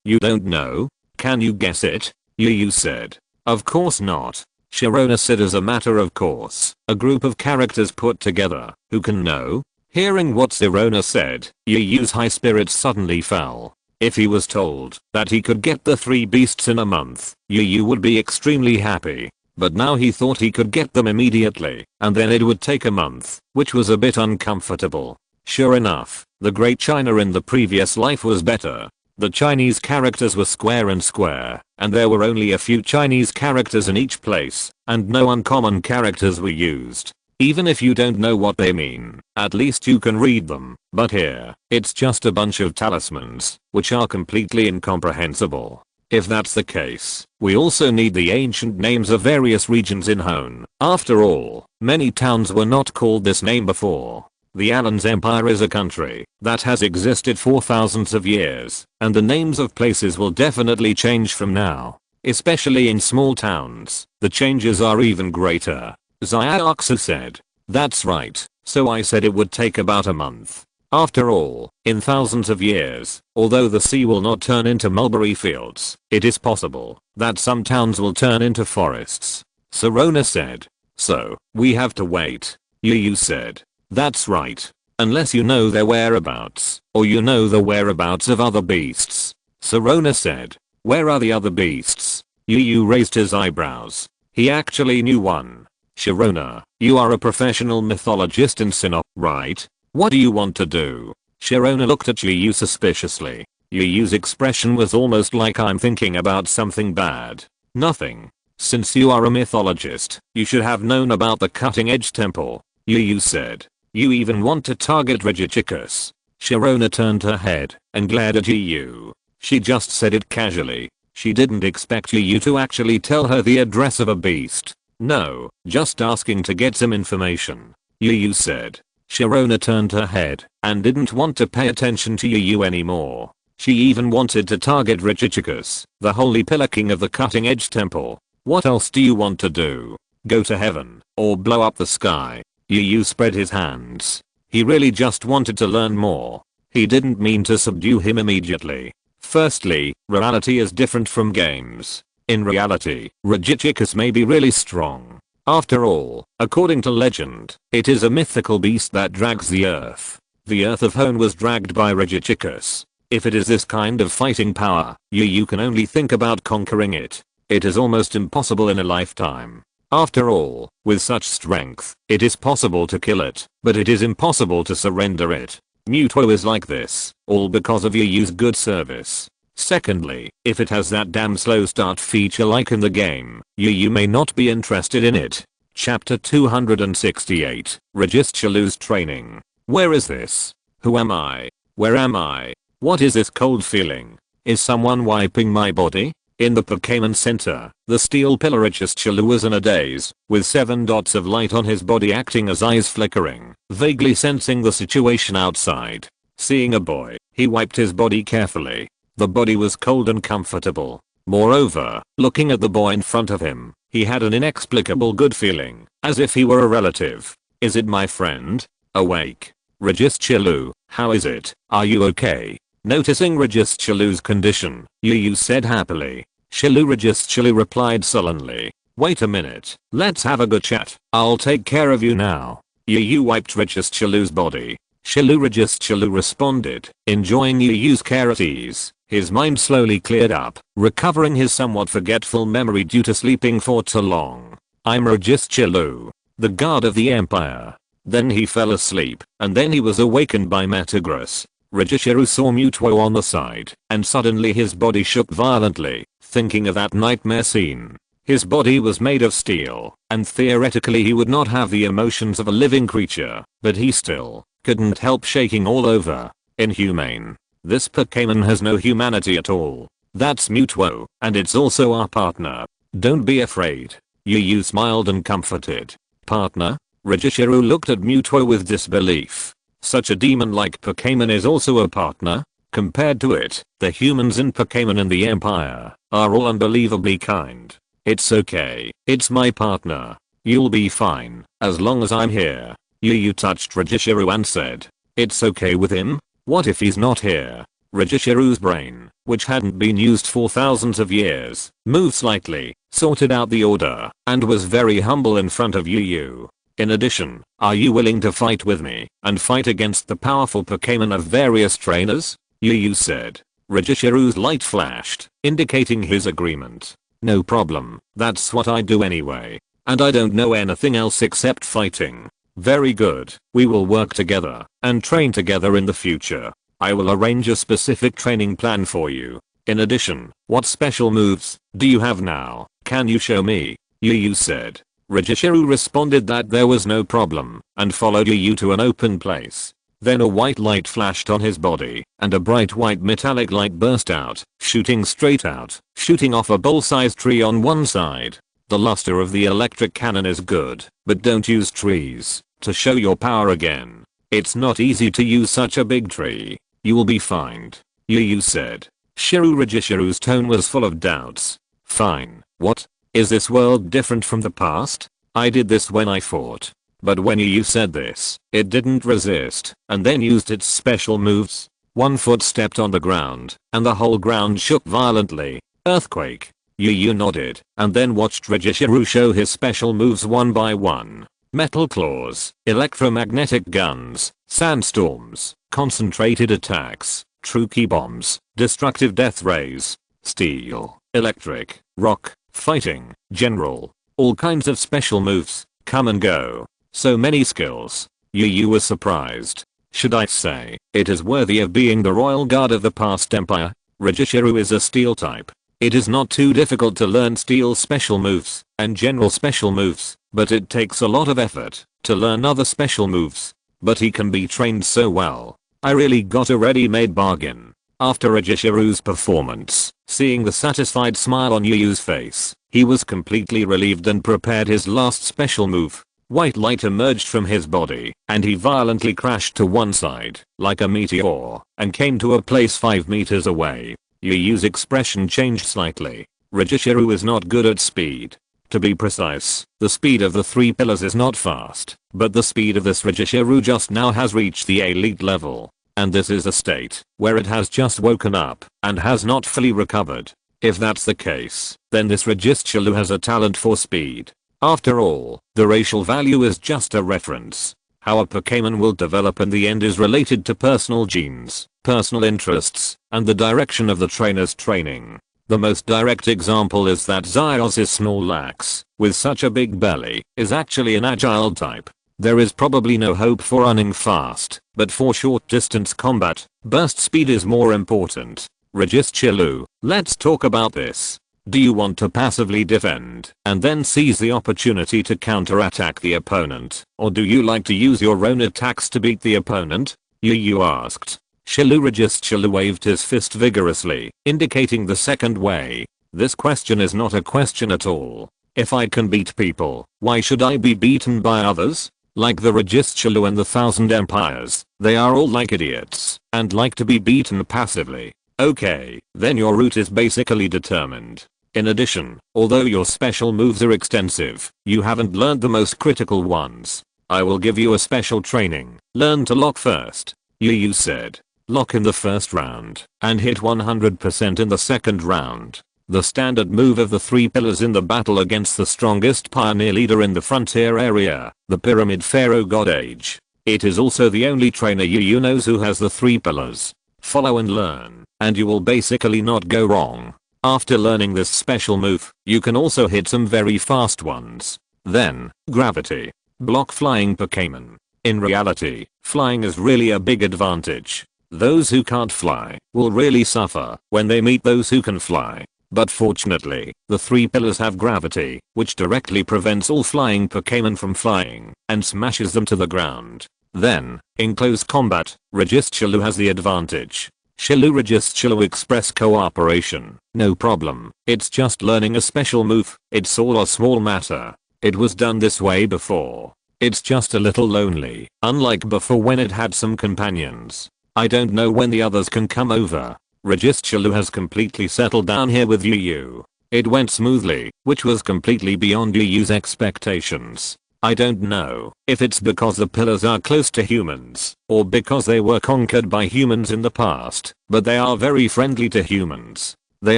you don't know? Can you guess it? Yu said. Of course not. Sharona said as a matter of course, a group of characters put together, who can know? Hearing what Sharona said, Yu's high spirits suddenly fell. If he was told that he could get the 3 beasts in a month, Yu would be extremely happy. But now he thought he could get them immediately, and then it would take a month, which was a bit uncomfortable. Sure enough, the Great China in the previous life was better. The Chinese characters were square and square, and there were only a few Chinese characters in each place, and no uncommon characters were used. Even if you don't know what they mean, at least you can read them. But here, it's just a bunch of talismans, which are completely incomprehensible. If that's the case, we also need the ancient names of various regions in Hone. After all, many towns were not called this name before. The Alan's Empire is a country that has existed for thousands of years, and the names of places will definitely change from now. Especially in small towns, the changes are even greater. Xiaoxu said. That's right, so I said it would take about a month. After all, in thousands of years, although the sea will not turn into mulberry fields, it is possible that some towns will turn into forests. Sharona said. So, we have to wait. Yu said. That's right. Unless you know their whereabouts, or you know the whereabouts of other beasts. Sharona said. Where are the other beasts? Yu raised his eyebrows. He actually knew one. Sharona, you are a professional mythologist in SYNOPSIS, right? What do you want to do? Sharona looked at Yu suspiciously. Yu's expression was almost like I'm thinking about something bad. Nothing. Since you are a mythologist, you should have known about the cutting edge temple, Yu said. You even want to target Regichicus. Sharona turned her head and glared at Yu. She just said it casually. She didn't expect Yu to actually tell her the address of a beast. No, just asking to get some information, Yu said. Sharona turned her head and didn't want to pay attention to Yu anymore. She even wanted to target Regichicus, the holy pillar king of the cutting edge temple. What else do you want to do? Go to heaven or blow up the sky? Yu spread his hands. He really just wanted to learn more. He didn't mean to subdue him immediately. Firstly, reality is different from games. In reality, Regichicus may be really strong. After all, according to legend, it is a mythical beast that drags the earth. The earth of Hone was dragged by Regichicus. If it is this kind of fighting power, Yu can only think about conquering it. It is almost impossible in a lifetime. After all, with such strength, it is possible to kill it, but it is impossible to surrender it. Muto is like this, all because of Yu's good service. Secondly, if it has that damn slow start feature like in the game, Yu may not be interested in it. Chapter 268, Regichicus training. Where is this? Who am I? Where am I? What is this cold feeling? Is someone wiping my body? In the Pokémon Center, the steel pillar Regichicus was in a daze, with 7 dots of light on his body acting as eyes flickering, vaguely sensing the situation outside. Seeing a boy, he wiped his body carefully. The body was cold and comfortable. Moreover, looking at the boy in front of him, he had an inexplicable good feeling, as if he were a relative. Is it my friend? Awake. Regichicus, how is it? Are you okay? Noticing Regichicus' condition, Yu said happily. Regichicus replied sullenly. Wait a minute, let's have a good chat. I'll take care of you now. Yu wiped Regichicus' body. Regichicus responded, enjoying Yu's care at ease. His mind slowly cleared up, recovering his somewhat forgetful memory due to sleeping for too long. I'm Regichicus, the guard of the Empire. Then he fell asleep, and then he was awakened by Metagross. Regichicus saw Muto on the side, and suddenly his body shook violently, thinking of that nightmare scene. His body was made of steel, and theoretically he would not have the emotions of a living creature, but he still couldn't help shaking all over. Inhumane. This Pokémon has no humanity at all. That's Muto, and it's also our partner. Don't be afraid. Yu smiled and comforted. Partner? Regichicus looked at Muto with disbelief. Such a demon-like Pokémon is also a partner? Compared to it, the humans in Pokémon in the Empire are all unbelievably kind. It's okay, it's my partner. You'll be fine, as long as I'm here. Yu touched Regichicus and said, it's okay with him? What if he's not here? Regichicus' brain, which hadn't been used for thousands of years, moved slightly, sorted out the order, and was very humble in front of Yu. In addition, are you willing to fight with me and fight against the powerful Pokémon of various trainers? Yu said. Regichicus' light flashed, indicating his agreement. No problem, that's what I do anyway. And I don't know anything else except fighting. Very good, we will work together and train together in the future. I will arrange a specific training plan for you. In addition, what special moves do you have now? Can you show me? Yu said. Regichicus responded that there was no problem and followed Yu to an open place. Then a white light flashed on his body and a bright white metallic light burst out, shooting straight out, shooting off a bowl-sized tree on one side. The luster of the electric cannon is good, but don't use trees to show your power again. It's not easy to use such a big tree. You'll be fined. Yu said. Regichicus' tone was full of doubts. Fine, what? Is this world different from the past? I did this when I fought. But when Yu said this, it didn't resist, and then used its special moves. One foot stepped on the ground, and the whole ground shook violently. Earthquake. Yu nodded, and then watched Regichicus show his special moves one by one. Metal claws, electromagnetic guns, sandstorms, concentrated attacks, Truki bombs, destructive death rays, steel, electric, rock, fighting, general. All kinds of special moves, come and go. So many skills. Yu was surprised. Should I say, it is worthy of being the royal guard of the past empire? Regichicus is a steel type. It is not too difficult to learn steel special moves and general special moves, but it takes a lot of effort to learn other special moves. But he can be trained so well. I really got a ready-made bargain. After Regishiru's performance, seeing the satisfied smile on Yu Yu's face, he was completely relieved and prepared his last special move. White light emerged from his body, and he violently crashed to one side, like a meteor, and came to a place 5 meters away. Yu Yu's expression changed slightly. Regishiru is not good at speed. To be precise, the speed of the 3 pillars is not fast, but the speed of this Regishiru just now has reached the elite level. And this is a state where it has just woken up and has not fully recovered. If that's the case, then this Regishiru has a talent for speed. After all, the racial value is just a reference. How a Pokémon will develop in the end is related to personal genes, personal interests, and the direction of the trainer's training. The most direct example is that Zyos' Snorlax, with such a big belly, is actually an agile type. There is probably no hope for running fast, but for short distance combat, burst speed is more important. Regishiru, let's talk about this. Do you want to passively defend and then seize the opportunity to counterattack the opponent, or do you like to use your own attacks to beat the opponent? Yu asked. Regishiru waved his fist vigorously, indicating the second way. This question is not a question at all. If I can beat people, why should I be beaten by others? Like the Regishiru and the Thousand Empires, they are all like idiots and like to be beaten passively. Okay, then your route is basically determined. In addition, although your special moves are extensive, you haven't learned the most critical ones. I will give you a special training. Learn to lock first. Yu said. Lock in the first round and hit 100% in the second round. The standard move of the 3 pillars in the battle against the strongest pioneer leader in the frontier area, the Pyramid Pharaoh God Age. It is also the only trainer Yu knows who has the 3 pillars. Follow and learn, and you will basically not go wrong. After learning this special move, you can also hit some very fast ones. Then, gravity. Block flying Pokémon. In reality, flying is really a big advantage. Those who can't fly will really suffer when they meet those who can fly. But fortunately, the 3 pillars have gravity, which directly prevents all flying Pokémon from flying and smashes them to the ground. Then, in close combat, Regishiru has the advantage. Regishiru express cooperation. No problem, it's just learning a special move. It's all a small matter. It was done this way before. It's just a little lonely, unlike before when it had some companions. I don't know when the others can come over. Regishiru has completely settled down here with Yu. It went smoothly, which was completely beyond Yu's expectations. I don't know if it's because the pillars are close to humans, or because they were conquered by humans in the past, but they are very friendly to humans. They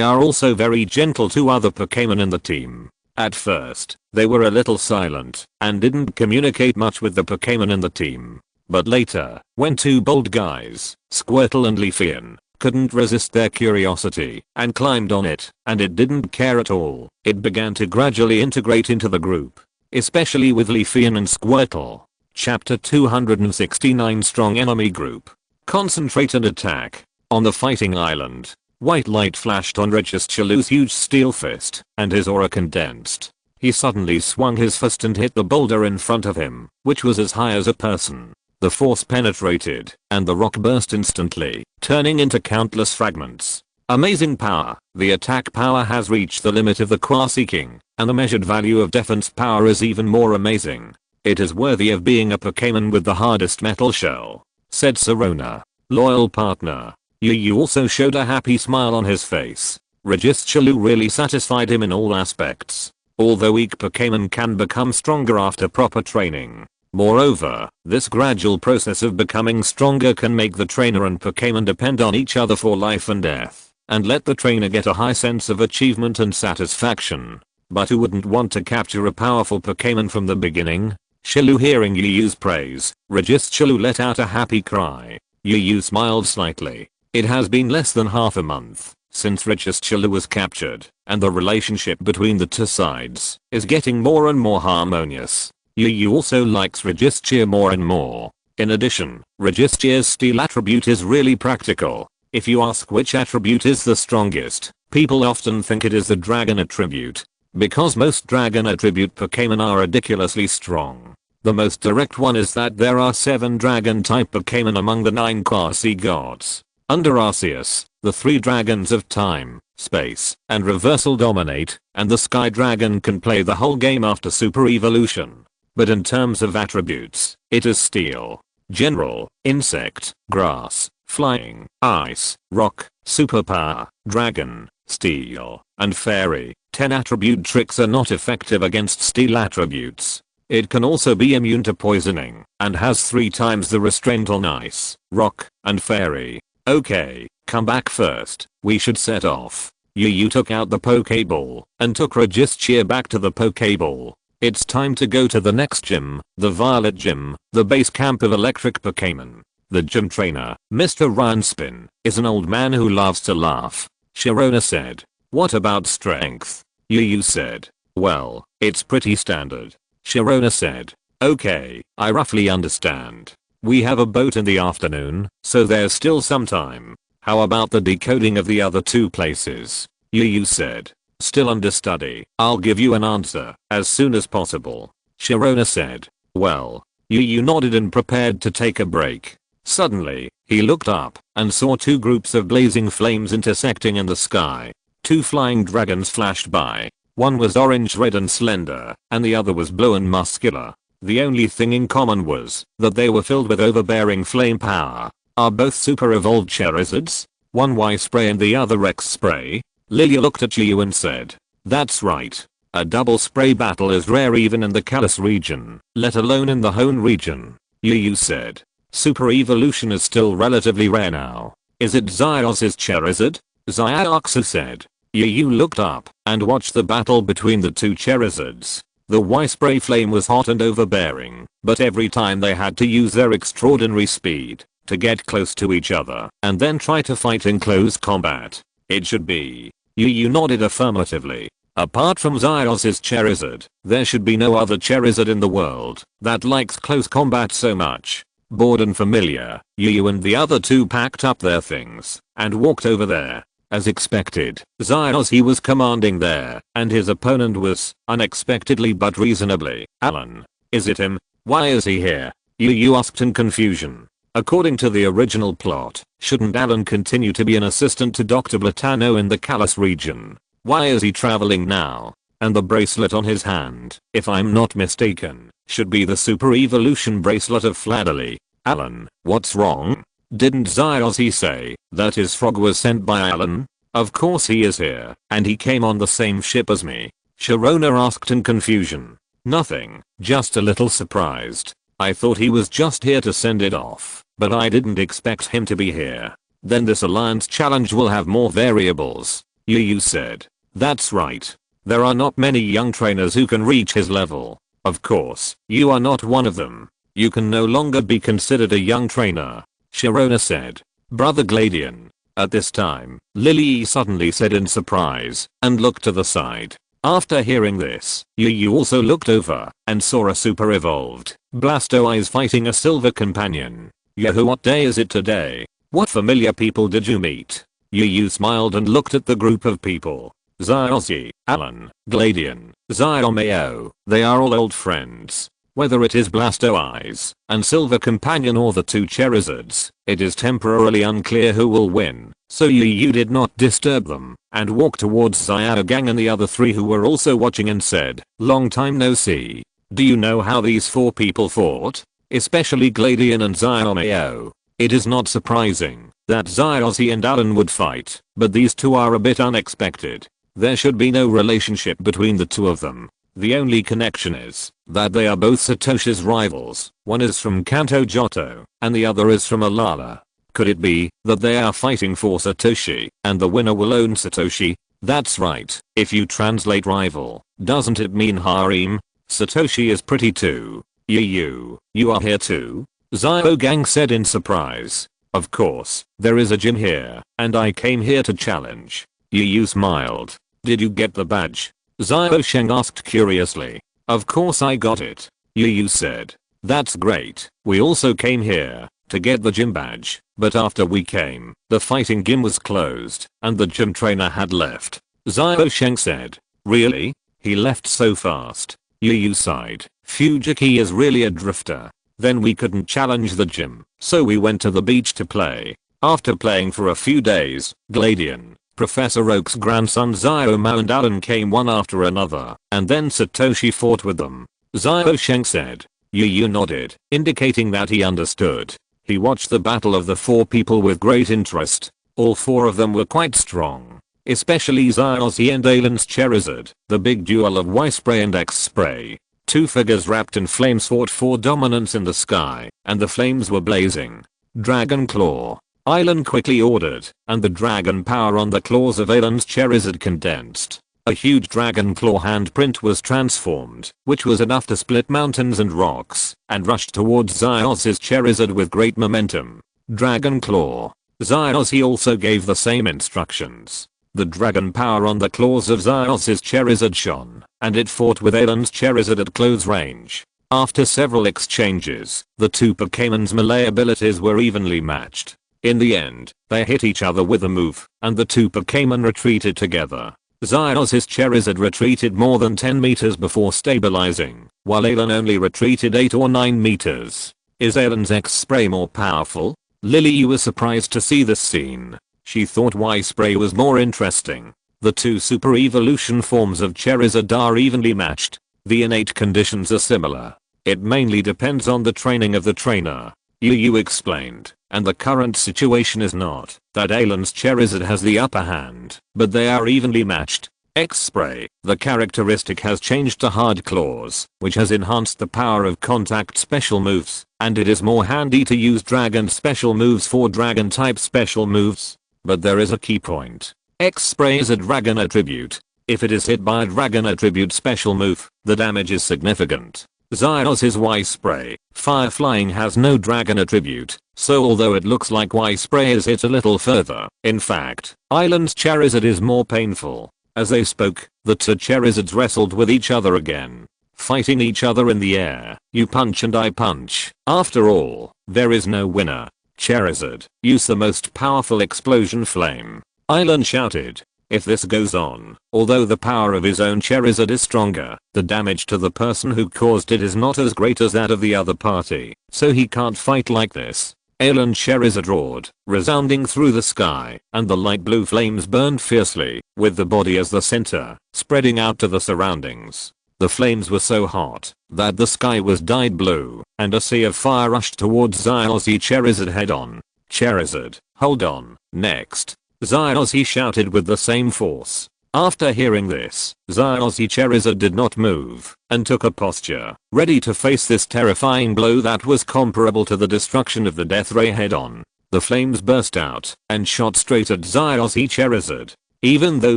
are also very gentle to other Pokémon in the team. At first, they were a little silent and didn't communicate much with the Pokémon in the team. But later, when 2 bold guys, Squirtle and Leafeon, couldn't resist their curiosity and climbed on it, and it didn't care at all, it began to gradually integrate into the group. Especially with Leafeon and Squirtle. Chapter 269 Strong Enemy Group. Concentrate and attack. On the fighting island, white light flashed on Regishiru's huge steel fist, and his aura condensed. He suddenly swung his fist and hit the boulder in front of him, which was as high as a person. The force penetrated, and the rock burst instantly, turning into countless fragments. Amazing power. The attack power has reached the limit of the Quasi King, and the measured value of defense power is even more amazing. It is worthy of being a Pokémon with the hardest metal shell, said Serona. Loyal partner. Yu also showed a happy smile on his face. Regishiru really satisfied him in all aspects. Although weak Pokémon can become stronger after proper training. Moreover, this gradual process of becoming stronger can make the trainer and Pokémon depend on each other for life and death, and let the trainer get a high sense of achievement and satisfaction. But who wouldn't want to capture a powerful Pokémon from the beginning? Hearing Yu's praise, Regishiru let out a happy cry. Yu smiled slightly. It has been less than half a month since Regishiru was captured, and the relationship between the 2 sides is getting more and more harmonious. Yu also likes Regishiru more and more. In addition, Regishiru's steel attribute is really practical. If you ask which attribute is the strongest, People often think it is the dragon attribute. Because most dragon attribute Pokémon are ridiculously strong. The most direct one is that there are 7 dragon type Pokémon among the 9 Quasi gods. Under Arceus, the 3 dragons of time, space, and reversal dominate, and the Sky Dragon can play the whole game after Super Evolution. But in terms of attributes, it is Steel, General, Insect, Grass, Flying, Ice, Rock, Superpower, Dragon, Steel, and Fairy. 10 attribute tricks are not effective against Steel attributes. It can also be immune to poisoning, and has 3 times the restraint on Ice, Rock, and Fairy. Okay, come back first, we should set off. Yu took out the Pokeball, and took Registear back to the Pokeball. It's time to go to the next gym, the Violet Gym, the base camp of electric Pokémon. The gym trainer, Mr. Ryan Spin, is an old man who loves to laugh. Sharona said. What about strength? Yu said. Well, it's pretty standard. Sharona said. Okay, I roughly understand. We have a boat in the afternoon, so there's still some time. How about the decoding of the other 2 places? Yu said. Still under study. I'll give you an answer as soon as possible. Sharona said. Well. Yu nodded and prepared to take a break. Suddenly, he looked up and saw 2 groups of blazing flames intersecting in the sky. 2 flying dragons flashed by. One was orange-red and slender, and the other was blue and muscular. The only thing in common was that they were filled with overbearing flame power. Are both super evolved Charizards? One Y spray and the other X spray? Lilia looked at Yu and said. That's right. A double spray battle is rare even in the Kalos region, let alone in the Hoenn region. Yu said. Super evolution is still relatively rare now. Is it Zyos's Charizard? Zyaksu said. Yu looked up and watched the battle between the 2 Charizards. The Y-spray flame was hot and overbearing, but every time they had to use their extraordinary speed to get close to each other and then try to fight in close combat. It should be. Yu nodded affirmatively. Apart from Zyos's Charizard, there should be no other Charizard in the world that likes close combat so much. Bored and familiar, Yu and the other 2 packed up their things and walked over there. As expected, Zyos was commanding there, and his opponent was, unexpectedly but reasonably, Alan. Is it him? Why is he here? Yu asked in confusion. According to the original plot, shouldn't Alan continue to be an assistant to Dr. Blatano in the Kalos region? Why is he traveling now? And the bracelet on his hand, if I'm not mistaken, should be the Super Evolution bracelet of Fladderly. Alan, what's wrong? Didn't Zyos say that his frog was sent by Alan? Of course he is here, and he came on the same ship as me. Sharona asked in confusion. Nothing, just a little surprised. I thought he was just here to send it off, but I didn't expect him to be here. Then this alliance challenge will have more variables. Yu said. That's right. There are not many young trainers who can reach his level. Of course, you are not one of them. You can no longer be considered a young trainer. Sharona said. Brother Gladian. At this time, Lily suddenly said in surprise, and looked to the side. After hearing this, Yu also looked over, and saw a super evolved Blastoise fighting a silver companion. Yahoo, what day is it today? What familiar people did you meet? Yu smiled and looked at the group of people. Zyossi, Alan, Gladian, Zyomeo, they are all old friends. Whether it is Blastoise and Silver Companion or the 2 Charizards, it is temporarily unclear who will win, so Yu did not disturb them, and walked towards Zyargang and the other 3 who were also watching and said, long time no see. Do you know how these 4 people fought? Especially Gladian and Zyomeo. It is not surprising that Zyossi and Alan would fight, but these 2 are a bit unexpected. There should be no relationship between the 2 of them. The only connection is that they are both Satoshi's rivals. One is from Kanto Johto, and the other is from Alala. Could it be that they are fighting for Satoshi, and the winner will own Satoshi? That's right. If you translate rival, doesn't it mean harem? Satoshi is pretty too. You are here too? Zyargang said in surprise. Of course, there is a gym here, and I came here to challenge. Yu smiled. Did you get the badge? Zyoshen asked curiously. Of course I got it. Yu said. That's great. We also came here to get the gym badge, but after we came, the fighting gym was closed and the gym trainer had left. Xiaosheng said. Really? He left so fast? Yu sighed. Fujiki is really a drifter. Then we couldn't challenge the gym, so we went to the beach to play. After playing for a few days, Gladian, Professor Oak's grandson Xiaomao and Alan came one after another, and then Satoshi fought with them. Xiaosheng said. Yu nodded, indicating that he understood. He watched the battle of the four people with great interest. All four of them were quite strong. Especially Xiaozi and Alan's Charizard, the big duel of Y-Spray and X-Spray. Two figures wrapped in flames fought for dominance in the sky, and the flames were blazing. Dragon Claw. Alan quickly ordered, and the dragon power on the claws of Alan's Charizard condensed. A huge dragon claw handprint was transformed, which was enough to split mountains and rocks, and rushed towards Xiaozi's Charizard with great momentum. Dragon Claw. Xiaozi also gave the same instructions. The dragon power on the claws of Xiaozi's Charizard shone, and it fought with Alan's Charizard at close range. After several exchanges, the two Pokemon's melee abilities were evenly matched. In the end, they hit each other with a move, and the two Pokemon retreated together. Xiaozi's Charizard retreated more than 10 meters before stabilizing, while Alan only retreated 8 or 9 meters. Is Alan's X-Spray more powerful? Lily was surprised to see this scene. She thought Y-Spray was more interesting. The two super evolution forms of Charizard are evenly matched. The innate conditions are similar. It mainly depends on the training of the trainer. Yu explained, and the current situation is not that Alan's Charizard has the upper hand, but they are evenly matched. X-Spray, the characteristic has changed to Hard Claws, which has enhanced the power of contact special moves, and it is more handy to use Dragon special moves for Dragon type special moves. But there is a key point. X-Spray is a Dragon attribute. If it is hit by a Dragon attribute special move, the damage is significant. Xiaozi's Y-Spray, Fire Flying has no Dragon attribute, so although it looks like Y-Spray is hit a little further, in fact, Island's Charizard is more painful. As they spoke, the two Charizards wrestled with each other again, fighting each other in the air. You punch and I punch. After all, there is no winner. Charizard, use the most powerful explosion flame. Island shouted. If this goes on, although the power of his own Charizard is stronger, the damage to the person who caused it is not as great as that of the other party, so he can't fight like this. Alan Charizard roared, resounding through the sky, and the light blue flames burned fiercely, with the body as the center, spreading out to the surroundings. The flames were so hot that the sky was dyed blue, and a sea of fire rushed towards Xiaozi Charizard head-on. Charizard, hold on. Next. Xiaozi shouted with the same force. After hearing this, Xiaozi Charizard did not move, and took a posture, ready to face this terrifying blow that was comparable to the destruction of the Death Ray head-on. The flames burst out, and shot straight at Xiaozi Charizard. Even though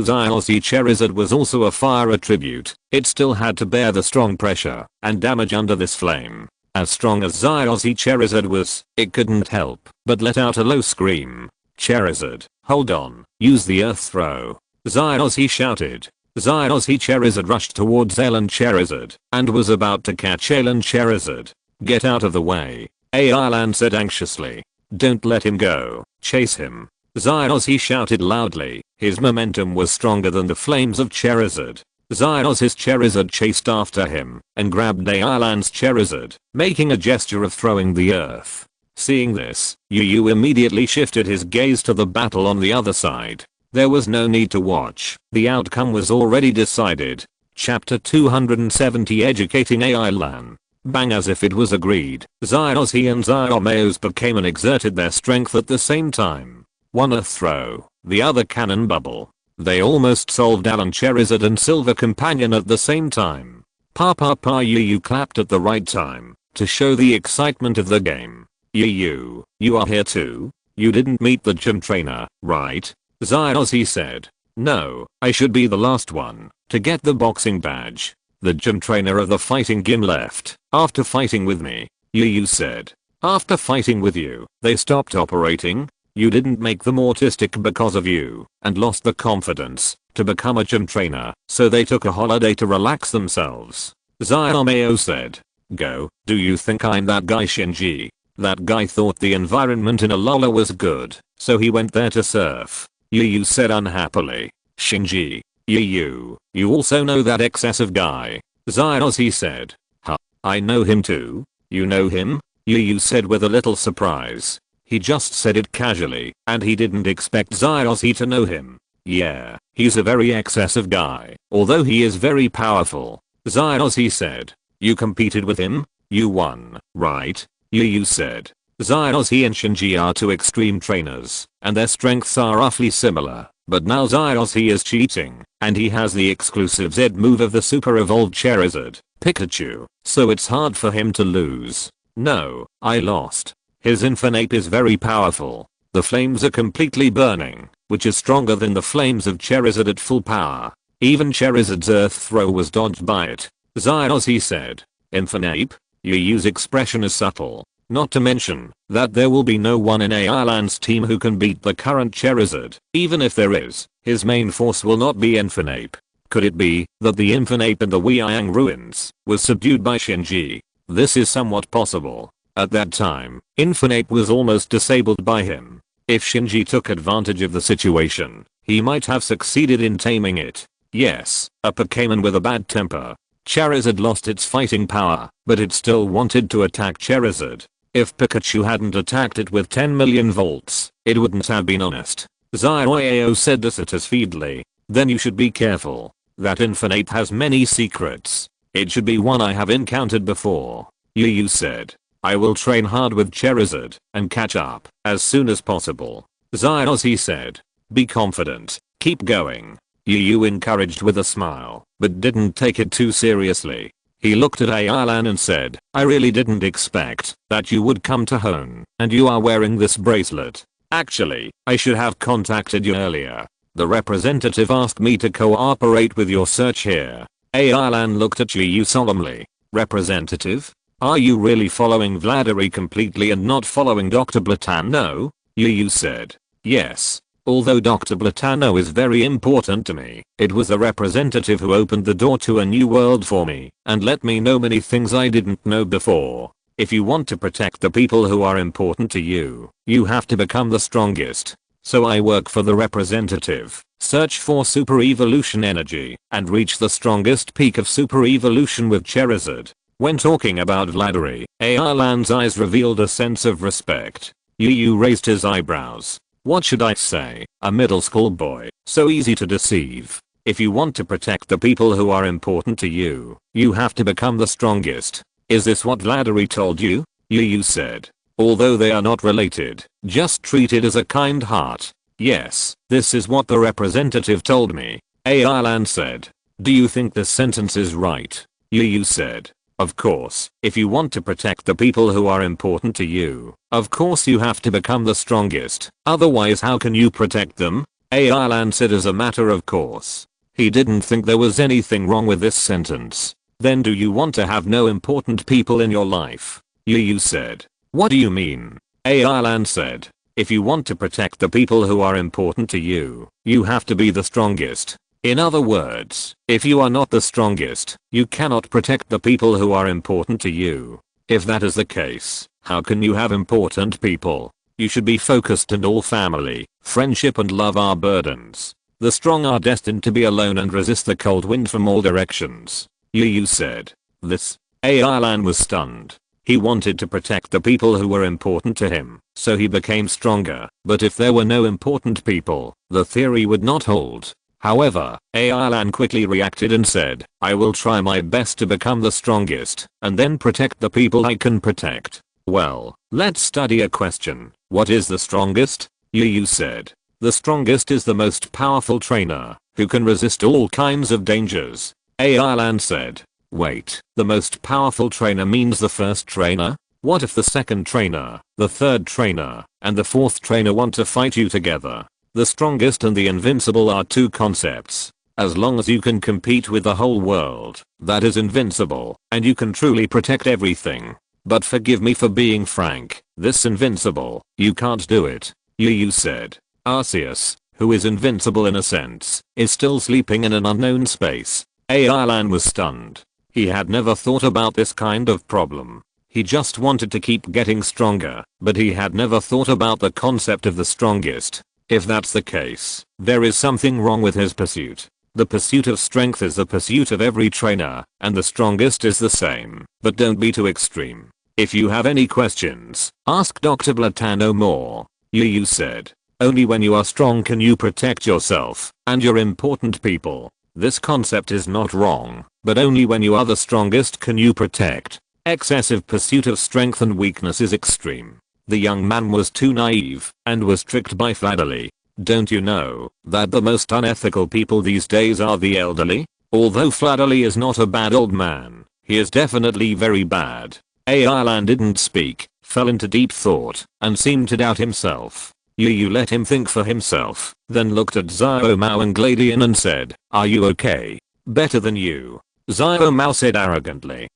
Xiaozi Charizard was also a fire attribute, it still had to bear the strong pressure and damage under this flame. As strong as Xiaozi Charizard was, it couldn't help but let out a low scream. Charizard, hold on, use the earth throw. Xiaozi shouted. Xiaozi Charizard rushed towards Alan Charizard and was about to catch Alan Charizard. Get out of the way, Alan said anxiously. Don't let him go, chase him. Xiaozi shouted loudly. His momentum was stronger than the flames of Charizard. Xiaozi's Charizard chased after him and grabbed Alan's Charizard, making a gesture of throwing the earth. Seeing this, Yu immediately shifted his gaze to the battle on the other side. There was no need to watch. The outcome was already decided. Chapter 270 Educating AI Lan. Bang, as if it was agreed. Xiaozi and Xiaomao's Pokémon exerted their strength at the same time. One earth throw, the other cannon bubble. They almost solved Alan Charizard and Silver Companion at the same time. Yu clapped at the right time to show the excitement of the game. You are here too? You didn't meet the gym trainer, right? Xiaozi said. No, I should be the last one to get the boxing badge. The gym trainer of the fighting gym left after fighting with me, Yu said. After fighting with you, they stopped operating? You didn't make them autistic because of you and lost the confidence to become a gym trainer, so they took a holiday to relax themselves. Xiaomao said. Go, do you think I'm that guy Shinji? That guy thought the environment in Alola was good, so he went there to surf. Yu said unhappily. Shinji. You also know that excessive guy. Zyros, he said. Huh. I know him too. You know him? Yu said with a little surprise. He just said it casually, and he didn't expect Zyros to know him. Yeah, he's a very excessive guy, although he is very powerful. Zyros said. You competed with him? You won, right? Yu said. Zyros and Shinji are two extreme trainers, and their strengths are roughly similar, but now Zyros is cheating, and he has the exclusive Z move of the super evolved Charizard, Pikachu, so it's hard for him to lose. No, I lost. His Infernape is very powerful. The flames are completely burning, which is stronger than the flames of Charizard at full power. Even Charizard's Earth throw was dodged by it. Zyros said. Infernape? Yu's expression is subtle. Not to mention that there will be no one in AI Land's team who can beat the current Charizard. Even if there is, his main force will not be Infernape. Could it be that the Infernape in the Weiyang ruins was subdued by Shinji? This is somewhat possible. At that time, Infernape was almost disabled by him. If Shinji took advantage of the situation, he might have succeeded in taming it. Yes, a Pokémon with a bad temper. Charizard lost its fighting power, but it still wanted to attack Charizard. If Pikachu hadn't attacked it with 10 million volts, it wouldn't have been honest. Zyroao said dissatisfiedly. Then you should be careful. That Infernape has many secrets. It should be one I have encountered before. Yu said. I will train hard with Charizard and catch up as soon as possible. Zyros said. Be confident. Keep going. Yu encouraged with a smile, but didn't take it too seriously. He looked at Ailan and said, I really didn't expect that you would come to Hone, and you are wearing this bracelet. Actually, I should have contacted you earlier. The representative asked me to cooperate with your search here. Ailan looked at Yu solemnly. Representative? Are you really following Vladimir completely and not following Dr. Blatano? Yu said. Yes. Although Dr. Blatano is very important to me, it was the representative who opened the door to a new world for me and let me know many things I didn't know before. If you want to protect the people who are important to you, you have to become the strongest. So I work for the representative, search for super evolution energy, and reach the strongest peak of super evolution with Charizard. When talking about Vladimir, Ailan's eyes revealed a sense of respect. Yu raised his eyebrows. What should I say? A middle school boy, so easy to deceive. If you want to protect the people who are important to you, you have to become the strongest. Is this what Vladimir told you? Yu said. Although they are not related, just treat it as a kind heart. Yes, this is what the representative told me. Ailan said. Do you think this sentence is right? Yu said. Of course, if you want to protect the people who are important to you, of course you have to become the strongest. Otherwise how can you protect them? Ailan said as a matter of course. He didn't think there was anything wrong with this sentence. Then do you want to have no important people in your life? Yu said. What do you mean? Ailan said. If you want to protect the people who are important to you, you have to be the strongest. In other words, if you are not the strongest, you cannot protect the people who are important to you. If that is the case, how can you have important people? You should be focused, and all family, friendship and love are burdens. The strong are destined to be alone and resist the cold wind from all directions. Yu said. This. Ailan was stunned. He wanted to protect the people who were important to him, so he became stronger. But if there were no important people, the theory would not hold. However, Ailan quickly reacted and said, I will try my best to become the strongest, and then protect the people I can protect. Well, let's study a question. What is the strongest? Yu said. The strongest is the most powerful trainer, who can resist all kinds of dangers. Ailan said. Wait, the most powerful trainer means the first trainer? What if the second trainer, the third trainer, and the fourth trainer want to fight you together? The strongest and the invincible are two concepts. As long as you can compete with the whole world, that is invincible, and you can truly protect everything. But forgive me for being frank, this invincible, you can't do it. Yu said. Arceus, who is invincible in a sense, is still sleeping in an unknown space. Ailan was stunned. He had never thought about this kind of problem. He just wanted to keep getting stronger, but he had never thought about the concept of the strongest. If that's the case, there is something wrong with his pursuit. The pursuit of strength is the pursuit of every trainer, and the strongest is the same, but don't be too extreme. If you have any questions, ask Dr. Blatano more. Yu said. Only when you are strong can you protect yourself and your important people. This concept is not wrong, but only when you are the strongest can you protect. Excessive pursuit of strength and weakness is extreme. The young man was too naive and was tricked by Fladderly. Don't you know that the most unethical people these days are the elderly? Although Fladderly is not a bad old man, he is definitely very bad. Ailan didn't speak, fell into deep thought, and seemed to doubt himself. Yu let him think for himself, then looked at Xiaomao and Gladian and said, "Are you okay?" "Better than you," Xiaomao said arrogantly.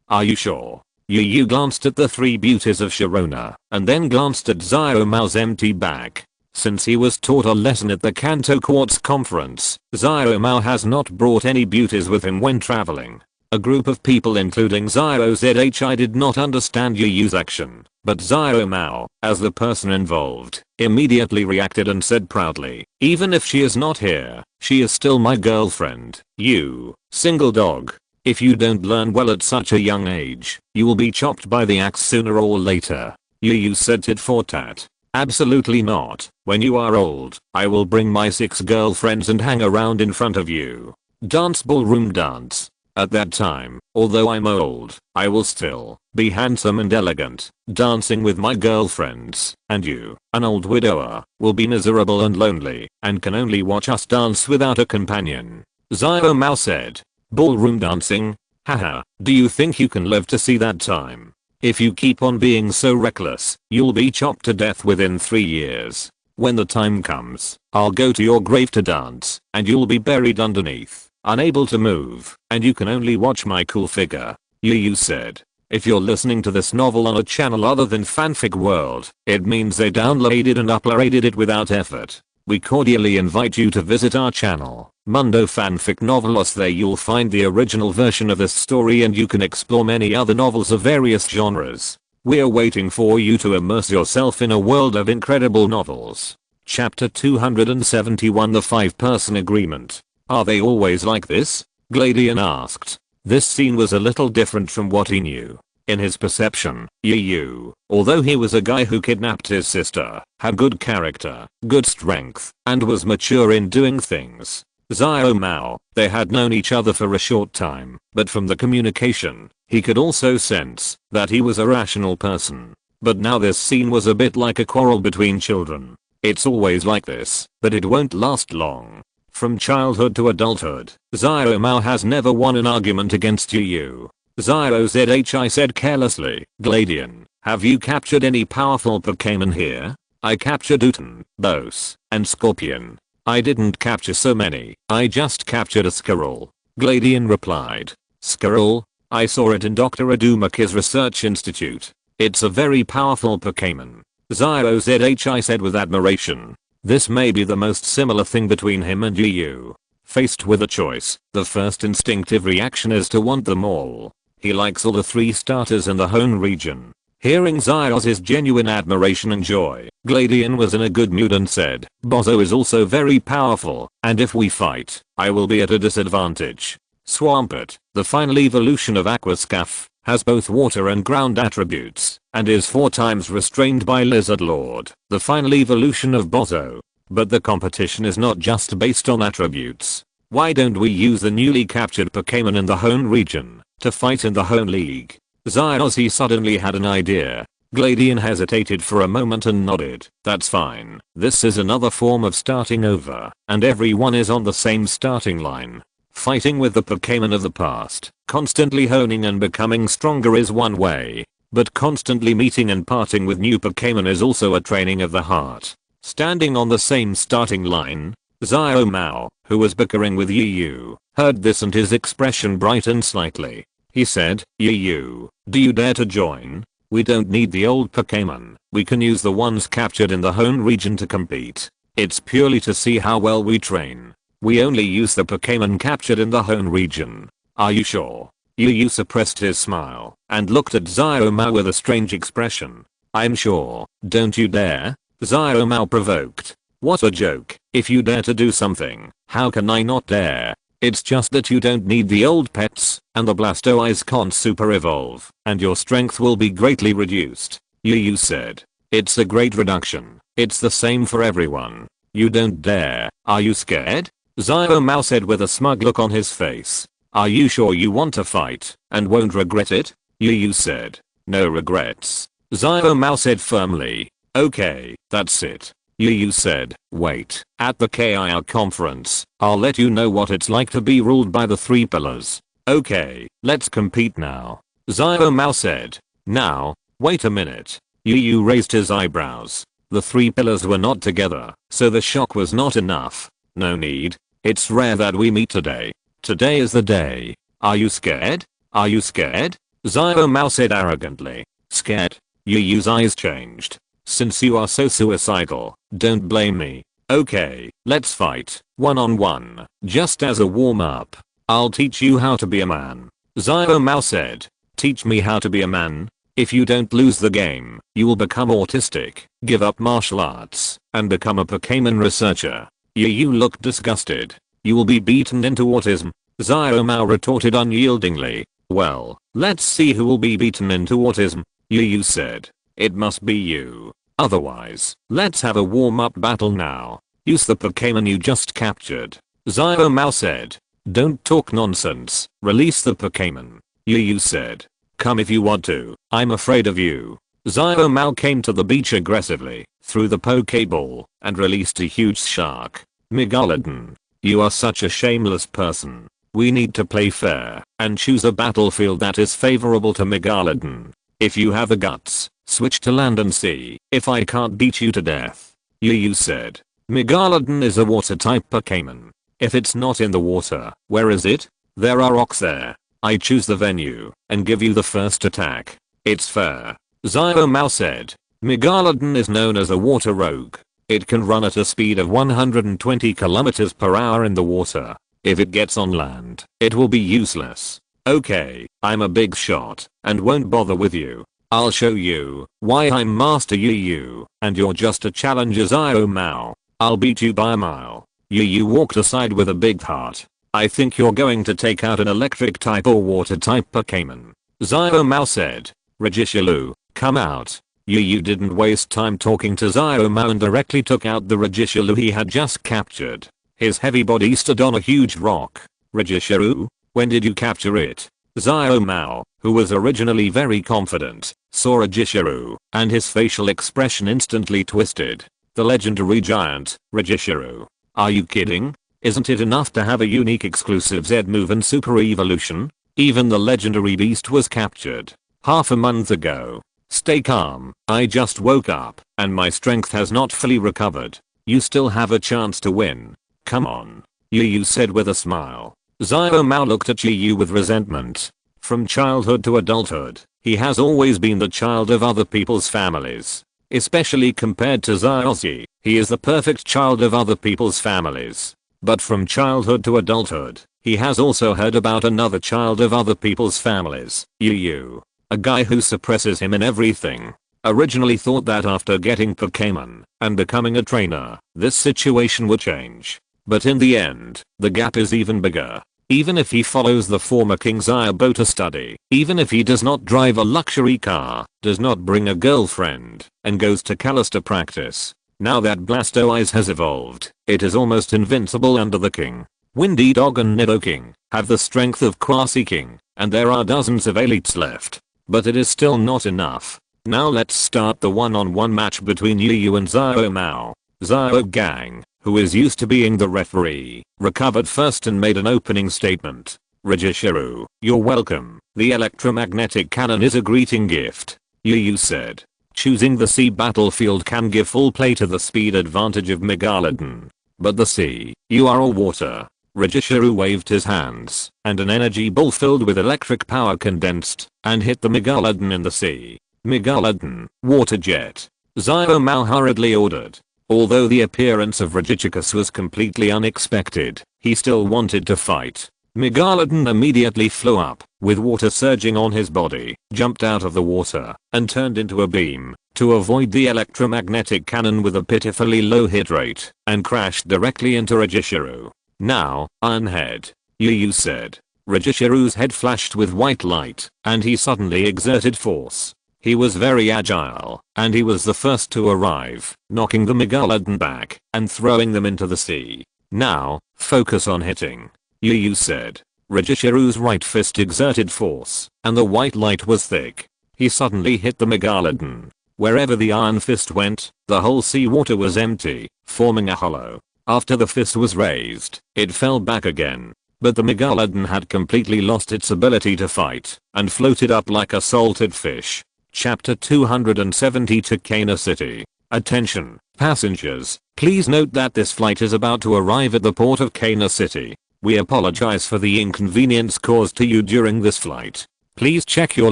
Are you sure?" Yu glanced at the three beauties of Sharona, and then glanced at Xiaomao's empty back. Since he was taught a lesson at the Kanto Quartz conference, Xiaomao has not brought any beauties with him when traveling. A group of people including Xiozhi did not understand Yu's action, but Xiaomao, as the person involved, immediately reacted and said proudly, "Even if she is not here, she is still my girlfriend. You, single dog. If you don't learn well at such a young age, you will be chopped by the axe sooner or later." Yu said tit for tat. "Absolutely not. When you are old, I will bring my 6 girlfriends and hang around in front of you. Dance ballroom dance. At that time, although I'm old, I will still be handsome and elegant, dancing with my girlfriends, and you, an old widower, will be miserable and lonely, and can only watch us dance without a companion." Xiaomao said. "Ballroom dancing? Haha, do you think you can live to see that time? If you keep on being so reckless, you'll be chopped to death within 3 years. When the time comes, I'll go to your grave to dance, and you'll be buried underneath, unable to move, and you can only watch my cool figure," Yu said. If you're listening to this novel on a channel other than Fanfic World, it means they downloaded and uploaded it without effort. We cordially invite you to visit our channel, Mundo Fanfic Novelos. There you'll find the original version of this story and you can explore many other novels of various genres. We're waiting for you to immerse yourself in a world of incredible novels. Chapter 271, The 5-Person Agreement. Are they always like this? Gladian asked. This scene was a little different from what he knew. In his perception, Yu, although he was a guy who kidnapped his sister, had good character, good strength, and was mature in doing things. Xiaomao, they had known each other for a short time, but from the communication, he could also sense that he was a rational person. But now this scene was a bit like a quarrel between children. It's always like this, but it won't last long. From childhood to adulthood, Xiaomao has never won an argument against Yu. Xiozhi said carelessly. "Gladian, have you captured any powerful Pokémon here?" "I captured Uten, Bose, and Scorpion. I didn't capture so many, I just captured a Squirrel," Gladian replied. "Squirrel? I saw it in Dr. Adumaki's research institute. It's a very powerful Pokémon," Xiozhi said with admiration. This may be the most similar thing between him and Yu. Faced with a choice, the first instinctive reaction is to want them all. He likes all the 3 starters in the Hone region. Hearing Xiozhi's genuine admiration and joy, Gladian was in a good mood and said, "Bozo is also very powerful, and if we fight, I will be at a disadvantage. Swampert, the final evolution of Aquascaff, has both water and ground attributes, and is 4 times restrained by Lizard Lord, the final evolution of Bozo. But the competition is not just based on attributes. Why don't we use the newly captured Pokémon in the Hone region to fight in the Hone League?" Xiozhi suddenly had an idea. Gladian hesitated for a moment and nodded. "That's fine. This is another form of starting over, and everyone is on the same starting line. Fighting with the Pokémon of the past, constantly honing and becoming stronger is one way, but constantly meeting and parting with new Pokémon is also a training of the heart. Standing on the same starting line." Xiaomao, who was bickering with Yu, heard this and his expression brightened slightly. He said, "Yu, do you dare to join? We don't need the old Pokémon, we can use the ones captured in the Hone region to compete. It's purely to see how well we train. We only use the Pokémon captured in the Hone region." "Are you sure?" Yu suppressed his smile and looked at Xiaomao with a strange expression. I'm sure. Don't you dare. Xiaomao provoked. What a joke. If you dare to do something, how can I not dare? It's just that you don't need the old pets, and the Blastoise can't super evolve, and your strength will be greatly reduced. Yu said. It's a great reduction. It's the same for everyone. You don't dare. Are you scared? Xiaomao said with a smug look on his face. Are you sure you want to fight, and won't regret it? Yu said. No regrets. Xiaomao said firmly. Okay, that's it. Yu said, wait, at the KIR conference, I'll let you know what it's like to be ruled by the 3 pillars. Okay, let's compete now. Xiaomao said. Now, wait a minute. Yu raised his eyebrows. The 3 pillars were not together, so the shock was not enough. No need. It's rare that we meet today. Today is the day. Are you scared? Are you scared? Xiaomao said arrogantly. Scared? Yu's eyes changed. Since you are so suicidal, don't blame me. Okay, let's fight, one-on-one, just as a warm-up. I'll teach you how to be a man. Xiaomao said. Teach me how to be a man? If you don't lose the game, you will become autistic, give up martial arts, and become a Pokémon researcher. Yu looked disgusted. You will be beaten into autism. Xiaomao retorted unyieldingly. Well, let's see who will be beaten into autism. Yu said. It must be you. Otherwise, let's have a warm-up battle now. Use the Pokémon you just captured. Xiaomao said. Don't talk nonsense. Release the Pokémon. Yu said. Come if you want to. I'm afraid of you. Xiaomao came to the beach aggressively, threw the Pokéball, and released a huge shark. Megalodon. You are such a shameless person. We need to play fair and choose a battlefield that is favorable to Megalodon. If you have the guts, switch to land and see if I can't beat you to death. Yu said. Megalodon is a water type Pokémon. If it's not in the water, where is it? There are rocks there. I choose the venue and give you the first attack. It's fair. Xiaomao said. Megalodon is known as a water rogue. It can run at a speed of 120 km per hour in the water. If it gets on land, it will be useless. Okay, I'm a big shot and won't bother with you. I'll show you why I'm Master Yu and you're just a challenger Xiaomao. I'll beat you by a mile. Yu walked aside with a big heart. I think you're going to take out an electric type or water type Pokémon. Xiaomao said. Regishalu, come out. Yu didn't waste time talking to Xiaomao and directly took out the Regishalu he had just captured. His heavy body stood on a huge rock. Regishalu? When did you capture it? Xiaomao, who was originally very confident, saw Regisharu, and his facial expression instantly twisted. The legendary giant, Regisharu. Are you kidding? Isn't it enough to have a unique exclusive Z move and super evolution? Even the legendary beast was captured half a month ago. Stay calm, I just woke up, and my strength has not fully recovered. You still have a chance to win. Come on. Yu said with a smile. Xiaomao looked at Yu with resentment. From childhood to adulthood, he has always been the child of other people's families. Especially compared to Xiaozi, he is the perfect child of other people's families. But from childhood to adulthood, he has also heard about another child of other people's families, Yu. A guy who suppresses him in everything. Originally thought that after getting Pokémon and becoming a trainer, this situation would change. But in the end, the gap is even bigger. Even if he follows the former King Xiaobo to study, even if he does not drive a luxury car, does not bring a girlfriend, and goes to Kalos to practice. Now that Blastoise has evolved, it is almost invincible under the King. Windy Dog and Nidoking have the strength of Quasi King, and there are dozens of elites left. But it is still not enough. Now let's start the one-on-one match between Yu and Xiaomao. Xiao Gang, who is used to being the referee, recovered first and made an opening statement. Regisharu, you're welcome. The electromagnetic cannon is a greeting gift. Yu said. Choosing the sea battlefield can give full play to the speed advantage of Megalodon. But the sea, you are all water. Regisharu waved his hands, and an energy ball filled with electric power condensed, and hit the Megalodon in the sea. Megalodon, water jet. Xiaomao hurriedly ordered. Although the appearance of Regichicus was completely unexpected, he still wanted to fight. Megalodon immediately flew up, with water surging on his body, jumped out of the water, and turned into a beam, to avoid the electromagnetic cannon with a pitifully low hit rate, and crashed directly into Regishiru. Now, Ironhead, Yu said. Regishiru's head flashed with white light, and he suddenly exerted force. He was very agile, and he was the first to arrive, knocking the Megalodon back, and throwing them into the sea. Now, focus on hitting, Yu said. Regishiru's right fist exerted force, and the white light was thick. He suddenly hit the Megalodon. Wherever the iron fist went, the whole seawater was empty, forming a hollow. After the fist was raised, it fell back again. But the Megalodon had completely lost its ability to fight, and floated up like a salted fish. Chapter 270 to Kana City. Attention, passengers, please note that this flight is about to arrive at the port of Kana City. We apologize for the inconvenience caused to you during this flight. Please check your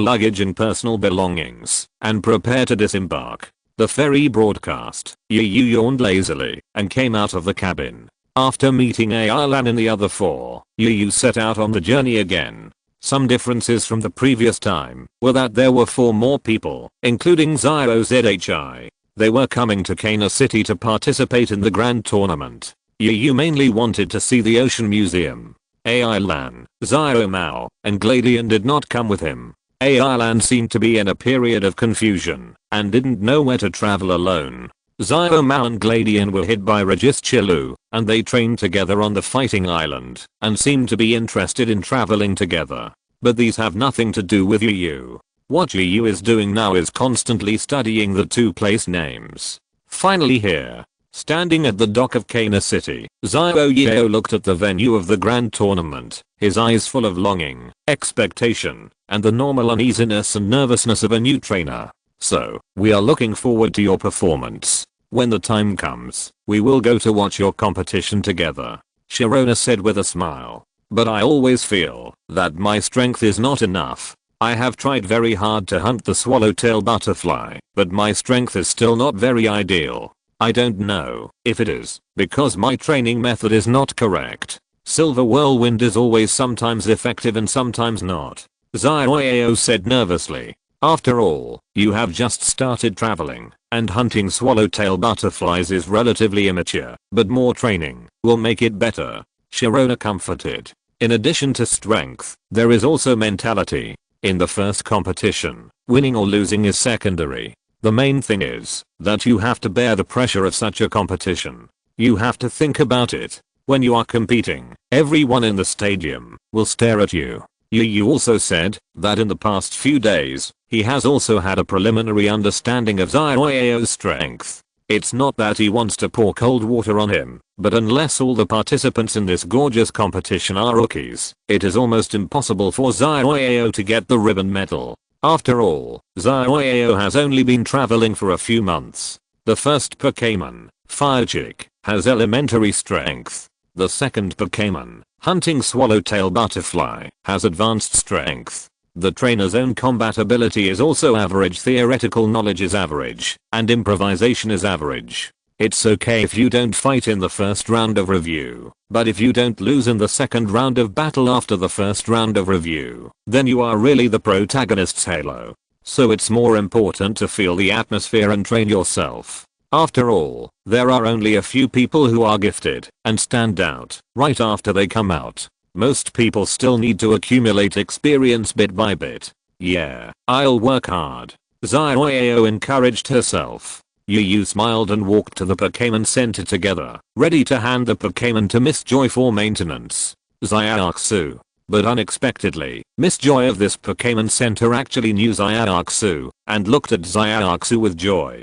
luggage and personal belongings, and prepare to disembark. The ferry broadcast. Yu yawned lazily, and came out of the cabin. After meeting Ailan and the other four, Yu set out on the journey again. Some differences from the previous time were that there were 4 more people, including Zyro Zhi. They were coming to Kana City to participate in the grand tournament. Yu mainly wanted to see the Ocean Museum. Ailan, Zyro Mao, and Gladian did not come with him. Ailan seemed to be in a period of confusion, and didn't know where to travel alone. Zyro Mao and Gladian were hit by Regishiru, and they trained together on the fighting island, and seemed to be interested in traveling together. But these have nothing to do with Yu. What Yu is doing now is constantly studying the 2 place names. Finally here, standing at the dock of Kana City, Zyro Yeo looked at the venue of the grand tournament, his eyes full of longing, expectation, and the normal uneasiness and nervousness of a new trainer. So, we are looking forward to your performance. When the time comes, we will go to watch your competition together, Sharona said with a smile. But I always feel that my strength is not enough. I have tried very hard to hunt the swallowtail butterfly, but my strength is still not very ideal. I don't know if it is because my training method is not correct. Silver Whirlwind is always sometimes effective and sometimes not, Zyro said nervously. After all, you have just started traveling, and hunting swallowtail butterflies is relatively immature, but more training will make it better, Sharona comforted. In addition to strength, there is also mentality. In the first competition, winning or losing is secondary. The main thing is that you have to bear the pressure of such a competition. You have to think about it. When you are competing, everyone in the stadium will stare at you. Yu also said that in the past few days, he has also had a preliminary understanding of Zyro's strength. It's not that he wants to pour cold water on him, but unless all the participants in this gorgeous competition are rookies, it is almost impossible for Zyro to get the ribbon medal. After all, Zyro has only been traveling for a few months. The first Pokémon, Firechick, has elementary strength. The second Pokémon, Hunting Swallowtail Butterfly, has advanced strength. The trainer's own combat ability is also average, theoretical knowledge is average, and improvisation is average. It's okay if you don't fight in the first round of review, but if you don't lose in the second round of battle after the first round of review, then you are really the protagonist's halo. So it's more important to feel the atmosphere and train yourself. After all, there are only a few people who are gifted and stand out right after they come out. Most people still need to accumulate experience bit by bit. Yeah, I'll work hard, Zyro encouraged herself. Yu smiled and walked to the Pokémon Center together, ready to hand the Pokémon to Miss Joy for maintenance. Zyaksu. But unexpectedly, Miss Joy of this Pokémon Center actually knew Zyaksu, and looked at Zyaksu with joy.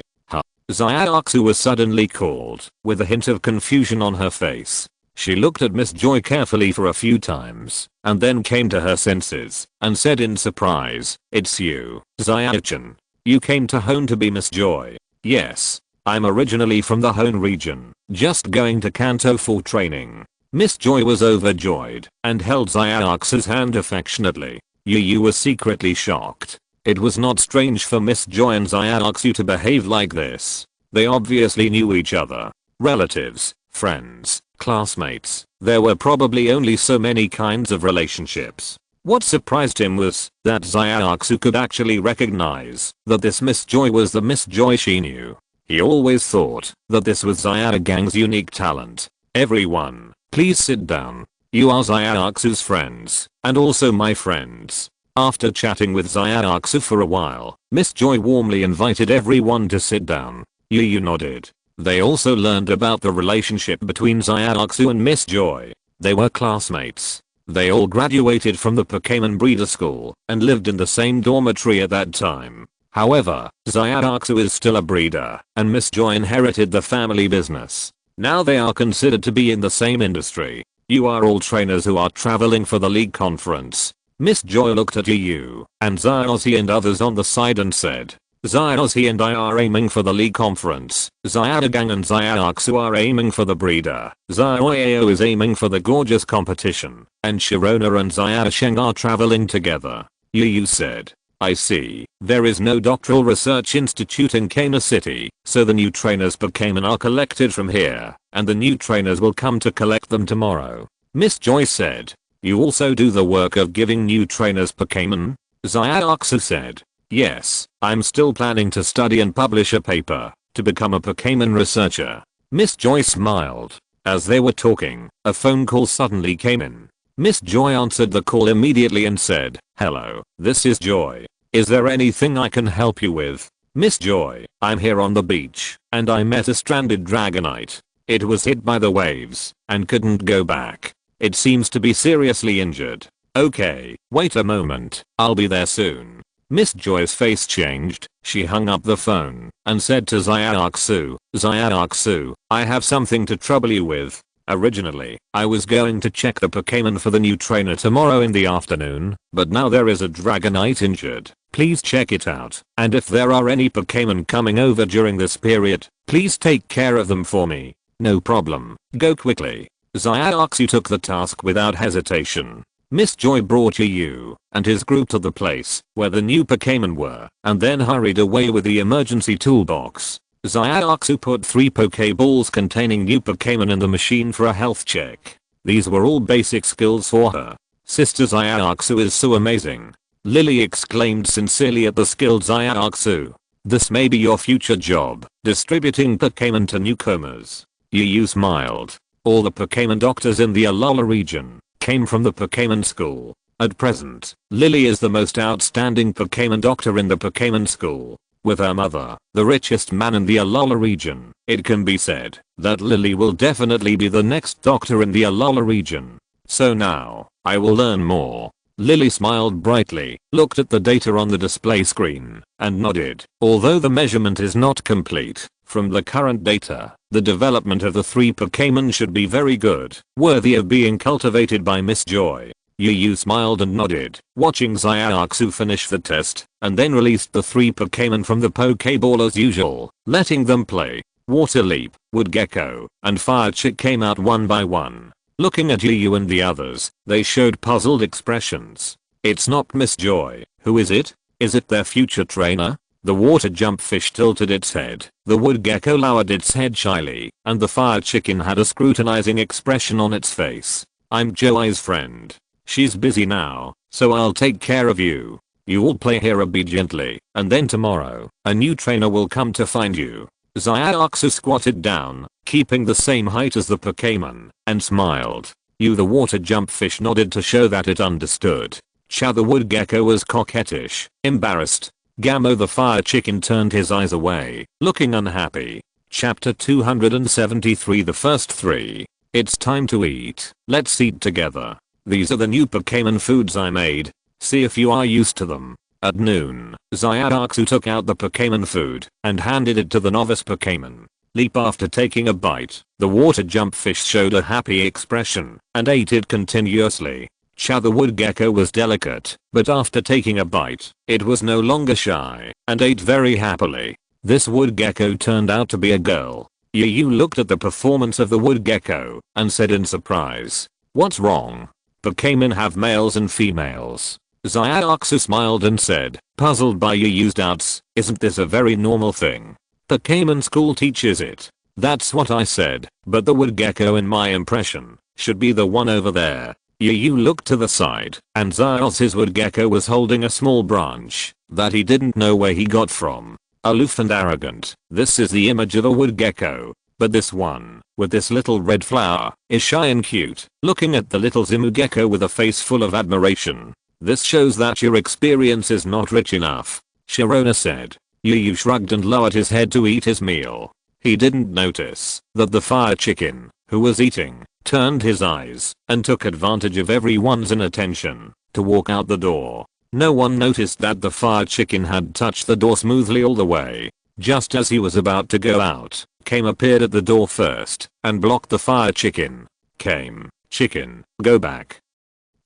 Zyaksu was suddenly called, with a hint of confusion on her face. She looked at Miss Joy carefully for a few times, and then came to her senses, and said in surprise, "It's you, Zyachan. You came to Hone to be Miss Joy." "Yes. I'm originally from the Hone region, just going to Kanto for training." Miss Joy was overjoyed, and held Zyaksu's hand affectionately. Yu was secretly shocked. It was not strange for Miss Joy and Zyaksu to behave like this. They obviously knew each other. relatives, friends, classmates. There were probably only so many kinds of relationships. What surprised him was that Zayatsu could actually recognize that this Miss Joy was the Miss Joy she knew. He always thought that this was Zayatsu's unique talent. Everyone, please sit down. You are Zayatsu's friends, and also my friends. After chatting with Zayatsu for a while, Miss Joy warmly invited everyone to sit down. Yu nodded. They also learned about the relationship between Zayatsu and Miss Joy. They were classmates. They all graduated from the Pokémon breeder school and lived in the same dormitory at that time. However, Zayatsu is still a breeder, and Miss Joy inherited the family business. Now they are considered to be in the same industry. You are all trainers who are traveling for the league conference. Miss Joy looked at Yu and Zayatsu and others on the side and said, Zayatsu and I are aiming for the league conference. Zayatsu and Zayatsu are aiming for the breeder. Zaoyao is aiming for the gorgeous competition. And Sharona and Zayatsu are traveling together. Yu said, I see. There is no doctoral research institute in Kana City, so the new trainers Pokémon are collected from here, and the new trainers will come to collect them tomorrow. Miss Joy said, you also do the work of giving new trainers Pokémon? Zayatsu said, yes, I'm still planning to study and publish a paper to become a Pokémon researcher. Miss Joy smiled. As they were talking, a phone call suddenly came in. Miss Joy answered the call immediately and said, hello, this is Joy. Is there anything I can help you with? Miss Joy, I'm here on the beach, and I met a stranded Dragonite. It was hit by the waves, and couldn't go back. It seems to be seriously injured. Okay, wait a moment, I'll be there soon. Miss Joy's face changed. She hung up the phone, and said to Zayatsu, Zayatsu, I have something to trouble you with. Originally, I was going to check the Pokémon for the new trainer tomorrow in the afternoon, but now there is a Dragonite injured. Please check it out, and if there are any Pokémon coming over during this period, please take care of them for me. No problem, go quickly. Zayatsu took the task without hesitation. Miss Joy brought Yu and his group to the place where the new Pokémon were, and then hurried away with the emergency toolbox. Zayatsu put 3 Pokéballs containing new Pokémon in the machine for a health check. These were all basic skills for her. Sister Zayatsu is so amazing. Lily exclaimed sincerely at the skilled Zayatsu. This may be your future job, distributing Pokémon to newcomers. Yu smiled. All the Pokémon doctors in the Alola region came from the Pokémon school. At present, Lily is the most outstanding Pokémon doctor in the Pokémon school. With her mother, the richest man in the Alola region, it can be said that Lily will definitely be the next doctor in the Alola region. So now, I will learn more. Lily smiled brightly, looked at the data on the display screen, and nodded. Although the measurement is not complete, from the current data, the development of the 3 Pokémon should be very good, worthy of being cultivated by Miss Joy. Yu smiled and nodded, watching Zayatsu finish the test, and then released the 3 Pokémon from the Pokéball as usual, letting them play. Water Leap, Wood Gecko, and Fire Chick came out one by one. Looking at Yu and the others, they showed puzzled expressions. It's not Miss Joy. Who is it? Is it their future trainer? The water jump fish tilted its head, the wood gecko lowered its head shyly, and the fire chicken had a scrutinizing expression on its face. I'm Joy's friend. She's busy now, so I'll take care of you. You will play here obediently, and then tomorrow, a new trainer will come to find you. Zayatsu squatted down, keeping the same height as the Pokémon, and smiled. The water jump fish nodded to show that it understood. Cha the wood gecko was coquettish, embarrassed. Gamo the fire chicken turned his eyes away, looking unhappy. Chapter 273 The first 3. It's time to eat. Let's eat together. These are the new Pokémon foods I made. See if you are used to them. At noon, Zayatsu took out the Pokémon food and handed it to the novice Pokémon. Leap after taking a bite, the water jump fish showed a happy expression and ate it continuously. Cha the wood gecko was delicate, but after taking a bite, it was no longer shy and ate very happily. This wood gecko turned out to be a girl. Yu looked at the performance of the wood gecko and said in surprise, "What's wrong? Pokémon have males and females." Zayatsu smiled and said, puzzled by Yu's doubts, "Isn't this a very normal thing? Pokémon school teaches it." That's what I said, but the wood gecko in my impression should be the one over there. You looked to the side, and Zyos' wood gecko was holding a small branch that he didn't know where he got from. Aloof and arrogant. This is the image of a wood gecko. But this one, with this little red flower, is shy and cute, looking at the little Zimu gecko with a face full of admiration. This shows that your experience is not rich enough, Sharona said. Yu shrugged and lowered his head to eat his meal. He didn't notice that the fire chicken, who was eating, turned his eyes and took advantage of everyone's inattention to walk out the door. No one noticed that the fire chicken had touched the door smoothly all the way. Just as he was about to go out, Kame appeared at the door first and blocked the fire chicken. Kame, chicken, go back.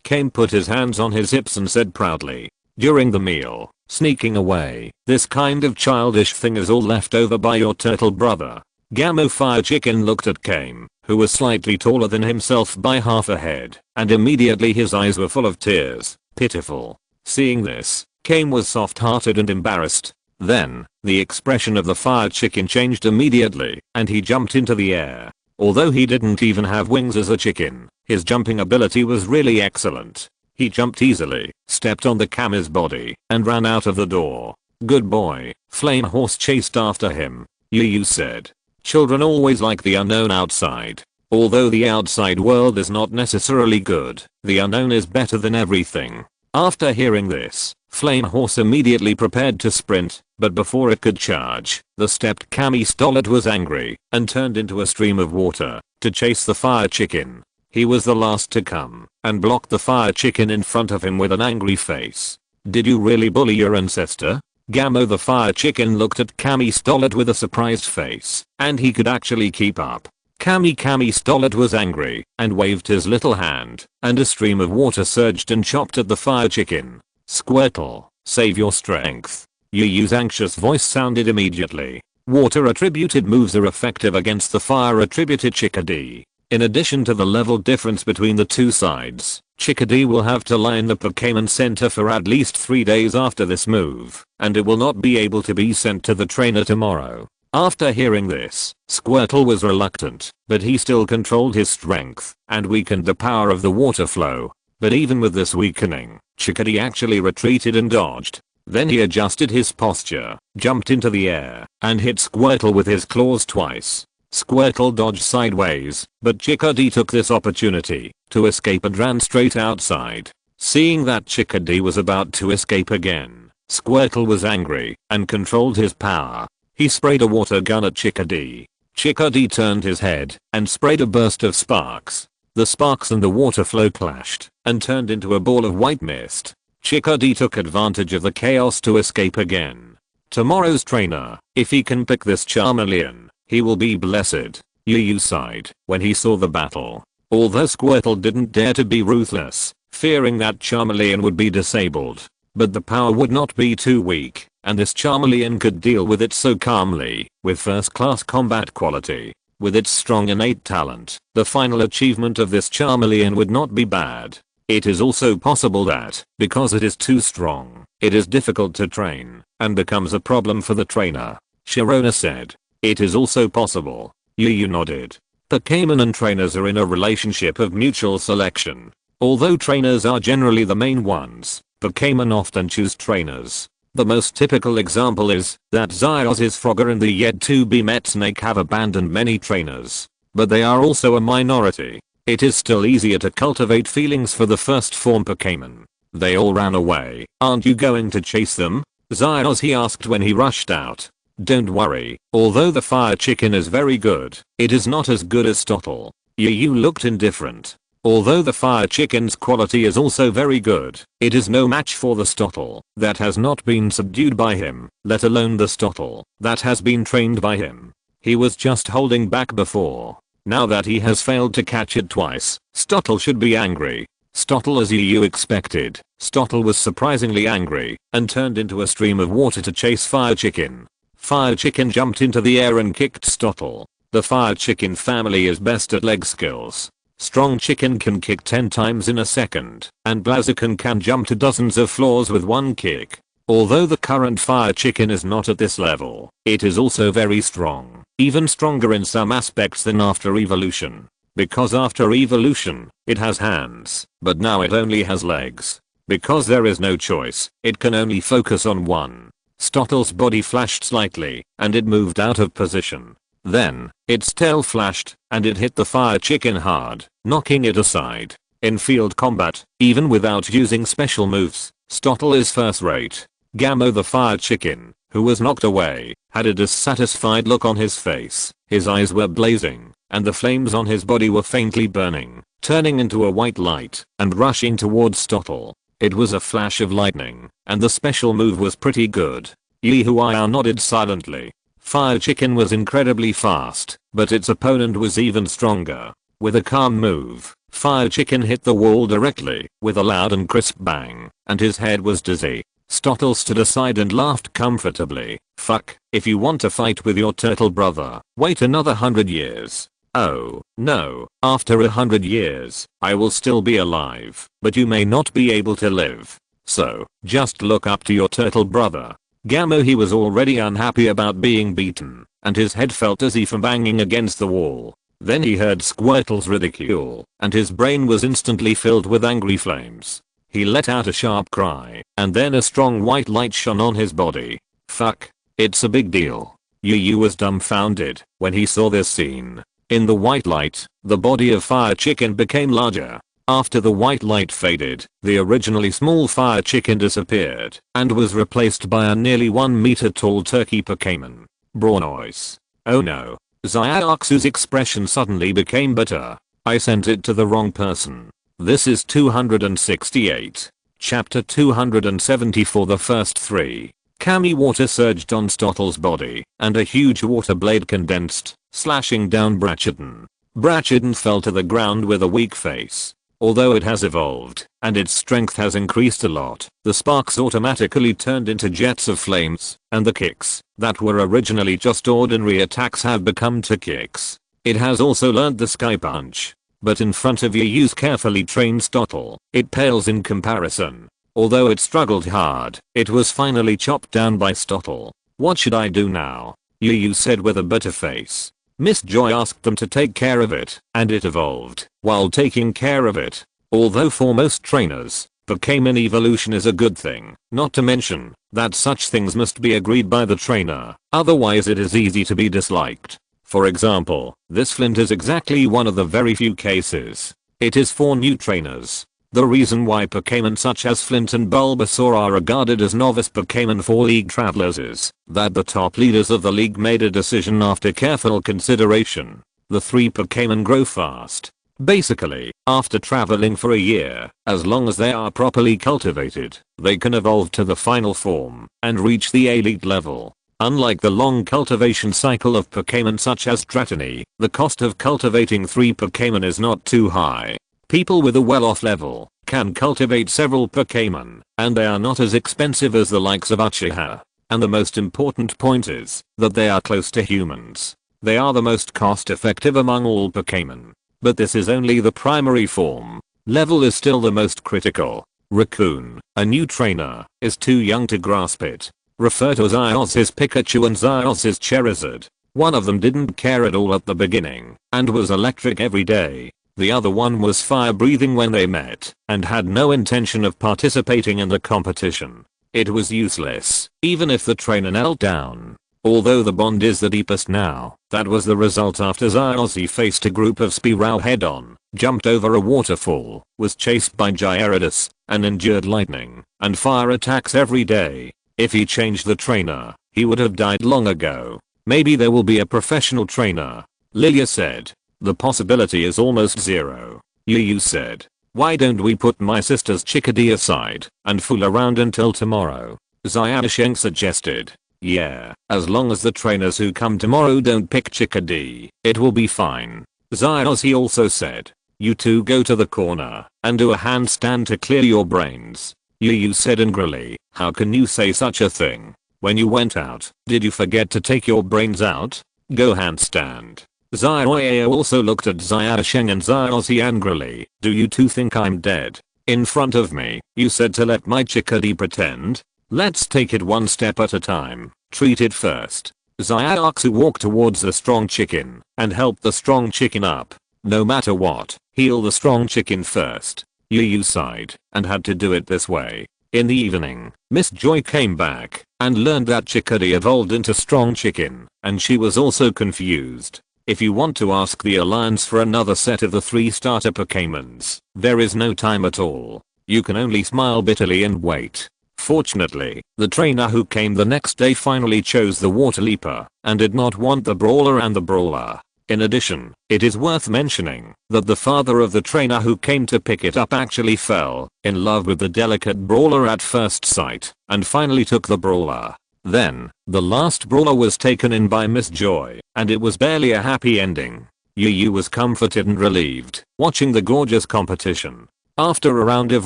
Kame put his hands on his hips and said proudly, during the meal, sneaking away, this kind of childish thing is all left over by your turtle brother. Gamo Fire Chicken looked at Kame, who was slightly taller than himself by half a head, and immediately his eyes were full of tears. Pitiful. Seeing this, Kame was soft-hearted and embarrassed. Then, the expression of the fire chicken changed immediately, and he jumped into the air. Although he didn't even have wings as a chicken, his jumping ability was really excellent. He jumped easily, stepped on the Kame's body, and ran out of the door. Good boy. Flame Horse chased after him. Yu said. Children always like the unknown outside. Although the outside world is not necessarily good, the unknown is better than everything. After hearing this, Flame Horse immediately prepared to sprint, but before it could charge, the stepped Kami stole it was angry and turned into a stream of water to chase the fire chicken. He was the last to come and blocked the fire chicken in front of him with an angry face. Did you really bully your ancestor? Gamo the fire chicken looked at Kami Stolet with a surprised face, and he could actually keep up. Kami Stolet was angry and waved his little hand, and a stream of water surged and chopped at the fire chicken. Squirtle, save your strength. Yu's anxious voice sounded immediately. Water attributed moves are effective against the fire attributed Chickadee. In addition to the level difference between the two sides, Chickadee will have to lie in the Pokémon Center for at least 3 days after this move, and it will not be able to be sent to the trainer tomorrow. After hearing this, Squirtle was reluctant, but he still controlled his strength and weakened the power of the water flow. But even with this weakening, Chickadee actually retreated and dodged. Then he adjusted his posture, jumped into the air, and hit Squirtle with his claws twice. Squirtle dodged sideways, but Chickadee took this opportunity to escape and ran straight outside. Seeing that Chickadee was about to escape again, Squirtle was angry and controlled his power. He sprayed a water gun at Chickadee. Chickadee turned his head and sprayed a burst of sparks. The sparks and the water flow clashed and turned into a ball of white mist. Chickadee took advantage of the chaos to escape again. Tomorrow's trainer, if he can pick this Charmeleon, he will be blessed. Yu sighed when he saw the battle. Although Squirtle didn't dare to be ruthless, fearing that Charmeleon would be disabled. But the power would not be too weak, and this Charmeleon could deal with it so calmly, with first-class combat quality. With its strong innate talent, the final achievement of this Charmeleon would not be bad. It is also possible that, because it is too strong, it is difficult to train, and becomes a problem for the trainer. Sharona said. It is also possible. Yu nodded. Pokémon and trainers are in a relationship of mutual selection. Although trainers are generally the main ones, Pokémon often choose trainers. The most typical example is that Zyos' Frogger and the yet-to-be met Snake have abandoned many trainers. But they are also a minority. It is still easier to cultivate feelings for the first form Pokémon. They all ran away. Aren't you going to chase them? Zyos he asked when he rushed out. Don't worry, although the fire chicken is very good, it is not as good as Stottle. Yu looked indifferent. Although the fire chicken's quality is also very good, it is no match for the Stottle that has not been subdued by him, let alone the Stottle that has been trained by him. He was just holding back before. Now that he has failed to catch it twice, Stottle should be angry. Stottle as Yu expected, Stottle was surprisingly angry and turned into a stream of water to chase Fire Chicken. Fire Chicken jumped into the air and kicked Stottle. The Fire Chicken family is best at leg skills. Strong Chicken can kick 10 times in a second, and Blaziken can jump to dozens of floors with one kick. Although the current fire chicken is not at this level, it is also very strong, even stronger in some aspects than after evolution. Because after evolution, it has hands, but now it only has legs. Because there is no choice, it can only focus on one. Stottle's body flashed slightly, and it moved out of position. Then, its tail flashed, and it hit the fire chicken hard, knocking it aside. In field combat, even without using special moves, Stottle is first rate. Gammo the fire chicken, who was knocked away, had a dissatisfied look on his face. His eyes were blazing, and the flames on his body were faintly burning, turning into a white light, and rushing towards Stottle. It was a flash of lightning, and the special move was pretty good. Yehuaya nodded silently. Fire chicken was incredibly fast, but its opponent was even stronger. With a calm move, fire chicken hit the wall directly, with a loud and crisp bang, and his head was dizzy. Stottle stood aside and laughed comfortably. Fuck, if you want to fight with your turtle brother, wait another 100 years. Oh, no, after 100 years, I will still be alive, but you may not be able to live. So, just look up to your turtle brother. Gammo he was already unhappy about being beaten, and his head felt dizzy from banging against the wall. Then he heard Squirtle's ridicule, and his brain was instantly filled with angry flames. He let out a sharp cry, and then a strong white light shone on his body. Fuck, it's a big deal. Yu was dumbfounded when he saw this scene. In the white light, the body of fire chicken became larger. After the white light faded, the originally small fire chicken disappeared, and was replaced by a nearly 1 meter tall turkey Pokémon. Brawnoise. Oh no. Xiaoxu's expression suddenly became bitter. I sent it to the wrong person. This is 268. Chapter 274. The first 3. Kami water surged on Stottle's body, and a huge water blade condensed, slashing down Brachydon. Brachydon fell to the ground with a weak face. Although it has evolved, and its strength has increased a lot, the sparks automatically turned into jets of flames, and the kicks, that were originally just ordinary attacks have become 2 kicks. It has also learned the Sky Punch. But in front of Yu's carefully trained Stottle, it pales in comparison. Although it struggled hard, it was finally chopped down by Stottle. What should I do now? Yu said with a bitter face. Miss Joy asked them to take care of it, and it evolved, while taking care of it. Although for most trainers, Pokémon evolution is a good thing, not to mention that such things must be agreed by the trainer, otherwise it is easy to be disliked. For example, this Flint is exactly one of the very few cases. It is for new trainers. The reason why Pokémon such as Flint and Bulbasaur are regarded as novice Pokémon for League travelers is that the top leaders of the league made a decision after careful consideration. The 3 Pokémon grow fast. Basically, after traveling for a year, as long as they are properly cultivated, they can evolve to the final form and reach the elite level. Unlike the long cultivation cycle of Pokémon such as Dratini, the cost of cultivating 3 Pokémon is not too high. People with a well-off level can cultivate several Pokémon, and they are not as expensive as the likes of Uchiha. And the most important point is that they are close to humans. They are the most cost-effective among all Pokémon. But this is only the primary form. Level is still the most critical. Raccoon, a new trainer, is too young to grasp it. Refer to Zyos's Pikachu and Zyos's Charizard. One of them didn't care at all at the beginning, and was electric every day. The other one was fire breathing when they met, and had no intention of participating in the competition. It was useless, even if the trainer knelt down. Although the bond is the deepest now, that was the result after Zyossi faced a group of Spearow head-on, jumped over a waterfall, was chased by Gyarados, and endured lightning and fire attacks every day. If he changed the trainer, he would have died long ago. Maybe there will be a professional trainer. Lilia said. The possibility is almost zero. Yu said. Why don't we put my sister's Chickadee aside and fool around until tomorrow? Xiaosheng suggested. Yeah, as long as the trainers who come tomorrow don't pick Chickadee, it will be fine. Xiaoshi also said. You two go to the corner and do a handstand to clear your brains. Yu said angrily. How can you say such a thing? When you went out, did you forget to take your brains out? Go handstand. Xiaoyao also looked at Xiaosheng and Xiaozi angrily. Do you two think I'm dead? In front of me, you said to let my Chickadee pretend? Let's take it one step at a time. Treat it first. Zyatsu walked towards the strong chicken and helped the strong chicken up. No matter what, heal the strong chicken first. Yu sighed and had to do it this way. In the evening, Miss Joy came back and learned that Chickadee evolved into strong chicken, and she was also confused. If you want to ask the Alliance for another set of the 3 starter Pokémons, there is no time at all. You can only smile bitterly and wait. Fortunately, the trainer who came the next day finally chose the Water Leaper and did not want the Brawler and the Brawler. In addition, it is worth mentioning that the father of the trainer who came to pick it up actually fell in love with the delicate Brawler at first sight and finally took the Brawler. Then, the last Brawler was taken in by Miss Joy, and it was barely a happy ending. Yu was comforted and relieved watching the gorgeous competition. After a round of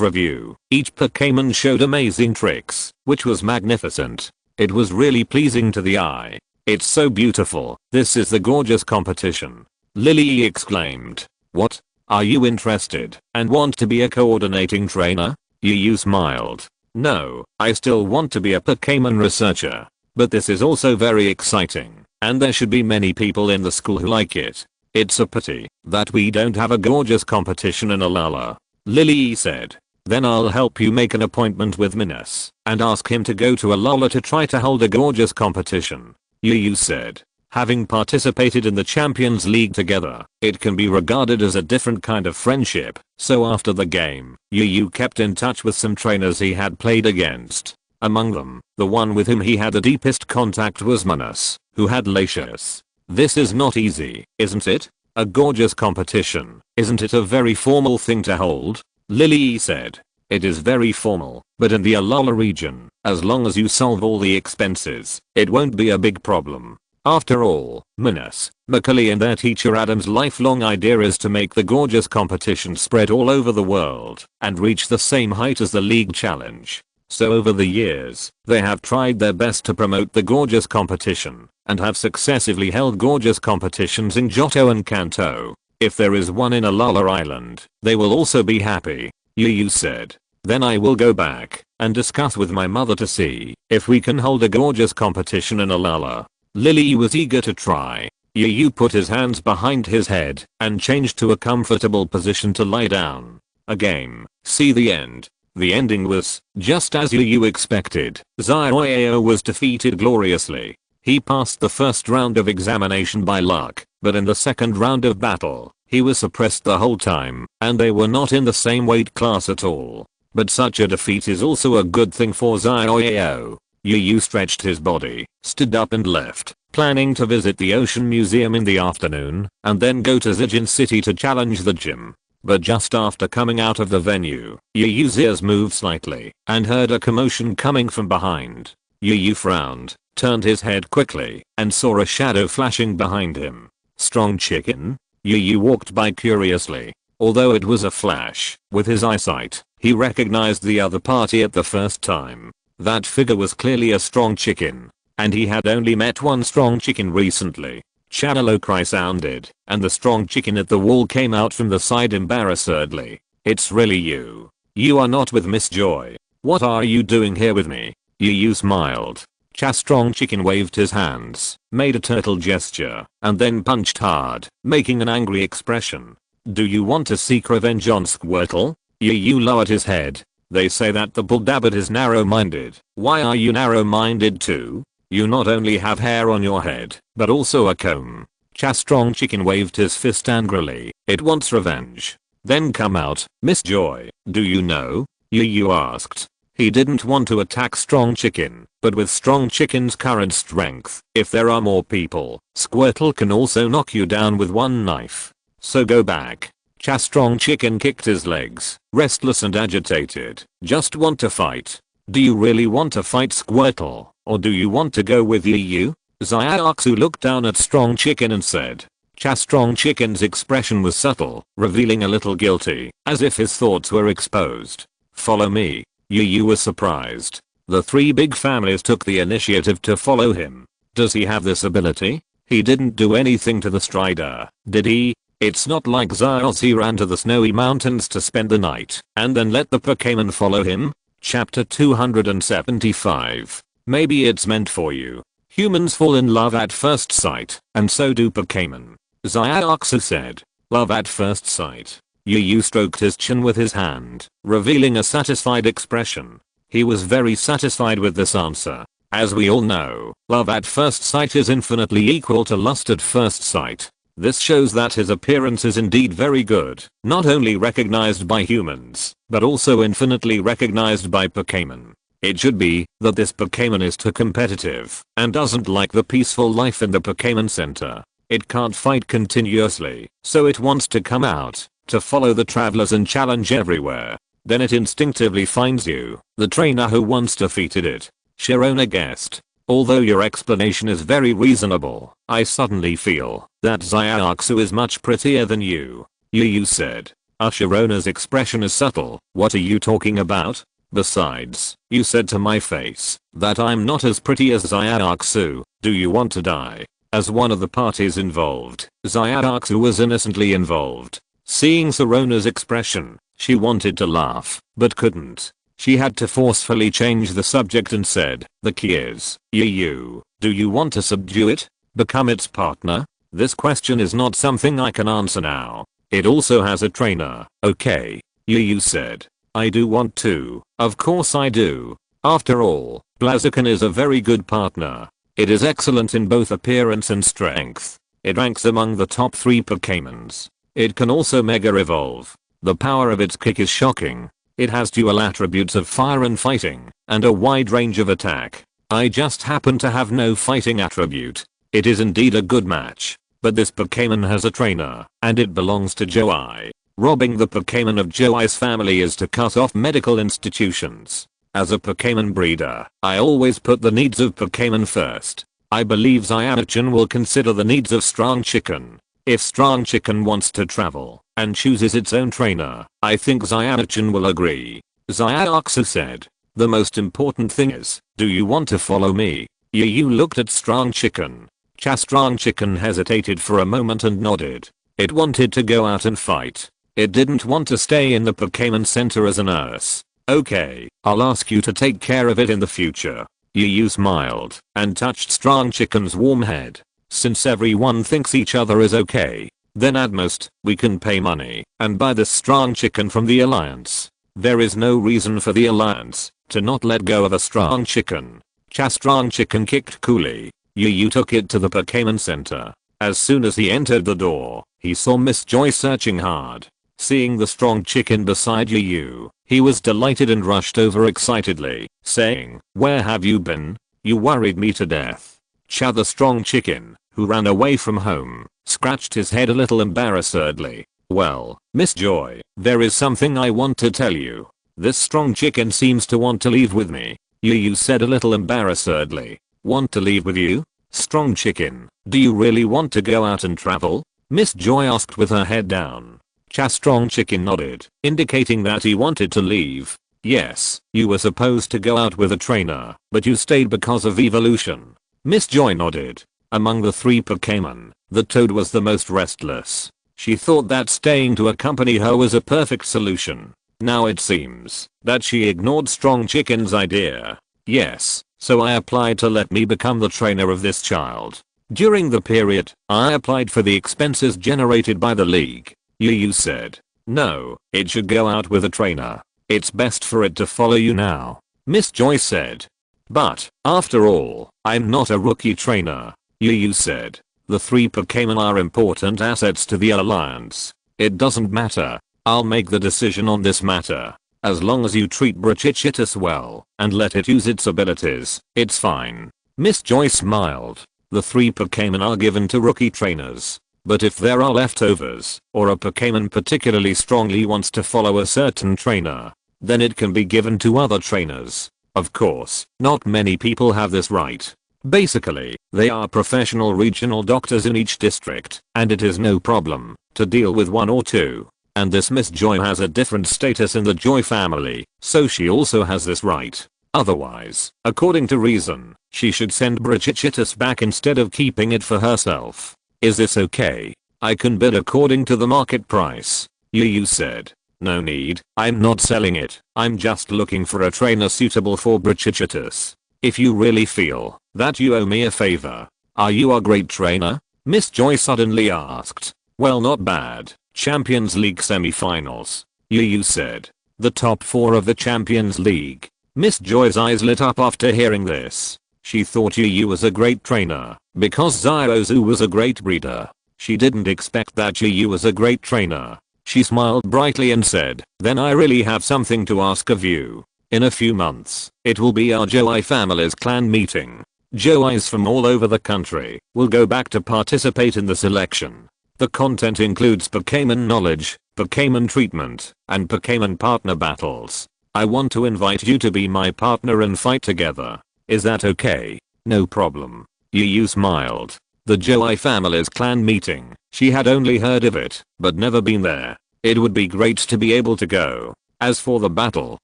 review, each Pokémon showed amazing tricks, which was magnificent. It was really pleasing to the eye. It's so beautiful. This is the gorgeous competition. Lily exclaimed. What? Are you interested and want to be a coordinating trainer? Yu smiled. No, I still want to be a Pokémon researcher. But this is also very exciting, and there should be many people in the school who like it. It's a pity that we don't have a gorgeous competition in Alola. Lily said. Then I'll help you make an appointment with Minas and ask him to go to Alola to try to hold a gorgeous competition. Yu said. Having participated in the Champions League together, it can be regarded as a different kind of friendship, so after the game, Yu kept in touch with some trainers he had played against. Among them, the one with whom he had the deepest contact was Minas, who had Latias. This is not easy, isn't it? A gorgeous competition, isn't it a very formal thing to hold? Lily said. It is very formal, but in the Alola region, as long as you solve all the expenses, it won't be a big problem. After all, Minas, Macaulay and their teacher Adam's lifelong idea is to make the gorgeous competition spread all over the world and reach the same height as the League Challenge. So over the years, they have tried their best to promote the gorgeous competition and have successively held gorgeous competitions in Johto and Kanto. If there is one in Alola Island, they will also be happy. Yu said. Then I will go back and discuss with my mother to see if we can hold a gorgeous competition in Alola. Lily was eager to try. Yu put his hands behind his head and changed to a comfortable position to lie down. A game. See the end. The ending was just as Yu expected. Zyatsu was defeated gloriously. He passed the first round of examination by luck, but in the second round of battle, he was suppressed the whole time, and they were not in the same weight class at all. But such a defeat is also a good thing for Zyatsu. Yu stretched his body, stood up and left, planning to visit the Ocean Museum in the afternoon, and then go to Zijin City to challenge the gym. But just after coming out of the venue, Yu's ears moved slightly, and heard a commotion coming from behind. Yu frowned, turned his head quickly, and saw a shadow flashing behind him. Strong chicken? Yu walked by curiously. Although it was a flash, with his eyesight, he recognized the other party at the first time. That figure was clearly a strong chicken, and he had only met one strong chicken recently. Chanelo cry sounded, and the strong chicken at the wall came out from the side embarrassedly. It's really you. You are not with Miss Joy. What are you doing here with me? Yu smiled. Strong chicken waved his hands, made a turtle gesture, and then punched hard, making an angry expression. Do you want to seek revenge on Squirtle? Yu lowered his head. They say that the Buldabbit is narrow-minded. Why are you narrow-minded too? You not only have hair on your head, but also a comb. Strong chicken waved his fist angrily. It wants revenge. Then come out, Miss Joy. Do you know? Yu asked. He didn't want to attack Strong Chicken, but with Strong Chicken's current strength, if there are more people, Squirtle can also knock you down with one knife. So go back. Strong Chicken kicked his legs, restless and agitated. Just want to fight. Do you really want to fight Squirtle, or do you want to go with Yu? Zyatsu looked down at Strong Chicken and said. Strong Chicken's expression was subtle, revealing a little guilty, as if his thoughts were exposed. Follow me. Yu was surprised. The 3 big families took the initiative to follow him. Does he have this ability? He didn't do anything to the Strider, did he? It's not like Zyatsu ran to the snowy mountains to spend the night and then let the Pokémon follow him. Chapter 275. Maybe it's meant for you. Humans fall in love at first sight, and so do Pokémon. Zyatsu said. Love at first sight. Yu stroked his chin with his hand, revealing a satisfied expression. He was very satisfied with this answer. As we all know, love at first sight is infinitely equal to lust at first sight. This shows that his appearance is indeed very good, not only recognized by humans, but also infinitely recognized by Pokémon. It should be that this Pokémon is too competitive and doesn't like the peaceful life in the Pokémon Center. It can't fight continuously, so it wants to come out, to follow the travelers and challenge everywhere. Then it instinctively finds you, the trainer who once defeated it. Sharona guessed. Although your explanation is very reasonable, I suddenly feel that Zyatsu is much prettier than you. Yu said. Sharona's expression is subtle. What are you talking about? Besides, you said to my face that I'm not as pretty as Zyatsu. Do you want to die? As one of the parties involved, Zyatsu was innocently involved. Seeing Sharona's expression, she wanted to laugh, but couldn't. She had to forcefully change the subject and said, the key is, Yu, do you want to subdue it? Become its partner? This question is not something I can answer now. It also has a trainer. Okay. Yu said. I do want to. Of course I do. After all, Blaziken is a very good partner. It is excellent in both appearance and strength. It ranks among the top 3 Pokémons. It can also Mega Evolve. The power of its kick is shocking. It has dual attributes of fire and fighting, and a wide range of attack. I just happen to have no fighting attribute. It is indeed a good match. But this Pokémon has a trainer, and it belongs to Joey. Robbing the Pokémon of Joey's family is to cut off medical institutions. As a Pokémon breeder, I always put the needs of Pokémon first. I believe Zyatsu will consider the needs of Strong Chicken. If Strong Chicken wants to travel and chooses its own trainer, I think Zyatsu will agree. Zyatsu said. The most important thing is, do you want to follow me? Yu looked at Strong Chicken. Strong Chicken hesitated for a moment and nodded. It wanted to go out and fight. It didn't want to stay in the Pokémon Center as a nurse. Okay, I'll ask you to take care of it in the future. Yu smiled and touched Strong Chicken's warm head. Since everyone thinks each other is okay, then at most, we can pay money and buy this Strong Chicken from the Alliance. There is no reason for the Alliance to not let go of a Strong Chicken. Strong Chicken kicked coolly. Yu took it to the Pokémon Center. As soon as he entered the door, he saw Miss Joy searching hard. Seeing the Strong Chicken beside Yu, he was delighted and rushed over excitedly, saying, where have you been? You worried me to death. The Strong Chicken, who ran away from home, scratched his head a little embarrassedly. Well, Miss Joy, there is something I want to tell you. This Strong Chicken seems to want to leave with me. Yu said a little embarrassedly. Want to leave with you? Strong Chicken, do you really want to go out and travel? Miss Joy asked with her head down. Strong Chicken nodded, indicating that he wanted to leave. Yes, you were supposed to go out with a trainer, but you stayed because of evolution. Miss Joy nodded. Among the 3 Pokémon, the Toad was the most restless. She thought that staying to accompany her was a perfect solution. Now it seems that she ignored Strong Chicken's idea. Yes, so I applied to let me become the trainer of this child. During the period, I applied for the expenses generated by the league. Yu said. No, it should go out with a trainer. It's best for it to follow you now. Miss Joy said. But, after all, I'm not a rookie trainer. Yu said. The 3 Pokémon are important assets to the Alliance. It doesn't matter. I'll make the decision on this matter. As long as you treat Brichichitus well and let it use its abilities, it's fine. Miss Joy smiled. The 3 Pokémon are given to rookie trainers. But if there are leftovers, or a Pokémon particularly strongly wants to follow a certain trainer, then it can be given to other trainers. Of course, not many people have this right. Basically, they are professional regional doctors in each district, and it is no problem to deal with 1 or 2. And this Miss Joy has a different status in the Joy family, so she also has this right. Otherwise, according to reason, she should send Brichichitus back instead of keeping it for herself. Is this okay? I can bid according to the market price. Yu said. No need, I'm not selling it. I'm just looking for a trainer suitable for Brachiochatus. If you really feel that you owe me a favor. Are you a great trainer? Miss Joy suddenly asked. Well, not bad. Champions League semifinals. Yu said. The top 4 of the Champions League. Miss Joy's eyes lit up after hearing this. She thought Yu was a great trainer because Ziozu was a great breeder. She didn't expect that Yu was a great trainer. She smiled brightly and said, then I really have something to ask of you. In a few months, it will be our Joey family's clan meeting. Joeys from all over the country will go back to participate in the selection. The content includes Pokémon knowledge, Pokémon treatment, and Pokémon partner battles. I want to invite you to be my partner and fight together. Is that okay? No problem. Yu smiled. The Joey family's clan meeting. She had only heard of it, but never been there. It would be great to be able to go. As for the battle,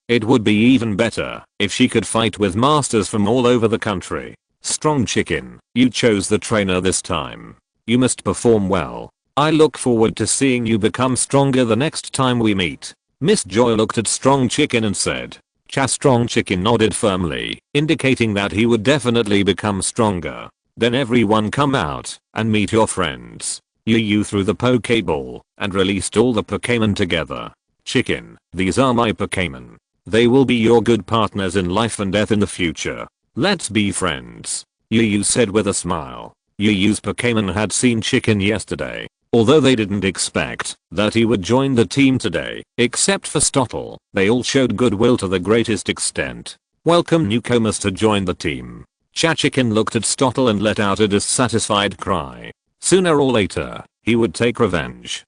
it would be even better if she could fight with masters from all over the country. Strong Chicken, you chose the trainer this time. You must perform well. I look forward to seeing you become stronger the next time we meet. Miss Joy looked at Strong Chicken and said. Strong Chicken nodded firmly, indicating that he would definitely become stronger. Then everyone come out and meet your friends. Yu threw the Pokeball and released all the Pokémon together. Chicken, these are my Pokémon. They will be your good partners in life and death in the future. Let's be friends. Yu said with a smile. Yu's Pokémon had seen Chicken yesterday. Although they didn't expect that he would join the team today, except for Stottle, they all showed goodwill to the greatest extent. Welcome newcomers to join the team. Chicken looked at Stottle and let out a dissatisfied cry. Sooner or later, he would take revenge.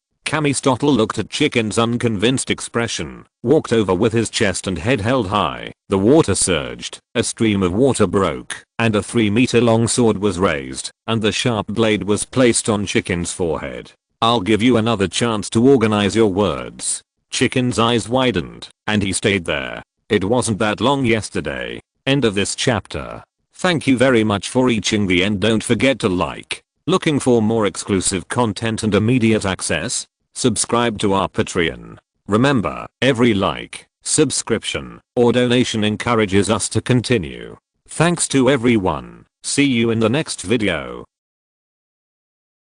Stottle looked at Chicken's unconvinced expression, walked over with his chest and head held high. The water surged, a stream of water broke, and a 3-meter long sword was raised, and the sharp blade was placed on Chicken's forehead. I'll give you another chance to organize your words. Chicken's eyes widened, and he stayed there. It wasn't that long yesterday. End of this chapter. Thank you very much for reaching the end. Don't forget to like. Looking for more exclusive content and immediate access? Subscribe to our Patreon. Remember, every like, subscription, or donation encourages us to continue. Thanks to everyone. See you in the next video.